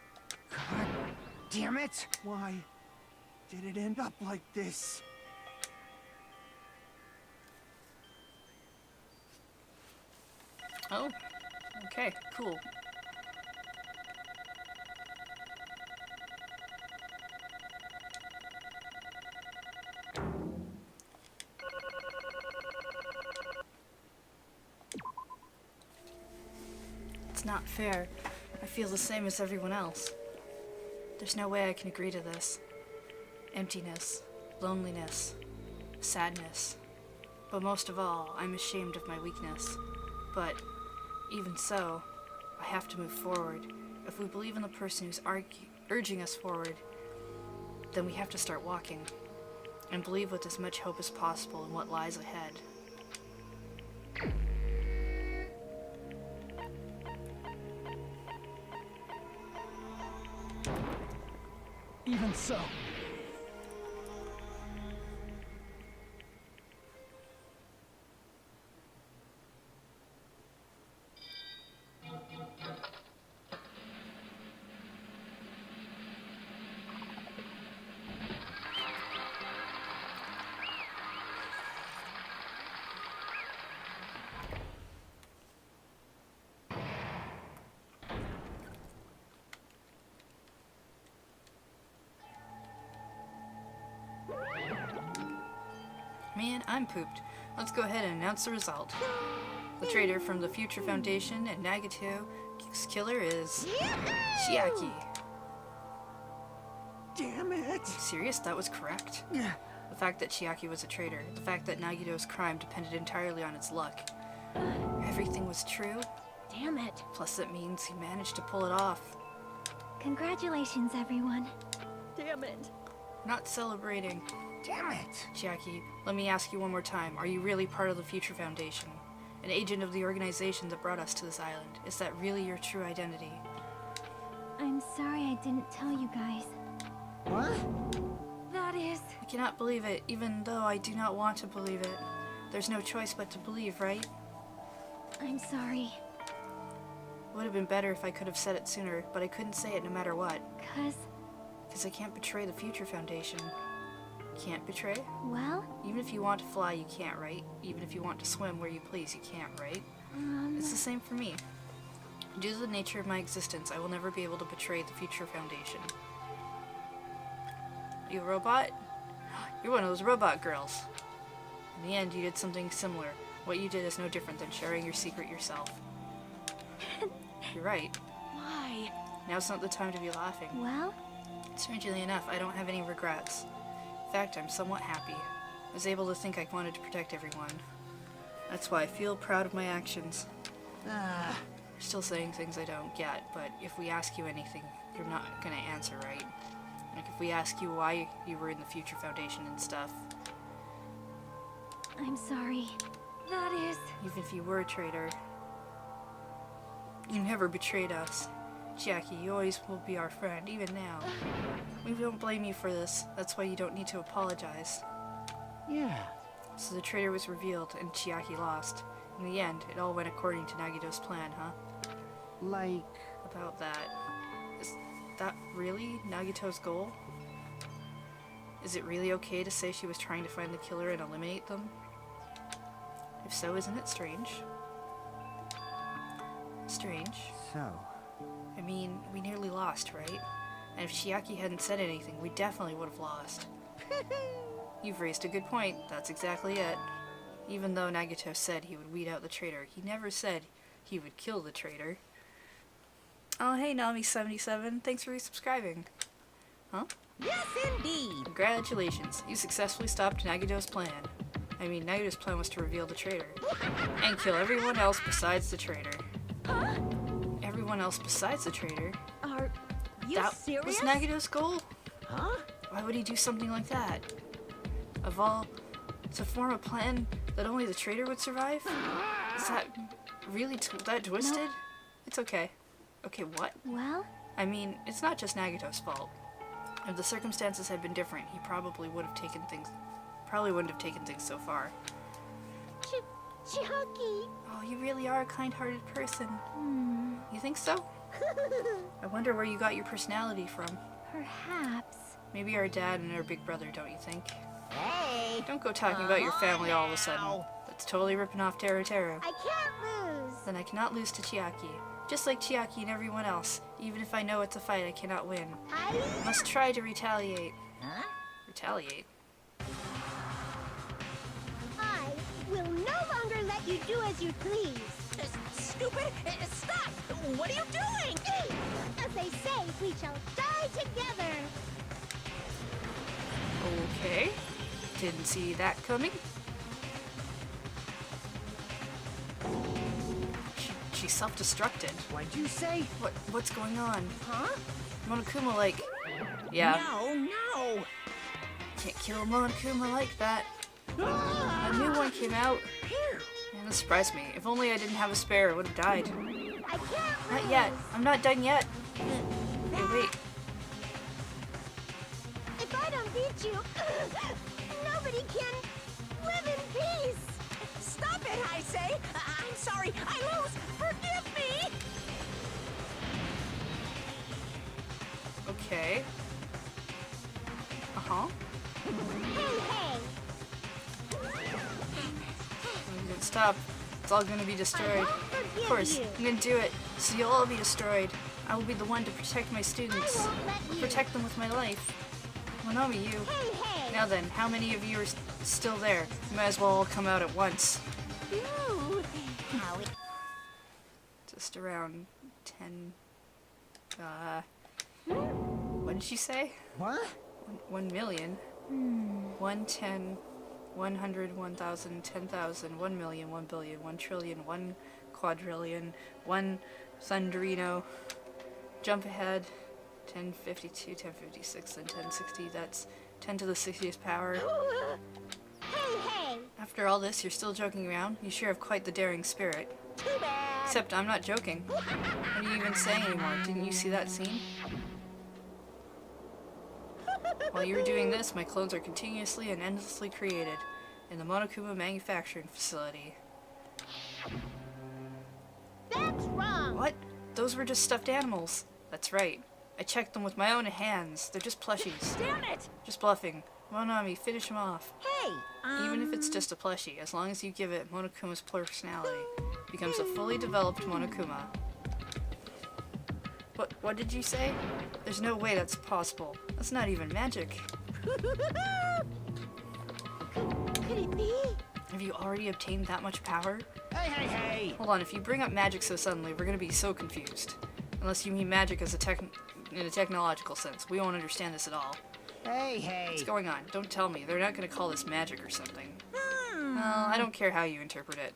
God damn it! Why did it end up like this? Oh, okay, cool. It's not fair. I feel the same as everyone else. There's no way I can agree to this. Emptiness, loneliness, sadness. But most of all, I'm ashamed of my weakness. But even so, I have to move forward. If we believe in the person who's urging us forward, then we have to start walking. And believe with as much hope as possible in what lies ahead. Even so. Man, I'm pooped. Let's go ahead and announce the result. The traitor from the Future Foundation and Nagito's killer is Chiaki. Damn it! Serious? That was correct. The fact that Chiaki was a traitor, the fact that Nagito's crime depended entirely on its luck. Everything was true. Damn it. Plus it means he managed to pull it off. Congratulations, everyone. Damn it. Not celebrating. Damn it! Chiaki, let me ask you one more time. Are you really part of the Future Foundation? an agent of the organization that brought us to this island. Is that really your true identity? I'm sorry I didn't tell you guys. What? That is... I cannot believe it, even though I do not want to believe it. There's no choice but to believe, right? I'm sorry. It would have been better if I could have said it sooner, but I couldn't say it no matter what. Because I can't betray the Future Foundation. Can't betray? Well? Even if you want to fly, you can't, right? Even if you want to swim where you please, you can't, right? It's the same for me. Due to the nature of my existence, I will never be able to betray the Future Foundation. You a robot? You're one of those robot girls. In the end, you did something similar. What you did is no different than sharing your secret yourself. You're right. Why? Now's not the time to be laughing. Well? Strangely enough, I don't have any regrets. In fact, I'm somewhat happy. I was able to think I wanted to protect everyone. That's why I feel proud of my actions. You're still saying things I don't get, but if we ask you anything, you're not gonna answer, right? Like if we ask you why you were in the Future Foundation and stuff. I'm sorry. That is... Even if you were a traitor, you never betrayed us. Jackie, you always will be our friend, even now. We don't blame you for this. That's why you don't need to apologize. Yeah. So the traitor was revealed, and Chiaki lost. In the end, it all went according to Nagito's plan, huh? Like... About that. Is that really Nagito's goal? Is it really okay to say she was trying to find the killer and eliminate them? If so, isn't it strange? Strange. So... I mean, we nearly lost, right? And if Chiaki hadn't said anything, we definitely would have lost. You've raised a good point. That's exactly it. Even though Nagito said he would weed out the traitor, he never said he would kill the traitor. Oh, hey, Nami77. Thanks for resubscribing. Huh? Yes, indeed. Congratulations. You successfully stopped Nagito's plan. I mean, Nagito's plan was to reveal the traitor. And kill everyone else besides the traitor. Huh? Everyone else besides the traitor? Are you That serious? was Nagito's goal? Huh? Why would he do something like that? Of all, to form a plan that only the traitor would survive? Is that really that twisted? No. It's okay. Okay, what? Well? I mean, it's not just Nagito's fault. If the circumstances had been different, he probably wouldn't have taken things so far. Chiaki. Oh, you really are a kind-hearted person. You think so? I wonder where you got your personality from. Perhaps. Maybe our dad and our big brother, don't you think? Hey! Don't go talking about your family all of a sudden. That's totally ripping off Taro Taro. I can't lose. Then I cannot lose to Chiaki. Just like Chiaki and everyone else. Even if I know it's a fight, I cannot win. I Must try to retaliate. Huh? Retaliate? will no longer let you do as you please. Stupid! Stop! What are you doing? As they say, we shall die together. Okay. Didn't see that coming. She self-destructed. What'd you say? What's going on? Huh? Monokuma, like... Yeah. No! Can't kill Monokuma like that. A new one came out. Man, this surprised me. If only I didn't have a spare, it would have died. I can't Not yet. I'm not done yet. Hey, wait. If I don't beat you, nobody can live in peace. Stop it, I say! I'm sorry, I lose! Forgive me! Okay. Uh-huh. Hey! I'm gonna stop. It's all gonna be destroyed. Of course, I'm gonna do it. So you'll all be destroyed. I will be the one to protect my students. I won't let you. Protect them with my life. Monami, you. Hey! Now then, how many of you are still there? You might as well all come out at once. Ooh. Just around 10... what did she say? What? 1 million. 1, 10, 100, 1,000, 10,000, 1 million, 1 billion, 1 trillion, 1 quadrillion, 1 thunderino. Jump ahead. 1052, 1056, and 1060. That's 10 to the 60th power. Hey! After After all this, you're still joking around? You sure have quite the daring spirit. Too bad. Except I'm not joking. What are you even saying anymore? Didn't you see that scene? While you were doing this, my clones are continuously and endlessly created in the Monokuma manufacturing facility. That's wrong. What? Those were just stuffed animals. That's right. I checked them with my own hands. They're just plushies. Damn it! Just bluffing. Monami, finish him off. Hey, Even if it's just a plushie, as long as you give it Monokuma's personality, it becomes a fully developed Monokuma. What did you say? There's no way that's possible. That's not even magic. Could it be? Have you already obtained that much power? Hey, hey, hey! Hold on, if you bring up magic so suddenly, we're gonna be so confused. Unless you mean magic as in a technological sense. We won't understand this at all. Hey, hey! What's going on? Don't tell me. They're not gonna call this magic or something. Well, I don't care how you interpret it.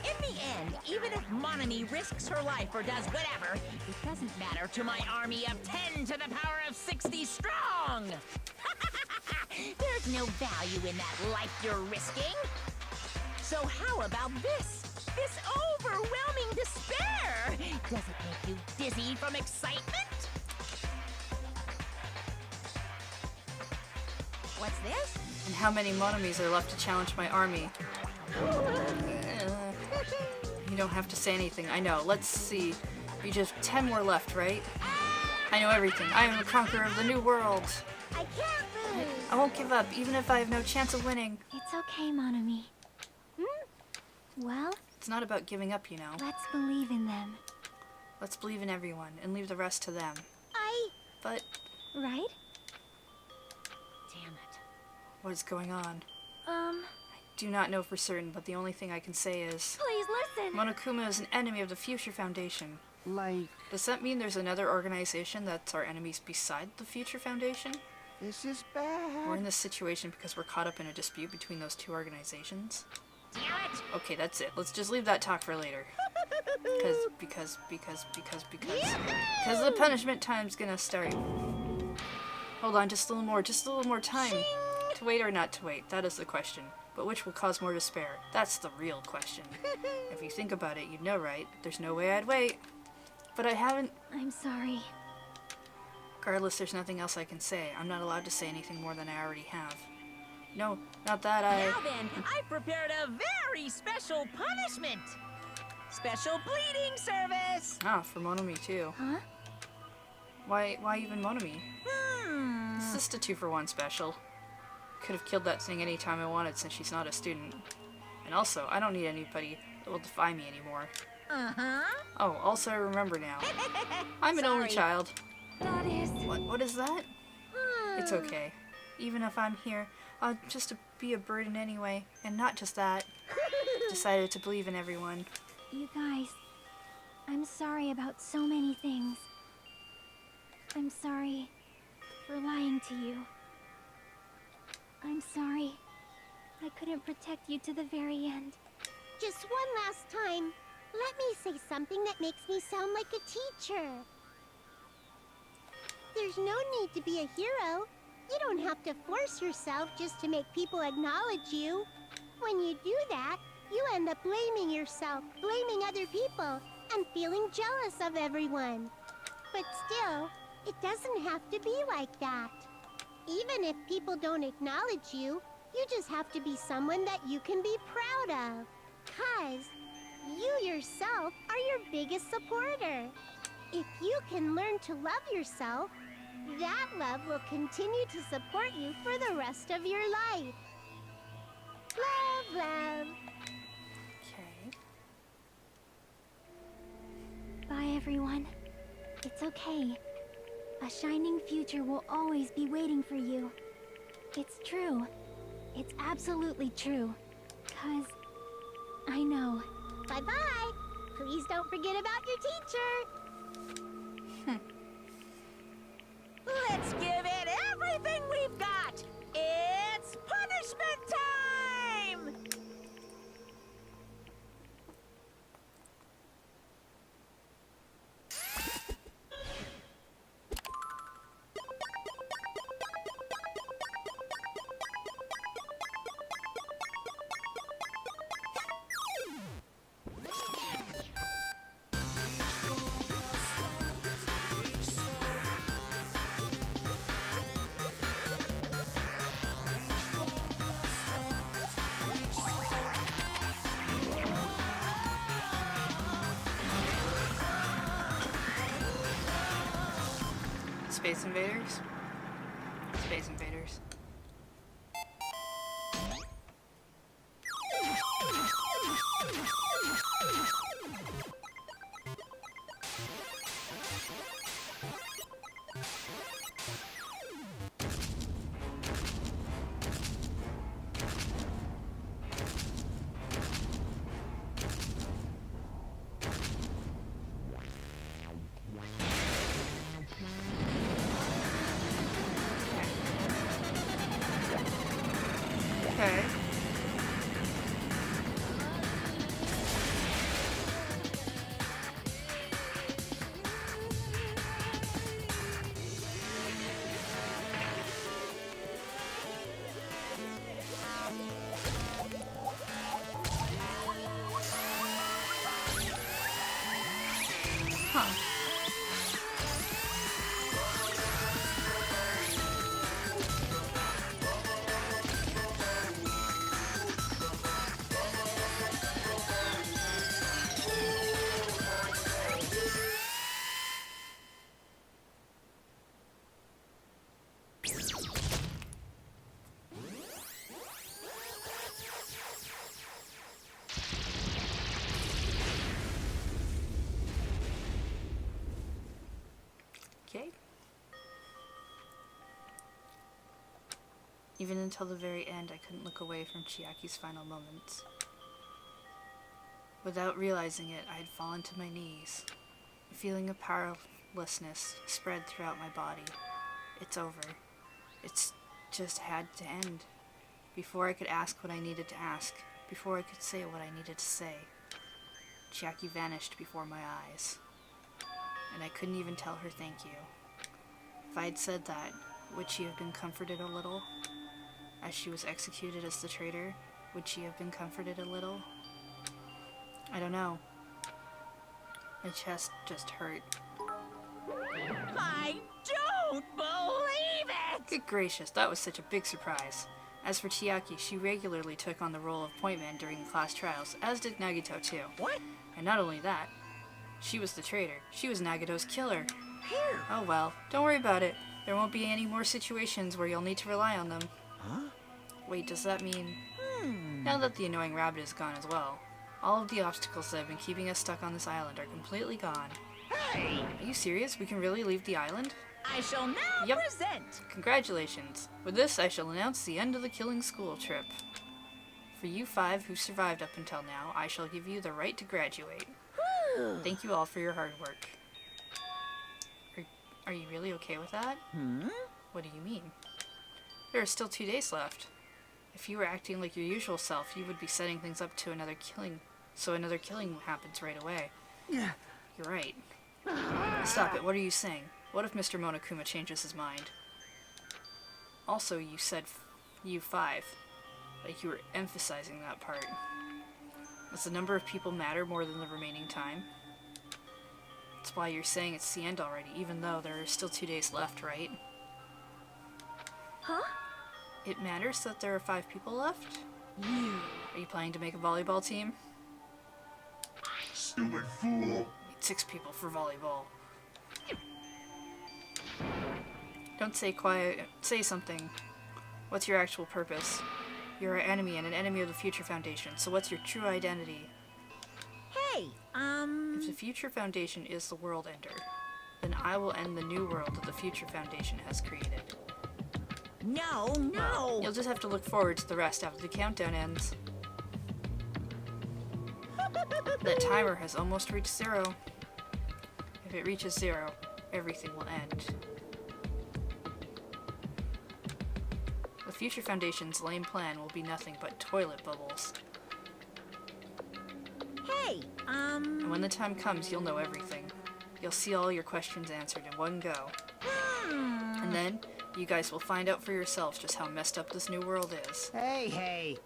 in the end, even if Monami risks her life or does whatever, it doesn't matter to my army of 10 to the power of 60 strong! There's no value in that life you're risking. So how about this? This overwhelming despair! Does it make you dizzy from excitement? What's this? And how many Monomis are left to challenge my army? You don't have to say anything. I know. Let's see. You just 10 more left, right? I know everything. I am the conqueror of the new world. I can't lose. I won't give up, even if I have no chance of winning. It's okay, Monami. Well, It's not about giving up, you know. let's believe in them, Let's believe in everyone and leave the rest to them. But right? Damn it. what is going on? I do not know for certain, but the only thing I can say is Please listen. Monokuma is an enemy of the Future Foundation. Like, Does that mean there's another organization that's our enemies beside the Future Foundation? this is We're bad. in this situation because we're caught up in a dispute between those two organizations? Damn it! Okay, that's it. Let's just leave that talk for later. Because the punishment time's gonna start. Hold on, just a little more time. To wait or not to wait, that is the question. But which will cause more despair? That's the real question. If you think about it, you'd know, right? There's no way I'd wait. But I haven't. I'm sorry. Regardless, there's nothing else I can say. I'm not allowed to say anything more than I already have. No, not that Now then, I've prepared a very special punishment! Special bleeding service! Ah, for Monomi too. Huh? Why even Monomi? It's just a 2-for-1 special. Could have killed that thing anytime I wanted since she's not a student. And also, I don't need anybody that will defy me anymore. Uh-huh. Oh, also I remember now. I'm an only Sorry. child. That is... What is that? It's okay. Even if I'm here, I'll just be a burden anyway. And not just that. Decided to believe in everyone. You guys, I'm sorry about so many things. I'm sorry for lying to you. I'm sorry I couldn't protect you to the very end. Just one last time, let me say something that makes me sound like a teacher. There's no need to be a hero. You don't have to force yourself just to make people acknowledge you. When you do that, you end up blaming yourself, blaming other people, and feeling jealous of everyone. But still, it doesn't have to be like that. Even if people don't acknowledge you, you just have to be someone that you can be proud of. 'Cause you yourself are your biggest supporter. If you can learn to love yourself, that love will continue to support you for the rest of your life. Love, love. Okay. Bye, everyone. It's okay. A shining future will always be waiting for you. It's true. It's absolutely true. 'Cause I know. Bye-bye. Please don't forget about your teacher. Let's give it everything we've got! It's punishment time! Space Invaders? Space Invaders. Okay. Huh. Okay. Even until the very end, I couldn't look away from Chiaki's final moments. Without realizing it, I had fallen to my knees. A feeling of powerlessness spread throughout my body. It's over. It's just had to end. Before I could ask what I needed to ask, before I could say what I needed to say, Chiaki vanished before my eyes. And I couldn't even tell her thank you. If I had said that, would she have been comforted a little? As she was executed as the traitor, would she have been comforted a little? I don't know. My chest just hurt. I don't believe it! Good gracious, that was such a big surprise. As for Chiaki, she regularly took on the role of point man during the class trials, as did Nagito too. What? And not only that, she was the traitor. She was Nagito's killer. Here. Oh well, don't worry about it. There won't be any more situations where you'll need to rely on them. Huh? Wait, does that mean... Now that the annoying rabbit is gone as well, all of the obstacles that have been keeping us stuck on this island are completely gone. Hey! Are you serious? We can really leave the island? I shall now Yep. present. Congratulations. With this, I shall announce the end of the killing school trip. For you 5 who survived up until now, I shall give you the right to graduate. Thank you all for your hard work. Are you really okay with that? What do you mean? There are still 2 days left. If you were acting like your usual self, you would be setting things up to another killing, so another killing happens right away. Yeah. You're right. Stop it, what are you saying? What if Mr. Monokuma changes his mind? Also, you said you 5. Like you were emphasizing that part. Does the number of people matter more than the remaining time? That's why you're saying it's the end already, even though there are still 2 days left, right? Huh? It matters that there are 5 people left? Are you planning to make a volleyball team? Stupid fool! Need 6 people for volleyball. Don't stay quiet. Say something. What's your actual purpose? You're our enemy and an enemy of the Future Foundation, so what's your true identity? Hey, If the Future Foundation is the world ender, then I will end the new world that the Future Foundation has created. No! You'll just have to look forward to the rest after the countdown ends. That timer has almost reached 0. If it reaches 0, everything will end. The Future Foundation's lame plan will be nothing but toilet bubbles. Hey, And when the time comes, you'll know everything. You'll see all your questions answered in one go. And then, you guys will find out for yourselves just how messed up this new world is. Hey.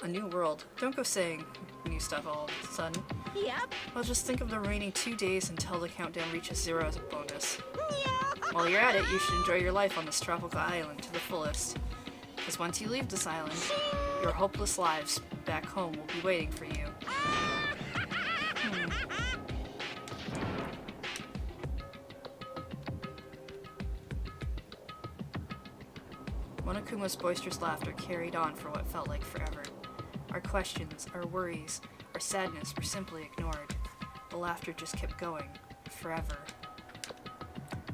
A new world. Don't go saying new stuff all of a sudden. Yep. Well, just think of the remaining 2 days until the countdown reaches 0 as a bonus. Yeah. While you're at it, you should enjoy your life on this tropical island to the fullest. Because once you leave this island, your hopeless lives back home will be waiting for you. Monokuma's boisterous laughter carried on for what felt like forever. Our questions, our worries, our sadness were simply ignored. The laughter just kept going, forever.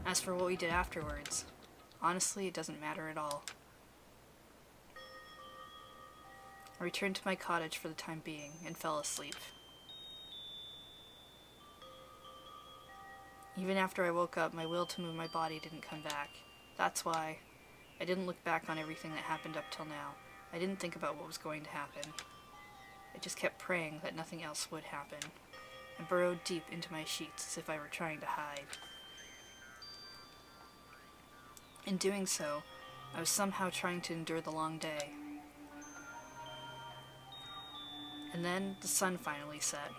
As for what we did afterwards, honestly, it doesn't matter at all. I returned to my cottage for the time being and fell asleep. Even after I woke up, my will to move my body didn't come back. That's why I didn't look back on everything that happened up till now. I didn't think about what was going to happen. I just kept praying that nothing else would happen, and burrowed deep into my sheets as if I were trying to hide. In doing so, I was somehow trying to endure the long day. And then the sun finally set.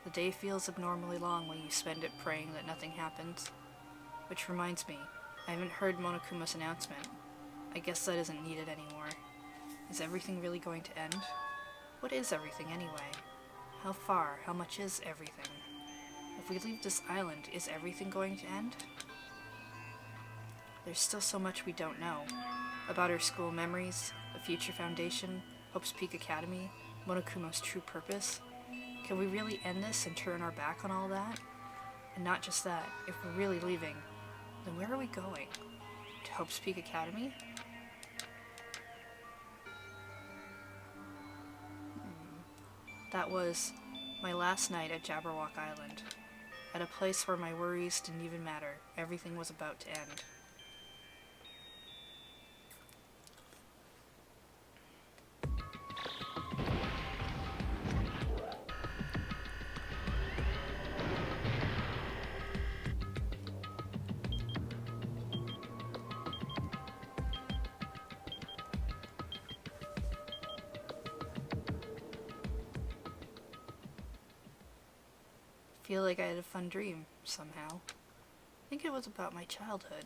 The day feels abnormally long when you spend it praying that nothing happens. Which reminds me, I haven't heard Monokuma's announcement. I guess that isn't needed anymore. Is everything really going to end? What is everything anyway? How far, how much is everything? If we leave this island, is everything going to end? There's still so much we don't know. About our school memories, the future foundation, Hope's Peak Academy, Monokuma's true purpose. Can we really end this and turn our back on all that? And not just that, if we're really leaving, then where are we going? To Hope's Peak Academy? That was my last night at Jabberwock Island. At a place where my worries didn't even matter. Everything was about to end. Feel like I had a fun dream, somehow. I think it was about my childhood.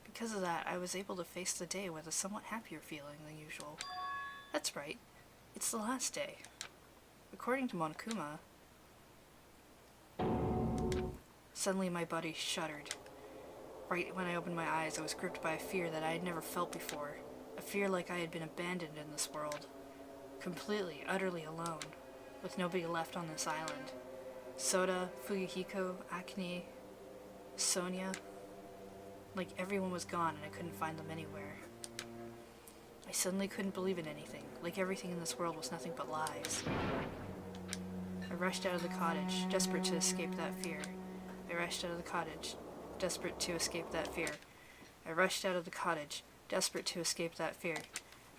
Because of that, I was able to face the day with a somewhat happier feeling than usual. That's right, it's the last day. According to Monokuma... Suddenly my body shuddered. Right when I opened my eyes, I was gripped by a fear that I had never felt before. A fear like I had been abandoned in this world. Completely, utterly alone. With nobody left on this island. Soda, Fuyuhiko, Akane, Sonia. Like everyone was gone and I couldn't find them anywhere. I suddenly couldn't believe in anything, like everything in this world was nothing but lies. I rushed out of the cottage, desperate to escape that fear. I rushed out of the cottage, desperate to escape that fear. I rushed out of the cottage, desperate to escape that fear.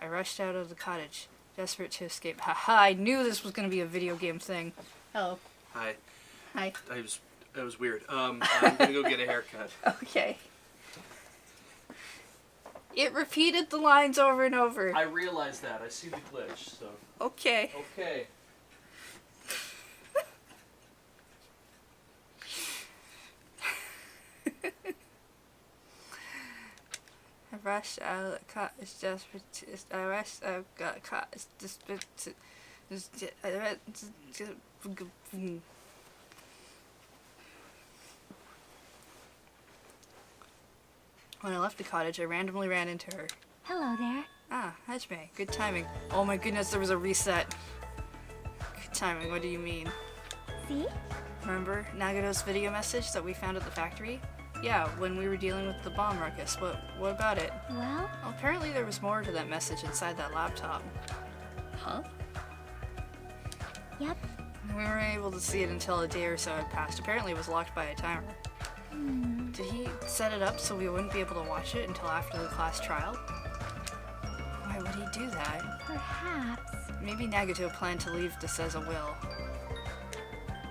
I rushed out of the cottage, desperate to escape. Haha, I knew this was going to be a video game thing. Hello. Hi. Hi. That was weird. I'm gonna go get a haircut. Okay. It repeated the lines over and over. I realize that. I see the glitch, so. Okay. Okay. I rushed out of the cottage desperate to... I rushed out of the cottage desperate to... When I left the cottage, I randomly ran into her. Hello there. Ah, Hajime. Good timing. Oh my goodness, there was a reset. Good timing, what do you mean? See? Remember Nagato's video message that we found at the factory? Yeah, when we were dealing with the bomb ruckus. What about it? Well? Apparently there was more to that message inside that laptop. Huh? Yep. We weren't able to see it until a day or so had passed. Apparently it was locked by a timer. Did he set it up so we wouldn't be able to watch it until after the class trial? Why would he do that? Perhaps. Maybe Nagato planned to leave this as a will.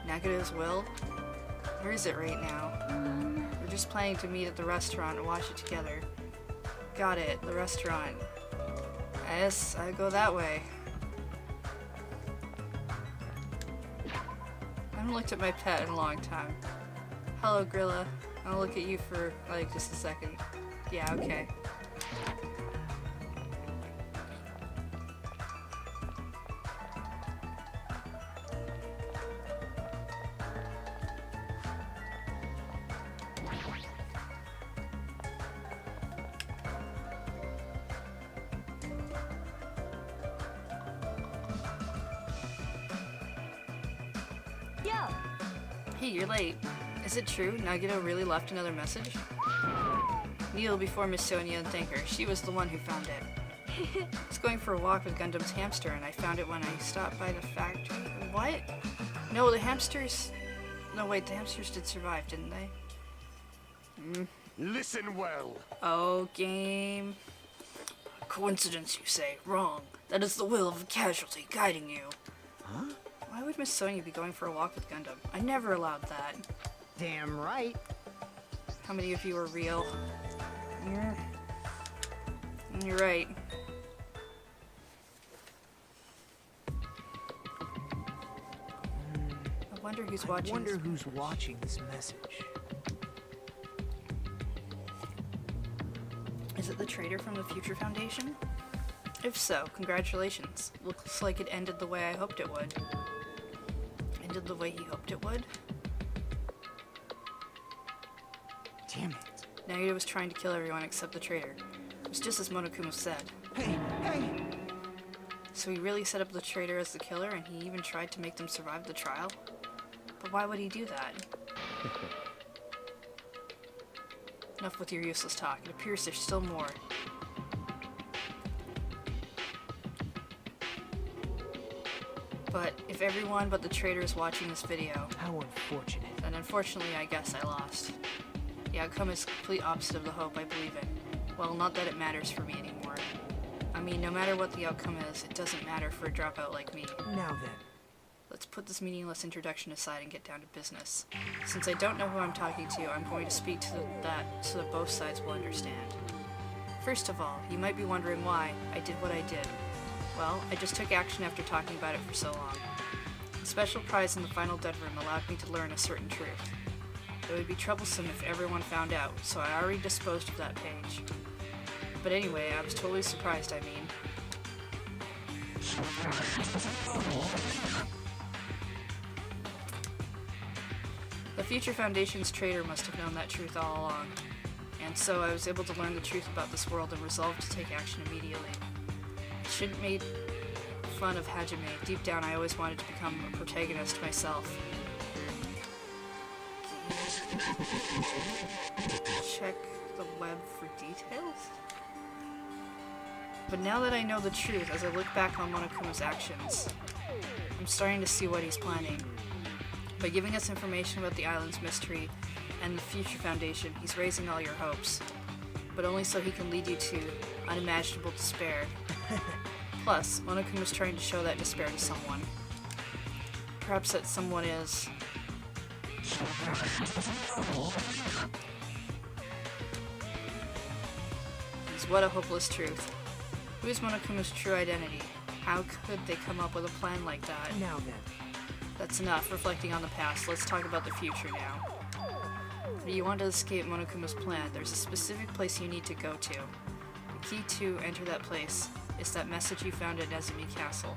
Nagato's will? Where is it right now? We're just planning to meet at the restaurant and watch it together. Got it, the restaurant. I guess I go that way. I haven't looked at my pet in a long time. Hello, Grilla. I'll look at you for, like, just a second. Yeah, okay. Yeah. Hey, you're late. Is it true Nagito really left another message? Kneel before Miss Sonia and thank her. She was the one who found it. I was going for a walk with Gundam's hamster and I found it when I stopped by the factory. What? No, the hamsters... No, wait, the hamsters did survive, didn't they? Listen well. Oh, game. Coincidence, you say? Wrong. That is the will of a casualty guiding you. Huh? Why would Miss Sonia be going for a walk with Gundam? I never allowed that. Damn right. How many of you are real? You're right. I wonder who's watching. I wonder who's watching this message. Is it the traitor from the Future Foundation? If so, congratulations. Looks like it ended the way I hoped it would. Ended the way he hoped it would? Damn it. Nagito was trying to kill everyone except the traitor. It was just as Monokuma said. Hey, hey! So he really set up the traitor as the killer and he even tried to make them survive the trial? But why would he do that? Enough with your useless talk. It appears there's still more. But if everyone but the traitor is watching this video, How unfortunate. then unfortunately I guess I lost. The outcome is the complete opposite of the hope I believe in. Well, not that it matters for me anymore. I mean, no matter what the outcome is, it doesn't matter for a dropout like me. Now then. Let's put this meaningless introduction aside and get down to business. Since I don't know who I'm talking to, I'm going to speak to that so that both sides will understand. First of all, you might be wondering why I did what I did. Well, I just took action after talking about it for so long. The special prize in the final dead room allowed me to learn a certain truth. It would be troublesome if everyone found out, so I already disposed of that page. But anyway, I was totally surprised, I mean. The Future Foundation's traitor must have known that truth all along. And so I was able to learn the truth about this world and resolved to take action immediately. I shouldn't make fun of Hajime. Deep down, I always wanted to become a protagonist myself. Check the web for details? But now that I know the truth, as I look back on Monokuma's actions, I'm starting to see what he's planning. By giving us information about the island's mystery and the Future Foundation, he's raising all your hopes. But only so he can lead you to unimaginable despair. Plus, Monokuma's trying to show that despair to someone. Perhaps that someone is... What a hopeless truth. Who is Monokuma's true identity? How could they come up with a plan like that? Now then. That's enough reflecting on the past. Let's talk about the future now. If you want to escape Monokuma's plan, there's a specific place you need to go to. The key to enter that place is that message you found at Nezumi Castle.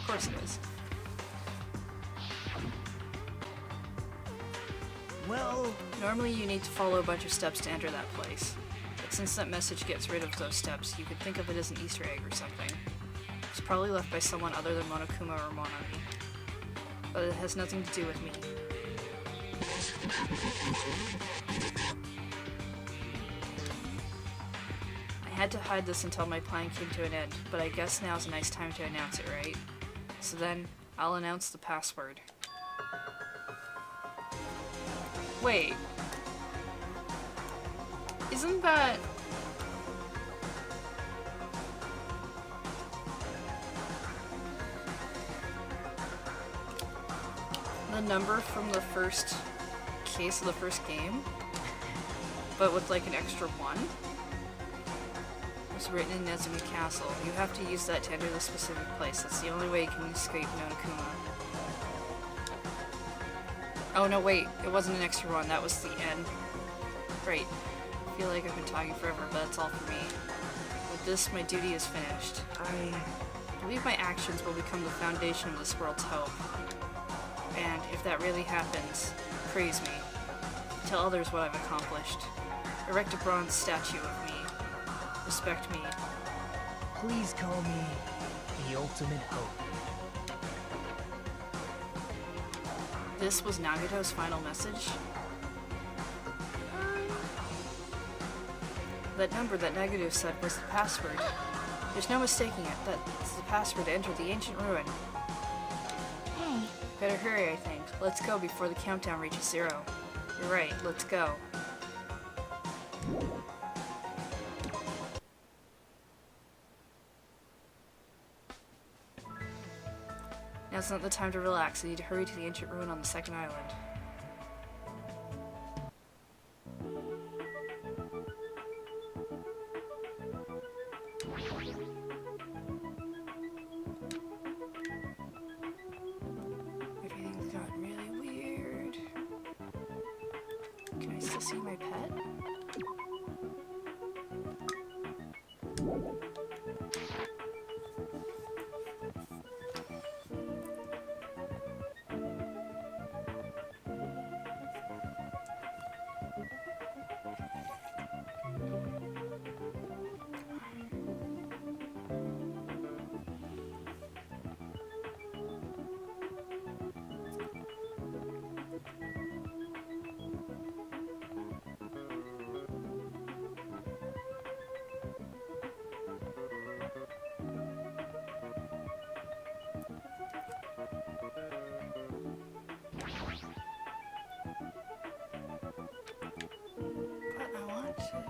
Of course it is. Well... Normally you need to follow a bunch of steps to enter that place. But since that message gets rid of those steps, you could think of it as an Easter egg or something. It's probably left by someone other than Monokuma or Monami. But it has nothing to do with me. I had to hide this until my plan came to an end, but I guess now's a nice time to announce it, right? So then, I'll announce the password. Wait. Isn't that... the number from the first case of the first game? But with like an extra 1? It was written in Nezumi Castle. You have to use that to enter the specific place. That's the only way you can escape Monokuma. Oh no, wait. It wasn't an extra 1. That was the end. Great. I feel like I've been talking forever, but that's all for me. With this, my duty is finished. I believe my actions will become the foundation of this world's hope. And if that really happens, praise me. Tell others what I've accomplished. Erect a bronze statue of me. Respect me. Please call me the ultimate hope. This was Nagato's final message? That number that Nagato said was the password. There's no mistaking it. That's the password to enter the ancient ruin. Hey, Better hurry, I think. Let's go before the countdown reaches 0. You're right, let's go. Now's not the time to relax. I need to hurry to the ancient ruin on the second island. Everything's gotten really weird. Can I still see my pet? But I want to.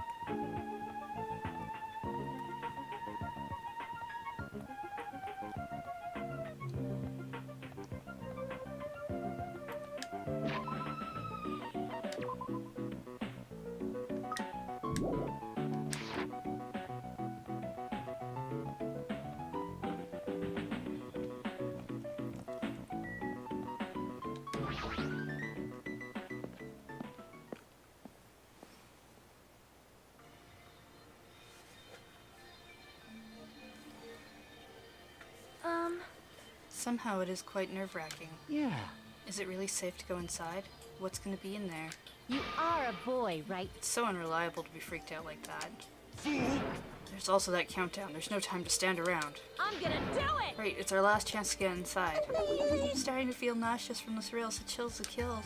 Somehow it is quite nerve-wracking. Yeah. Is it really safe to go inside? What's gonna be in there? You are a boy, right? It's so unreliable to be freaked out like that. There's also that countdown. There's no time to stand around. I'm gonna do it! Right, it's our last chance to get inside. I'm starting to feel nauseous from the thrills. It chills the kills.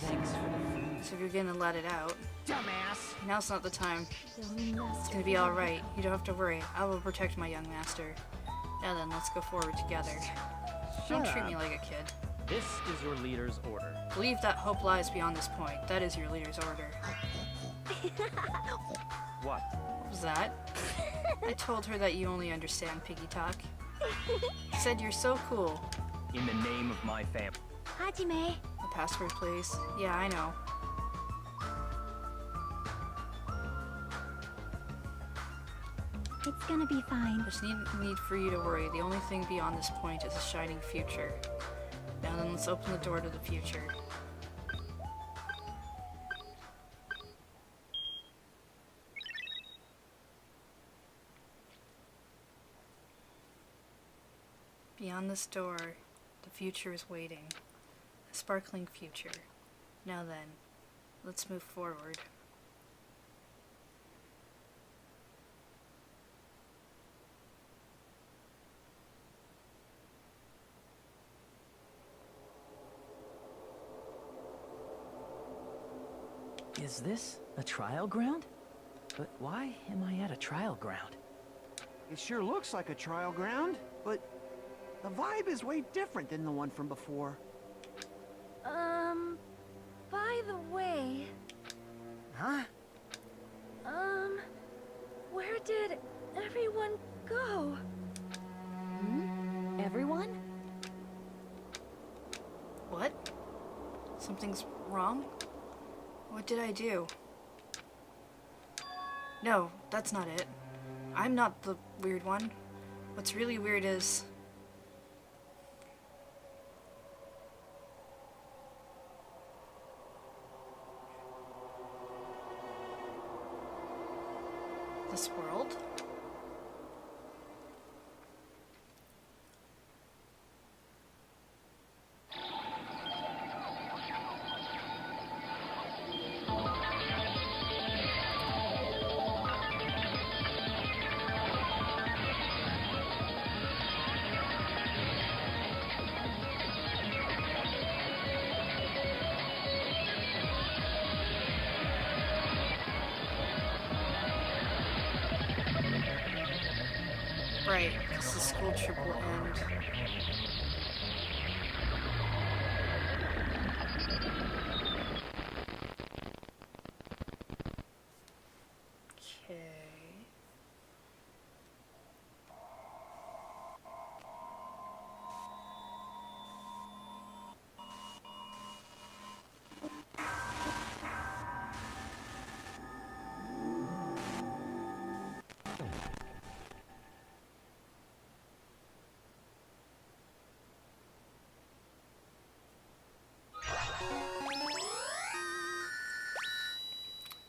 So if you're gonna let it out, Dumbass! now's not the time. silly It's master. gonna be alright. You don't have to worry. I will protect my young master. Now then, let's go forward together. Don't treat me like a kid. This is your leader's order. Believe that hope lies beyond this point. That is your leader's order. What? What was that? I told her that you only understand piggy talk. Said you're so cool. In the name of my family. Hajime. The password, please. Yeah, I know. It's gonna be fine. There's no need for you to worry. The only thing beyond this point is a shining future. Now then, let's open the door to the future. Beyond this door, the future is waiting. A sparkling future. Now then, let's move forward. Is this a trial ground? But why am I at a trial ground? It sure looks like a trial ground, but the vibe is way different than the one from before. By the way, Huh? where did everyone go? Everyone? What? Something's wrong? What did I do? No, that's not it. I'm not the weird one. What's really weird is... this world? Right, because the school trip will end. Okay.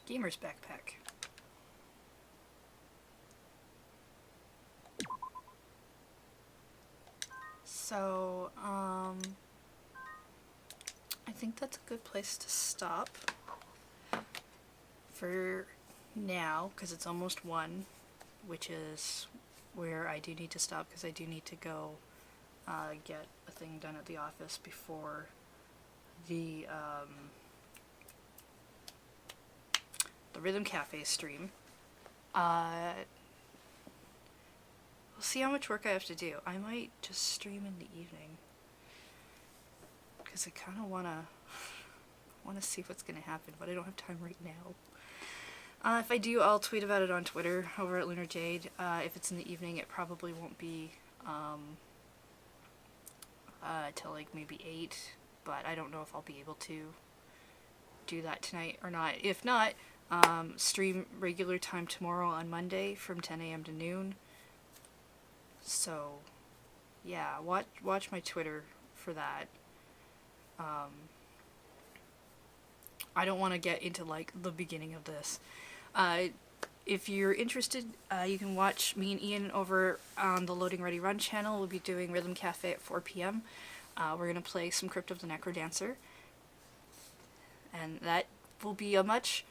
Gamer's backpack. So, I think that's a good place to stop for now, because it's almost 1, which is where I do need to stop, because I do need to go get a thing done at the office before the Rhythm Cafe stream. We'll see how much work I have to do. I might just stream in the evening, because I kind of want to see what's going to happen, but I don't have time right now. If I do, I'll tweet about it on Twitter over at LunarJade. If it's in the evening, it probably won't be till like maybe 8, but I don't know if I'll be able to do that tonight or not. If not, stream regular time tomorrow on Monday from 10 a.m. to noon. So, yeah, watch my Twitter for that. I don't want to get into like the beginning of this. If you're interested, you can watch me and Ian over on the Loading Ready Run channel. We'll be doing Rhythm Cafe at 4 p.m. We're going to play some Crypt of the Necrodancer. And that will be a much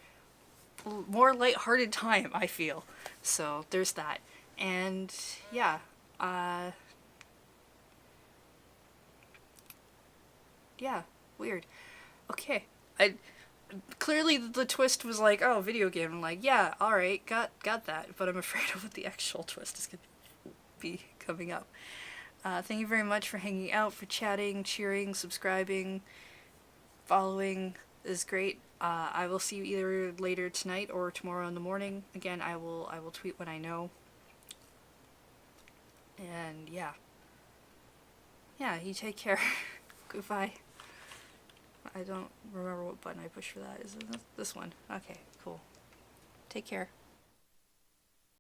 more lighthearted time, I feel. So there's that. And yeah, yeah, weird. Okay, clearly the twist was like, oh, video game. I'm like, yeah, alright, got that. But I'm afraid of what the actual twist is going to be coming up. Thank you very much for hanging out, for chatting, cheering, subscribing, following. Is great. I will see you either later tonight or tomorrow in the morning. Again, I will tweet when I know. And yeah, you take care. Goodbye. I don't remember what button I pushed for that. Is it this one? Okay, cool. Take care.